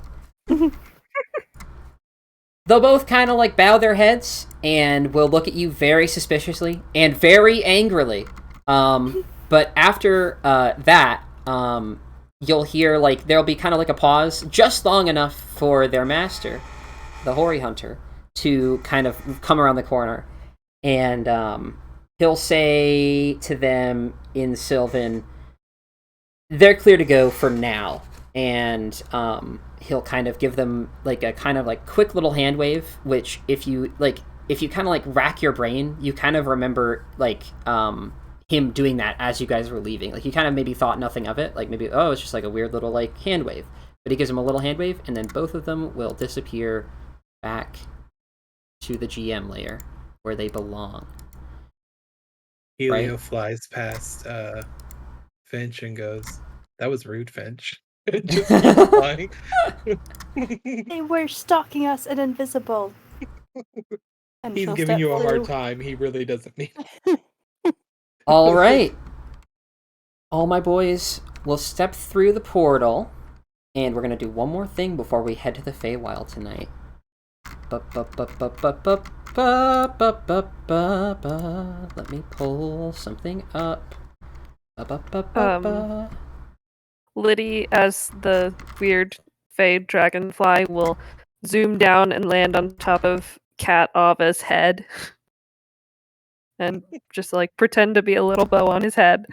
They'll both kind of like bow their heads and will look at you very suspiciously and very angrily. But after that, you'll hear like there'll be kind of like a pause just long enough for their master, the Hoary Hunter, to kind of come around the corner, and he'll say to them in Sylvan, "They're clear to go for now." And he'll kind of give them like a kind of like quick little hand wave, which if you kind of like rack your brain, you kind of remember like him doing that as you guys were leaving. Like you kind of maybe thought nothing of it, like maybe, oh, it's just like a weird little like hand wave, but he gives them a little hand wave, and then both of them will disappear back to the GM layer where they belong. Helio Right? flies past Finch and goes, "That was rude, Finch." Just keeps flying. They were stalking us and invisible. And He's she'll giving step you a hard through. time. He really doesn't mean. All right. All my boys will step through the portal, and we're going to do one more thing before we head to the Feywild tonight. Let me pull something up. Liddy, as the weird fey dragonfly, will zoom down and land on top of Cat Ava's head. And just like pretend to be a little bow on his head.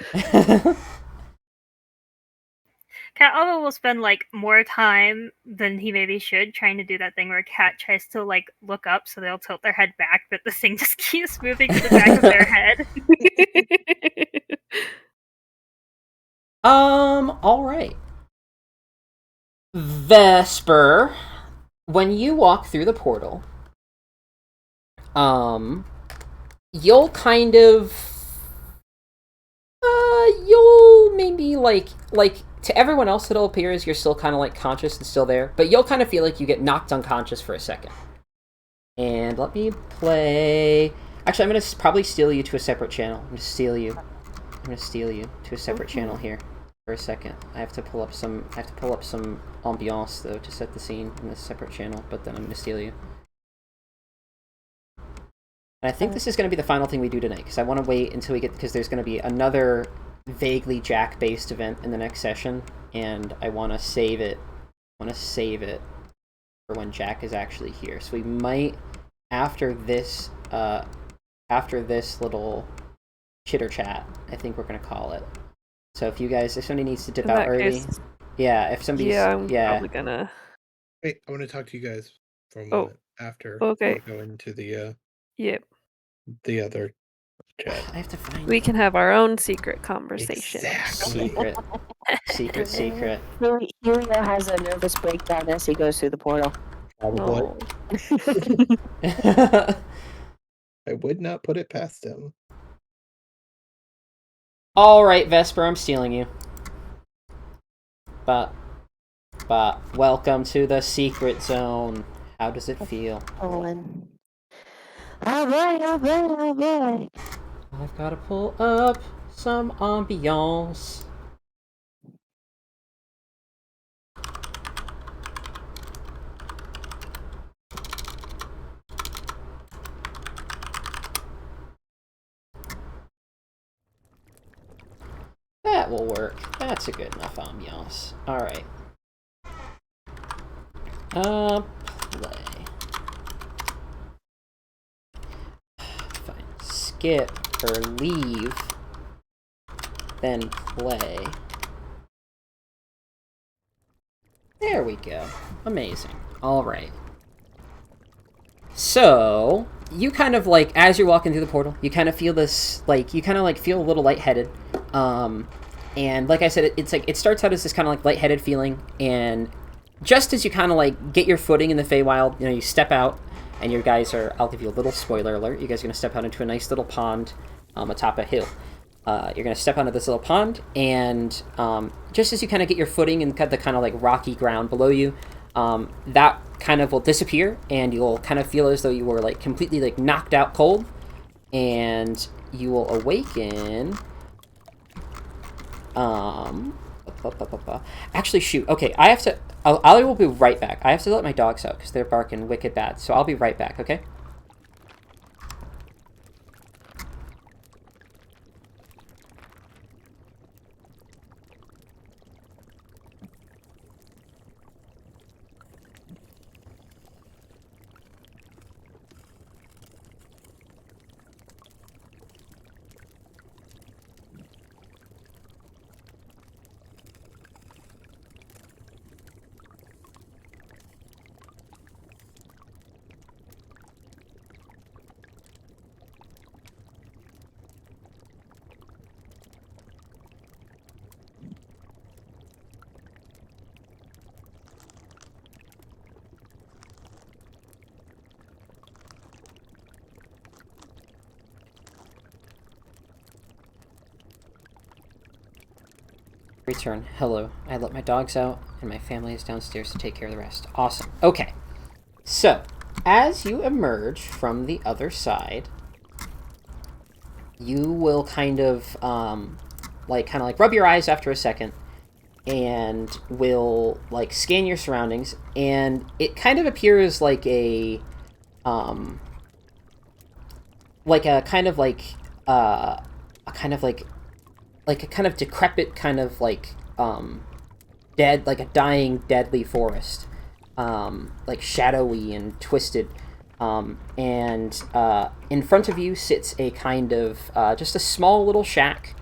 Cat Alva will spend like more time than he maybe should trying to do that thing where a cat tries to like look up, so they'll tilt their head back, but the thing just keeps moving to the back of their head. All right. Vesper, when you walk through the portal, you'll kind of, you'll maybe like to everyone else it'll appear as you're still kind of like conscious and still there, but you'll kind of feel like you get knocked unconscious for a second. And let me play. Actually, I'm gonna probably steal you to a separate channel. I'm gonna steal you to a separate channel here for a second. I have to pull up some ambiance though to set the scene in this separate channel. But then I'm gonna steal you. And I think this is gonna be the final thing we do tonight, because I want to wait until we get, because there's gonna be another vaguely Jack-based event in the next session, and I want to save it. For when Jack is actually here. So we might, after this little chitter chat, I think we're gonna call it. So if somebody needs to dip out early, if somebody's, I'm probably gonna. Wait, I want to talk to you guys for a moment after okay. we go into the the other chat. I have to find. We can have our own secret conversation. Exactly. Secret. Helio has a nervous breakdown as he goes through the portal. Oh. I would not put it past him. All right, Vesper, I'm stealing you. But welcome to the secret zone. How does it feel? Colin. Oh boy. I've got to pull up some ambiance. That will work. That's a good enough ambiance. Alright. Play. Fine. Skip. her leave, then play. There we go. Amazing. Alright. So, you kind of, like, as you're walking through the portal, you kind of feel this, like, you kind of, like, feel a little lightheaded. And like I said, it's like, it starts out as this kind of, like, lightheaded feeling, and just as you kind of, like, get your footing in the Feywild, you know, you step out, and you guys are, I'll give you a little spoiler alert, you guys are going to step out into a nice little pond atop a hill. You're going to step onto this little pond, and just as you kind of get your footing and got the kind of, like, rocky ground below you, that kind of will disappear, and you'll kind of feel as though you were, like, completely, like, knocked out cold, and you will awaken. Actually, shoot. Okay, I have to. I will be right back. I have to let my dogs out because they're barking wicked bad. So I'll be right back. Okay. Return. Hello. I let my dogs out, and my family is downstairs to take care of the rest. Awesome. Okay. So, as you emerge from the other side, you will kind of, rub your eyes after a second, and will, like, scan your surroundings, and it kind of appears like a decrepit kind of, like, dead, like a dying, deadly forest, like, shadowy and twisted, and in front of you sits a kind of, just a small little shack,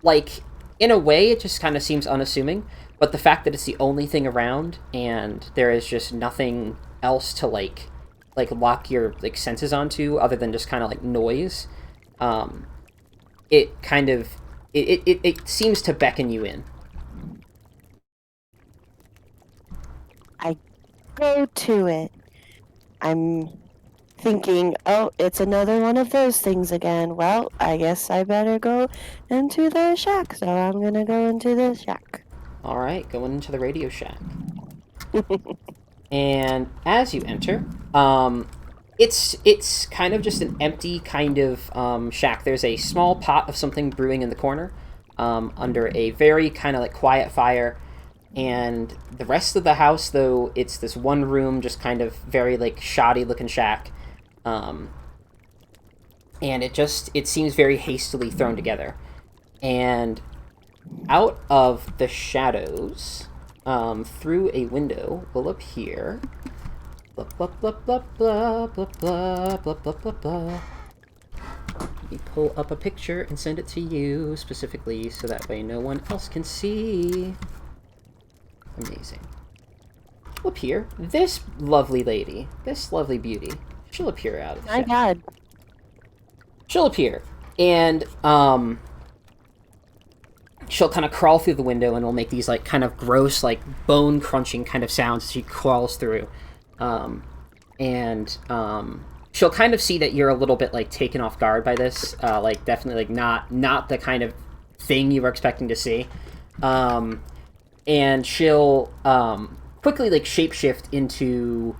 like, in a way, it just kind of seems unassuming, but the fact that it's the only thing around, and there is just nothing else to, like lock your, like, senses onto, other than just kind of, like, noise, it kind of, it seems to beckon you in. I go to it. I'm thinking, oh, it's another one of those things again. Well, I guess I better go into the shack. So I'm gonna go into the shack. Alright, going into the Radio Shack. And as you enter, it's kind of just an empty kind of shack. There's a small pot of something brewing in the corner, under a very kind of, like, quiet fire. And the rest of the house, though, it's this one room, just kind of very, like, shoddy looking shack. And it seems very hastily thrown together. And out of the shadows, through a window, will appear. Blah, blah, blah, blah, blah, blah, blah, blah, blah, blah, blah. Let me pull up a picture and send it to you specifically, so that way no one else can see. Amazing. She'll appear. This lovely lady, this lovely beauty, she'll appear out of the My shack. God. She'll appear, and she'll kind of crawl through the window, and will make these, like, kind of gross, like, bone-crunching kind of sounds as she crawls through. She'll kind of see that you're a little bit, like, taken off guard by this, like, definitely, like, not the kind of thing you were expecting to see. And she'll quickly, like, shapeshift into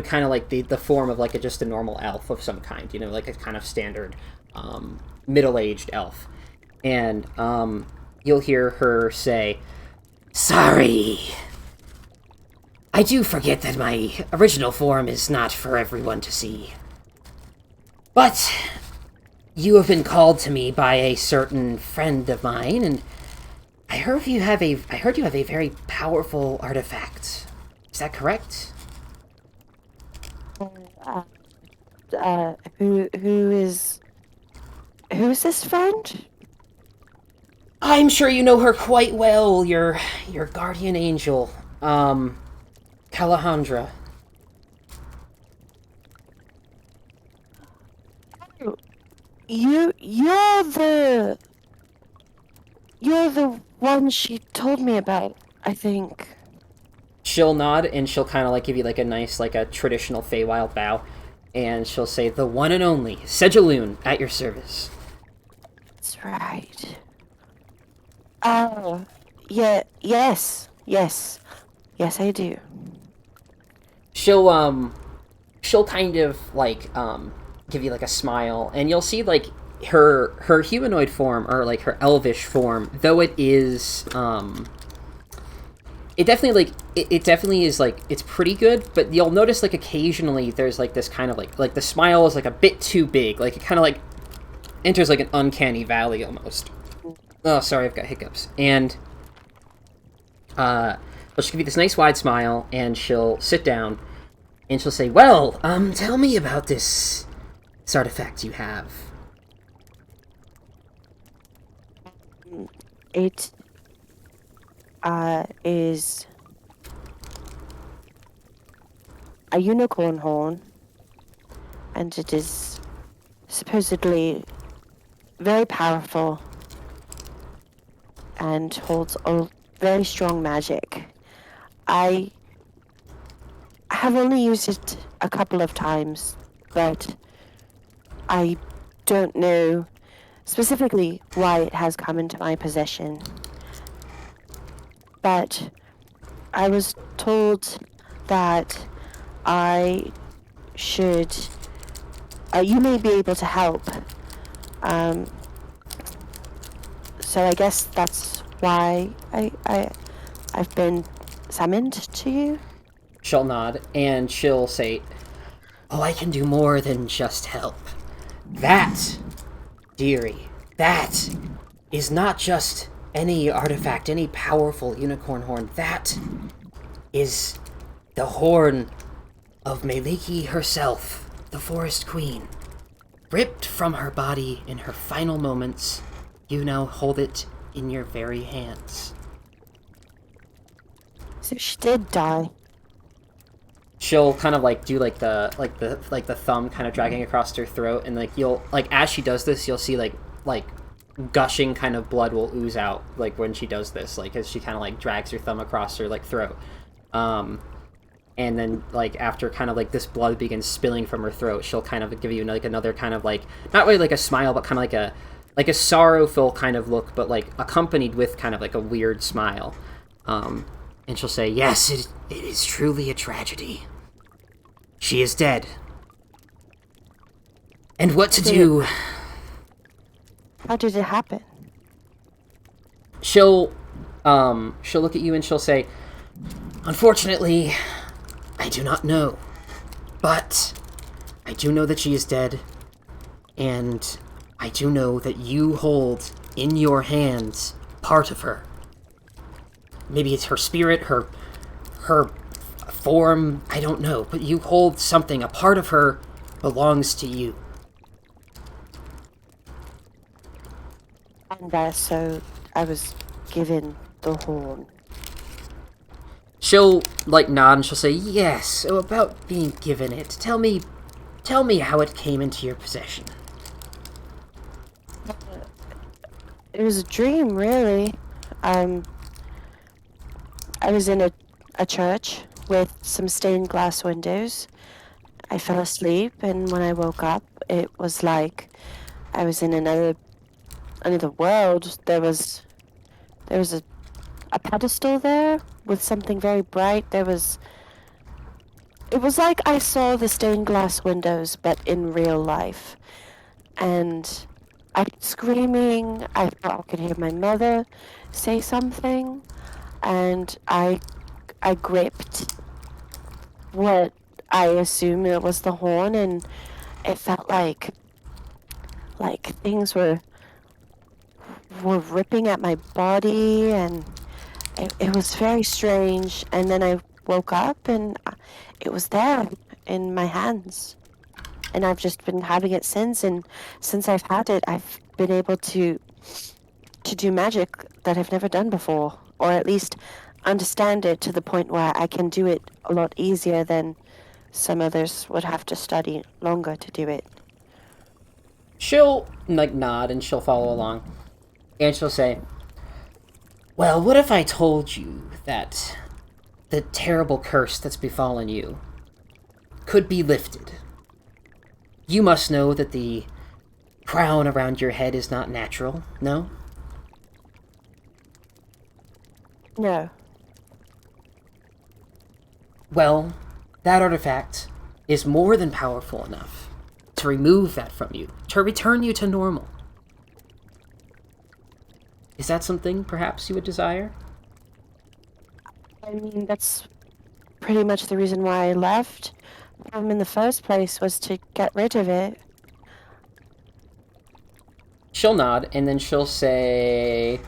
kind of, like, the form of, like, just a normal elf of some kind, you know, like a kind of standard middle-aged elf. And you'll hear her say, "Sorry, I do forget that my original form is not for everyone to see. But you have been called to me by a certain friend of mine, and I heard you have a very powerful artifact. Is that correct?" Who's this friend? I'm sure you know her quite well, your guardian angel, Calandra. You're the one she told me about, I think. She'll nod, and she'll kind of, like, give you, like, a nice, like, a traditional Feywild bow, and she'll say, the one and only, Sedgeloon, at your service. That's right. Oh, yeah, yes, I do. She'll kind of, like, give you, like, a smile, and you'll see, like, her humanoid form, or, like, her elvish form, though it is, it definitely, like, it definitely is, like, it's pretty good, but you'll notice, like, occasionally there's, like, this kind of, like, the smile is, like, a bit too big, like, it kind of, like, enters, like, an uncanny valley, almost. Oh, sorry, I've got hiccups. And, she'll give you this nice wide smile, and she'll sit down, and she'll say, well, tell me about this artifact you have. It is a unicorn horn, and it is supposedly very powerful and holds a very strong magic. I have only used it a couple of times, but I don't know specifically why it has come into my possession. But I was told that I should... you may be able to help. So I guess that's why I've been summoned to you. She'll nod, and she'll say, oh, I can do more than just help. That, dearie, that is not just any artifact, any powerful unicorn horn. That is the horn of Meliki herself, the Forest Queen. Ripped from her body in her final moments, you now hold it in your very hands. So she did die. She'll kind of, like, do, like, the thumb kind of dragging across her throat, and, like, you'll, like, as she does this, you'll see, like, gushing kind of blood will ooze out, like, when she does this, like, as she kind of, like, drags her thumb across her, like, throat. And then, like, after kind of, like, this blood begins spilling from her throat, she'll kind of give you, like, another kind of, like, not really like a smile, but kind of like a sorrowful kind of look, but, like, accompanied with kind of, like, a weird smile. And she'll say, yes, it is truly a tragedy. She is dead. And what to do? How did it happen? She'll look at you and she'll say, unfortunately, I do not know. But I do know that she is dead. And I do know that you hold in your hands part of her. Maybe it's her spirit, her form, I don't know. But you hold something, a part of her belongs to you. And so I was given the horn. She'll, like, nod and she'll say, yes, so about being given it. Tell me how it came into your possession. It was a dream, really. I was in a church with some stained glass windows. I fell asleep, and when I woke up, it was like I was in another world. There was a pedestal there with something very bright. It was like I saw the stained glass windows, but in real life. And I was screaming. I thought I could hear my mother say something, and I gripped what I assumed it was the horn, and it felt like things were ripping at my body, and it was very strange. And then I woke up, and it was there in my hands. and I've just been having it since. And since I've had it, I've been able to do magic that I've never done before, or at least understand it to the point where I can do it a lot easier than some others would have to study longer to do it. She'll, like, nod and she'll follow along. And she'll say, well, what if I told you that the terrible curse that's befallen you could be lifted? You must know that the crown around your head is not natural, no? No. Well, that artifact is more than powerful enough to remove that from you, to return you to normal. Is that something perhaps you would desire? I mean, that's pretty much the reason why I left in the first place, was to get rid of it. She'll nod, and then she'll say,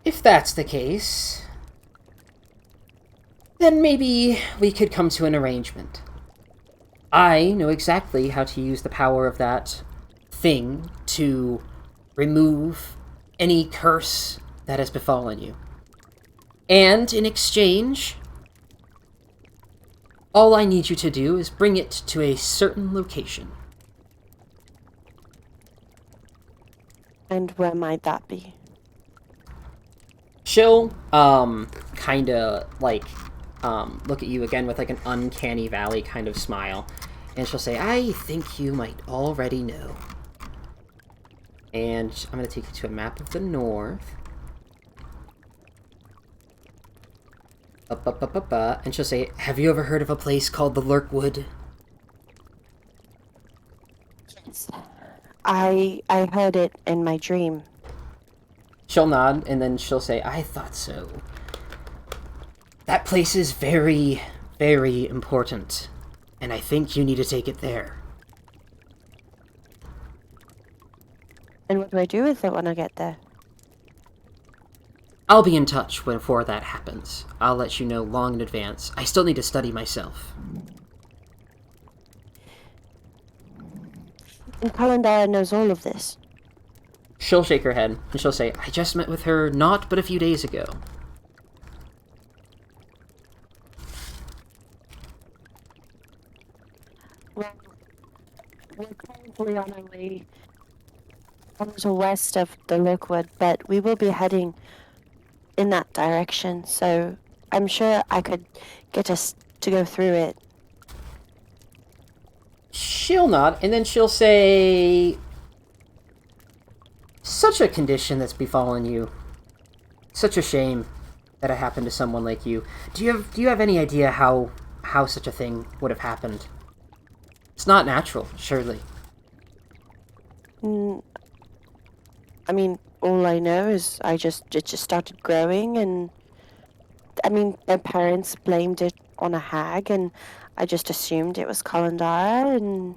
if that's the case, then maybe we could come to an arrangement. I know exactly how to use the power of that thing to remove any curse that has befallen you. And in exchange, all I need you to do is bring it to a certain location. And where might that be? She'll, kinda, like, look at you again with, like, an uncanny valley kind of smile. And she'll say, I think you might already know. And I'm gonna take you to a map of the north. And she'll say, have you ever heard of a place called the Lurkwood? Yes. I heard it in my dream. She'll nod, and then she'll say, I thought so. That place is very, very important, and I think you need to take it there. And what do I do with it when I get there? I'll be in touch before that happens. I'll let you know long in advance. I still need to study myself. And Kalandara knows all of this. She'll shake her head, and she'll say, I just met with her not but a few days ago. Well, we're currently on our way a little west of the Lurkwood, but we will be heading in that direction, so I'm sure I could get us to go through it. She'll nod, and then she'll say, such a condition that's befallen you. Such a shame that it happened to someone like you. Do you have any idea how such a thing would have happened? It's not natural, surely. I mean, all I know is it just started growing, and I mean, their parents blamed it on a hag, and I just assumed it was Kalandara, and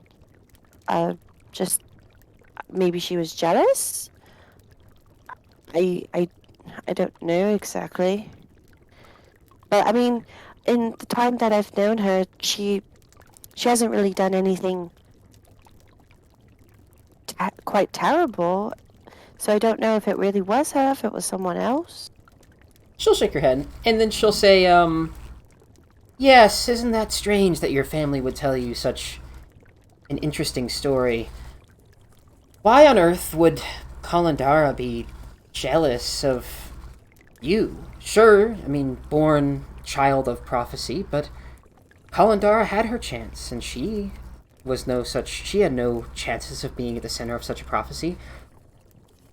just maybe she was jealous. I don't know exactly, but I mean, in the time that I've known her, she hasn't really done anything quite terrible. So I don't know if it really was her, if it was someone else. She'll shake her head, and then she'll say, yes, isn't that strange that your family would tell you such an interesting story? Why on earth would Kalandara be jealous of you? Sure, I mean, born child of prophecy, but Kalandara had her chance, and she had no chances of being at the center of such a prophecy.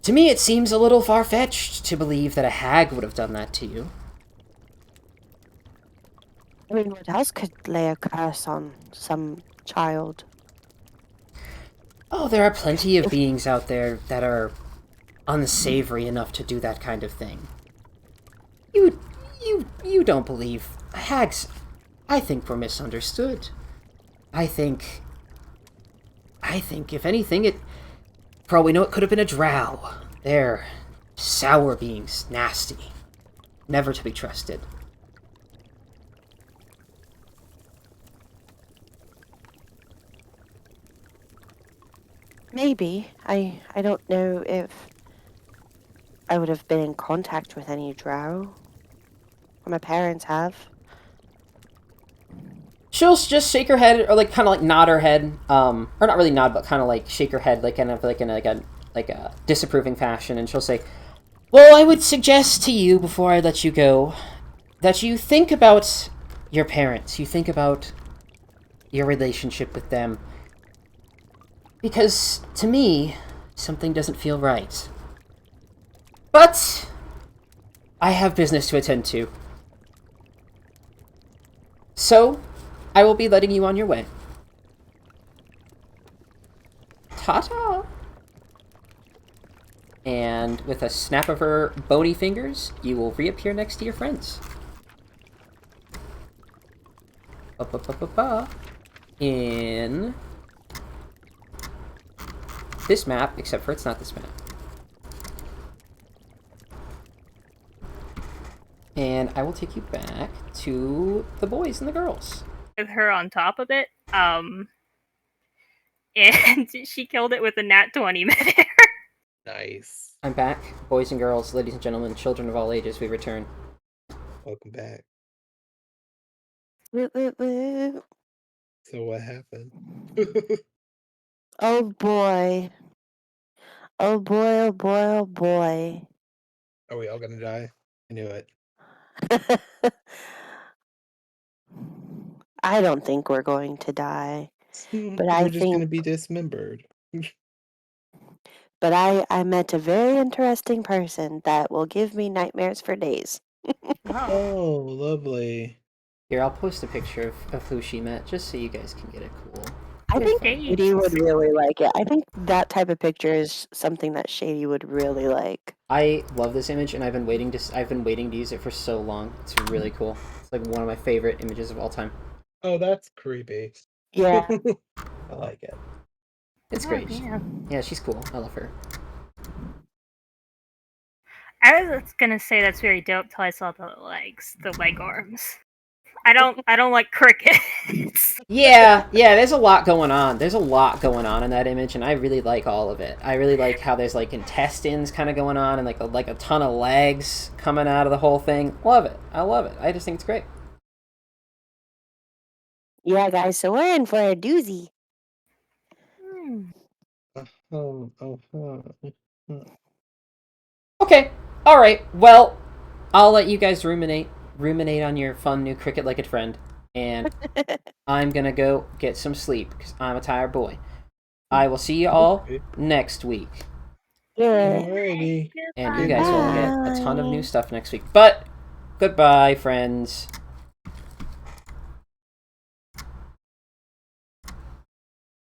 To me, it seems a little far-fetched to believe that a hag would have done that to you. I mean, what else could lay a curse on some child? Oh, there are plenty of beings out there that are unsavory enough to do that kind of thing. You don't believe hags. I think we're misunderstood. I think if anything, for all we know, it could have been a drow. They're sour beings, nasty, never to be trusted. Maybe. I don't know if I would have been in contact with any drow. My parents have. She'll just shake her head, or like kind of like nod her head, or not really nod, but kind of like shake her head, like kind of like in like a disapproving fashion, and she'll say, "Well, I would suggest to you before I let you go that you think about your parents. You think about your relationship with them, because to me, something doesn't feel right. But I have business to attend to, so I will be letting you on your way. Ta-ta!" And with a snap of her bony fingers, you will reappear next to your friends. Ba-ba-ba-ba-ba. In this map, except for it's not this map. And I will take you back to the boys and the girls. With her on top of it, and she killed it with a nat 20 midair. Nice. I'm back. Boys and girls, ladies and gentlemen, children of all ages, we return. Welcome back. Woo, woo, woo. So what happened? Oh boy. Oh boy, oh boy, oh boy. Are we all gonna die? I knew it. I don't think we're going to die. But I We're just think gonna be dismembered. but I met a very interesting person that will give me nightmares for days. Oh, lovely. Here, I'll post a picture of who she met, just so you guys can get it cool. I think Okay. Shady would really like it. I think that type of picture is something that Shady would really like. I love this image, and I've been waiting to use it for so long. It's really cool. It's like one of my favorite images of all time. Oh, that's creepy. Yeah. I like it. It's Oh, great. damn. Yeah, she's cool. I love her. I was gonna say that's very dope till I saw the legs, the leg arms. I don't like crickets. Yeah, there's a lot going on. There's a lot going on in that image, and I really like all of it. I really like how there's like intestines kind of going on, and like a ton of legs coming out of the whole thing. Love it. I love it. I just think it's great. Yeah, guys, so we're in for a doozy. Oh. Okay. All right. Well, I'll let you guys ruminate on your fun new cricket-legged friend, and I'm gonna go get some sleep because I'm a tired boy. I will see you all Okay. next week, Yeah. Alrighty. and you guys will get a ton of Goodbye. new stuff next week. But goodbye, friends.